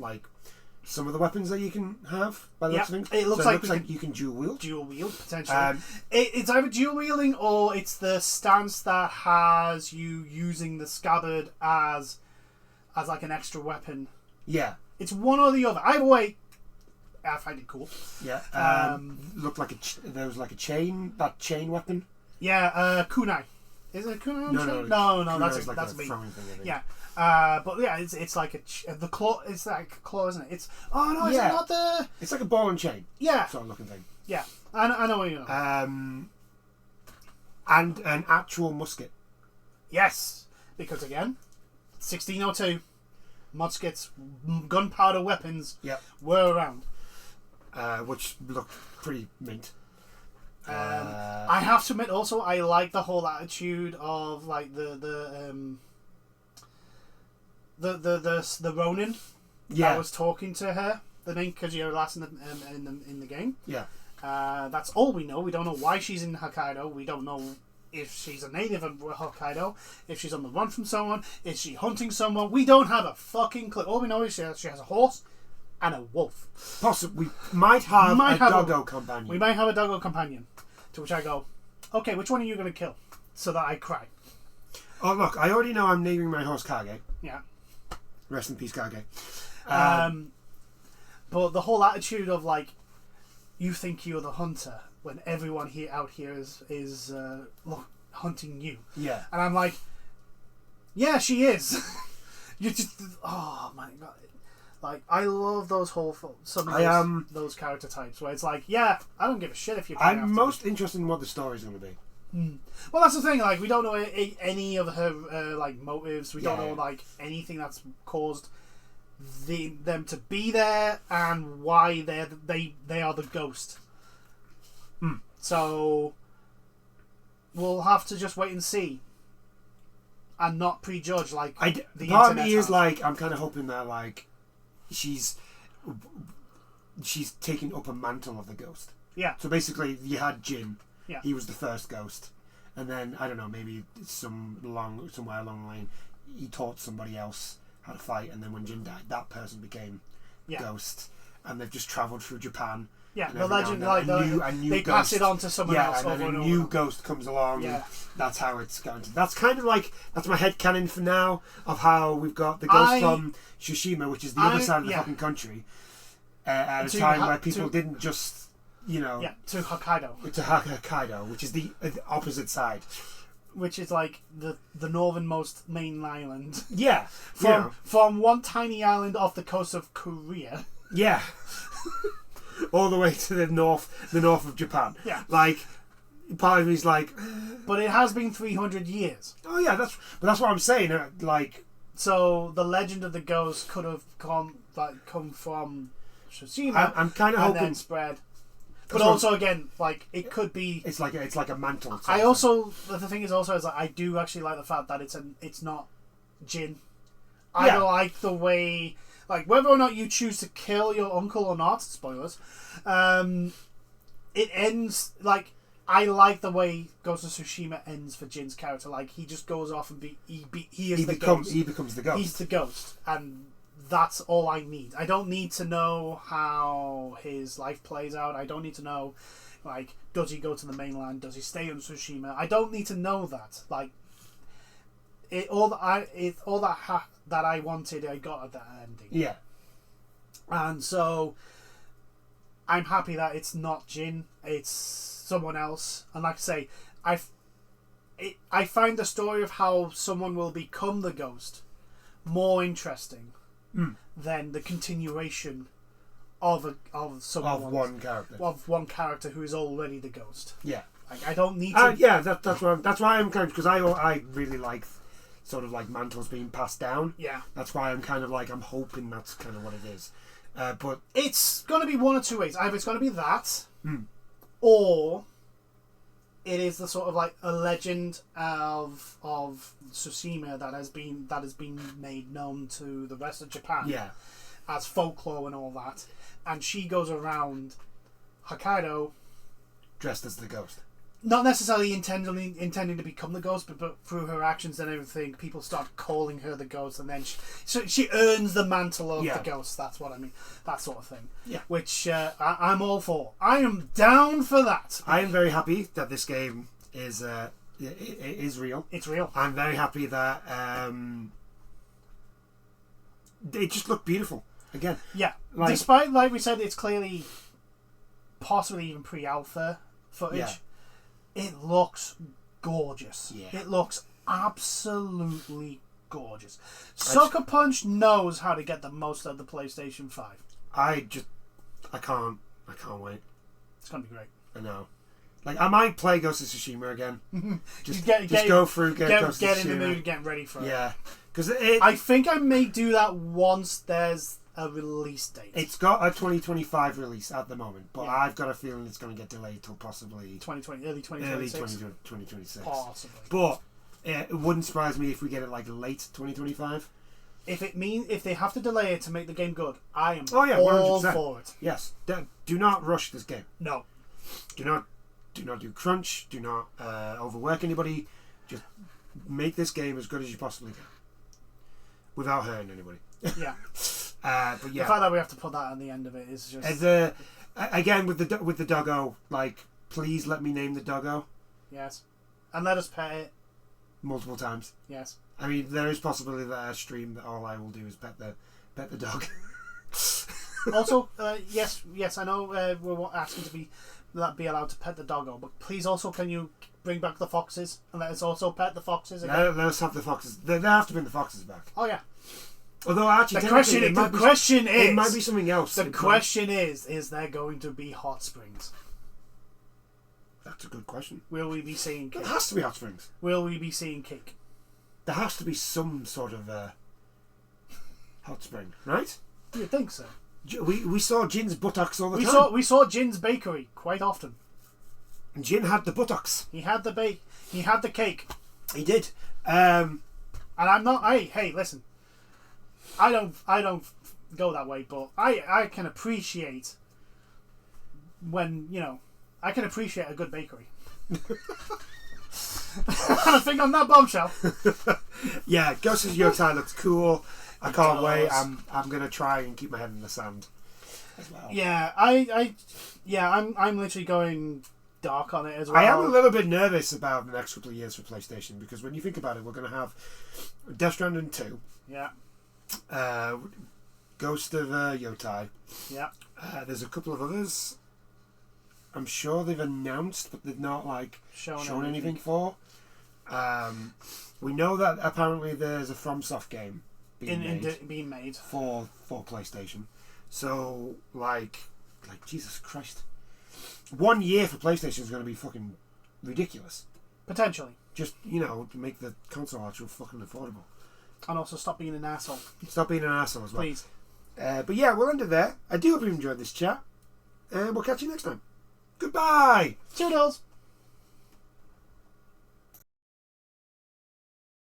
[SPEAKER 1] some of the weapons that you can have by the looks of things.
[SPEAKER 2] It looks
[SPEAKER 1] like you can dual wield.
[SPEAKER 2] Dual wield, potentially. It's either dual wielding or it's the stance that has you using the scabbard as an extra weapon. Yeah. It's one or the other. Either way, I find it cool.
[SPEAKER 1] Yeah. Looked like there was a chain
[SPEAKER 2] weapon. Yeah, kunai. Is it a kunai?
[SPEAKER 1] No,
[SPEAKER 2] that's me.
[SPEAKER 1] throwing thing,
[SPEAKER 2] yeah. But yeah, it's like the claw. It's like a claw, isn't it? It's is it not the?
[SPEAKER 1] It's like a ball and chain.
[SPEAKER 2] Yeah.
[SPEAKER 1] Sort of looking thing.
[SPEAKER 2] Yeah, I know what you know.
[SPEAKER 1] And an actual musket.
[SPEAKER 2] Yes, because again, 1602, muskets, gunpowder weapons were around.
[SPEAKER 1] Which look pretty mint.
[SPEAKER 2] I have to admit, also, I like the whole attitude of like the Ronin.
[SPEAKER 1] Yeah,
[SPEAKER 2] I was talking to her. The main Kajira last in the game.
[SPEAKER 1] Yeah.
[SPEAKER 2] That's all we know. We don't know why she's in Hokkaido. We don't know if she's a native of Hokkaido, if she's on the run from someone, is she hunting someone. We don't have a fucking clue. All we know is she has a horse and a wolf.
[SPEAKER 1] Possibly. We might have a doggo companion.
[SPEAKER 2] We might have a doggo companion. To which I go, okay, which one are you going to kill? So that I cry.
[SPEAKER 1] Oh, look, I already know I'm naming my horse Kage.
[SPEAKER 2] Yeah.
[SPEAKER 1] Rest in peace, Kage.
[SPEAKER 2] But the whole attitude of like, you think you're the hunter when everyone out here is hunting you.
[SPEAKER 1] Yeah.
[SPEAKER 2] And I'm like, yeah, she is. You just, oh my god. Like, I love those those character types where it's like, yeah, I don't give a shit if you're.
[SPEAKER 1] I'm most interested in what the story's going to be.
[SPEAKER 2] Well, that's the thing. Like, we don't know any of her like motives. We don't know like anything that's caused them to be there and why they are the ghost. So we'll have to just wait and see, and not prejudge like the
[SPEAKER 1] part
[SPEAKER 2] internet
[SPEAKER 1] of me is
[SPEAKER 2] has.
[SPEAKER 1] like, I'm kind of hoping that like she's taking up a mantle of the ghost.
[SPEAKER 2] Yeah.
[SPEAKER 1] So basically, you had Jin.
[SPEAKER 2] Yeah.
[SPEAKER 1] He was the first ghost, and then I don't know, maybe somewhere along the line, he taught somebody else how to fight, and then when Jin died, that person became ghost, and they've just travelled through Japan.
[SPEAKER 2] Yeah, the legend, like a new they ghost, pass it on to someone else.
[SPEAKER 1] And then a new ghost comes along. Yeah. That's how it's going to. That's kind of like, that's my headcanon for now of how we've got the ghost from Tsushima, which is the other side of the fucking country, at a time where people didn't just, to
[SPEAKER 2] Hokkaido.
[SPEAKER 1] To Hokkaido, which is the opposite side.
[SPEAKER 2] Which is like the northernmost main island.
[SPEAKER 1] Yeah.
[SPEAKER 2] From one tiny island off the coast of Korea.
[SPEAKER 1] Yeah. All the way to the north of Japan.
[SPEAKER 2] Yeah.
[SPEAKER 1] Like, part of me's like,
[SPEAKER 2] but it has been 300 years.
[SPEAKER 1] Oh yeah, that's what I'm saying. Like,
[SPEAKER 2] so the legend of the ghost could have come from Tsushima.
[SPEAKER 1] I'm kind of hoping
[SPEAKER 2] then spread. But also, again, like, it could be.
[SPEAKER 1] It's like a mantle.
[SPEAKER 2] The thing is also is like, I do actually like the fact that it's not Jin. I like the way. Like, whether or not you choose to kill your uncle or not, spoilers, it ends, like, I like the way Ghost of Tsushima ends for Jin's character. Like, he just goes off and he becomes the ghost. He's the ghost, and that's all I need. I don't need to know how his life plays out. I don't need to know, like, does he go to the mainland? Does he stay in Tsushima? I don't need to know that. Like, all that I wanted, I got at that ending.
[SPEAKER 1] Yeah.
[SPEAKER 2] And so I'm happy that it's not Jin, it's someone else. And like I say, I find the story of how someone will become the ghost more interesting than the continuation of one character who is already the ghost.
[SPEAKER 1] Yeah.
[SPEAKER 2] Like, I don't need to.
[SPEAKER 1] That's why I'm kind of, because I really like sort of like mantles being passed down.
[SPEAKER 2] Yeah.
[SPEAKER 1] That's why I'm kind of like, I'm hoping that's kind of what it is. But
[SPEAKER 2] it's going to be one of two ways. Either it's going to be that, or it is the sort of like a legend of Tsushima that has been made known to the rest of Japan.
[SPEAKER 1] Yeah.
[SPEAKER 2] As folklore and all that. And she goes around Hokkaido
[SPEAKER 1] dressed as the ghost.
[SPEAKER 2] Not necessarily intending to become the ghost, but through her actions and everything, people start calling her the ghost, and then she earns the mantle of the ghost. That's what I mean. That sort of thing.
[SPEAKER 1] Yeah.
[SPEAKER 2] Which I'm all for. I am down for that.
[SPEAKER 1] I am very happy that this game is real.
[SPEAKER 2] It's real.
[SPEAKER 1] I'm very happy that it just looked beautiful again.
[SPEAKER 2] Yeah. Despite, like we said, it's clearly possibly even pre-alpha footage.
[SPEAKER 1] Yeah.
[SPEAKER 2] It looks gorgeous.
[SPEAKER 1] Yeah.
[SPEAKER 2] It looks absolutely gorgeous. Sucker Punch knows how to get the most out of the PlayStation 5.
[SPEAKER 1] I can't wait.
[SPEAKER 2] It's gonna be great.
[SPEAKER 1] I know. Like, I might play Ghost of Tsushima again. Just go through, get Ghost of Tsushima.
[SPEAKER 2] Get in the mood, get ready for it.
[SPEAKER 1] Yeah. Because
[SPEAKER 2] I think I may do that once there's a release date.
[SPEAKER 1] It's got a 2025 release at the moment, but I've got a feeling it's going to get delayed till possibly
[SPEAKER 2] early 2026. Possibly.
[SPEAKER 1] But it wouldn't surprise me if we get it like late 2025.
[SPEAKER 2] If they have to delay it to make the game good, I am
[SPEAKER 1] 100%.
[SPEAKER 2] for it.
[SPEAKER 1] Yes. Do not rush this game.
[SPEAKER 2] No.
[SPEAKER 1] Do not do crunch. Do not overwork anybody. Just make this game as good as you possibly can, without hurting anybody.
[SPEAKER 2] Yeah.
[SPEAKER 1] But yeah,
[SPEAKER 2] the fact that we have to put that on the end of it is just
[SPEAKER 1] again with the doggo. Like, please let me name the doggo.
[SPEAKER 2] Yes, and let us pet it
[SPEAKER 1] multiple times.
[SPEAKER 2] Yes.
[SPEAKER 1] I mean, there is possibility that I stream that all I will do is pet the dog.
[SPEAKER 2] Also, yes, I know we're asking to be allowed to pet the doggo, but please also can you bring back the foxes and let us also pet the foxes again?
[SPEAKER 1] Let us have the foxes. They have to bring the foxes back.
[SPEAKER 2] Oh yeah.
[SPEAKER 1] Although actually,
[SPEAKER 2] the question is,
[SPEAKER 1] it might be something else.
[SPEAKER 2] The question is there going to be hot springs?
[SPEAKER 1] That's a good question.
[SPEAKER 2] Will we be seeing cake?
[SPEAKER 1] There has to be hot springs.
[SPEAKER 2] Will we be seeing cake?
[SPEAKER 1] There has to be some sort of hot spring, right?
[SPEAKER 2] You'd think so.
[SPEAKER 1] We saw Jin's buttocks all the time.
[SPEAKER 2] We saw Jin's bakery quite often.
[SPEAKER 1] And Jin had the buttocks.
[SPEAKER 2] He had the He had the cake.
[SPEAKER 1] He did.
[SPEAKER 2] And I'm not. Hey, listen. I don't go that way, but I can appreciate when I can appreciate a good bakery. And I think on that bombshell.
[SPEAKER 1] Yeah, Ghost of Yotai looks cool. I can't wait. I'm gonna try and keep my head in the sand as well.
[SPEAKER 2] Yeah, I'm literally going dark on it as well.
[SPEAKER 1] I am a little bit nervous about the next couple of years for PlayStation, because when you think about it, we're gonna have Death Stranding 2.
[SPEAKER 2] Yeah.
[SPEAKER 1] Ghost of Yotai.
[SPEAKER 2] Yeah.
[SPEAKER 1] There's a couple of others. I'm sure they've announced, but they've not shown anything for. We know that apparently there's a FromSoft game being made for PlayStation. So like Jesus Christ, 1 year for PlayStation is going to be fucking ridiculous.
[SPEAKER 2] Potentially.
[SPEAKER 1] Just to make the console actual fucking affordable.
[SPEAKER 2] And also stop being an asshole.
[SPEAKER 1] Stop being an asshole as well.
[SPEAKER 2] Please.
[SPEAKER 1] But yeah, we'll end it there. I do hope you enjoyed this chat. And we'll catch you next time. Goodbye.
[SPEAKER 2] Toodles.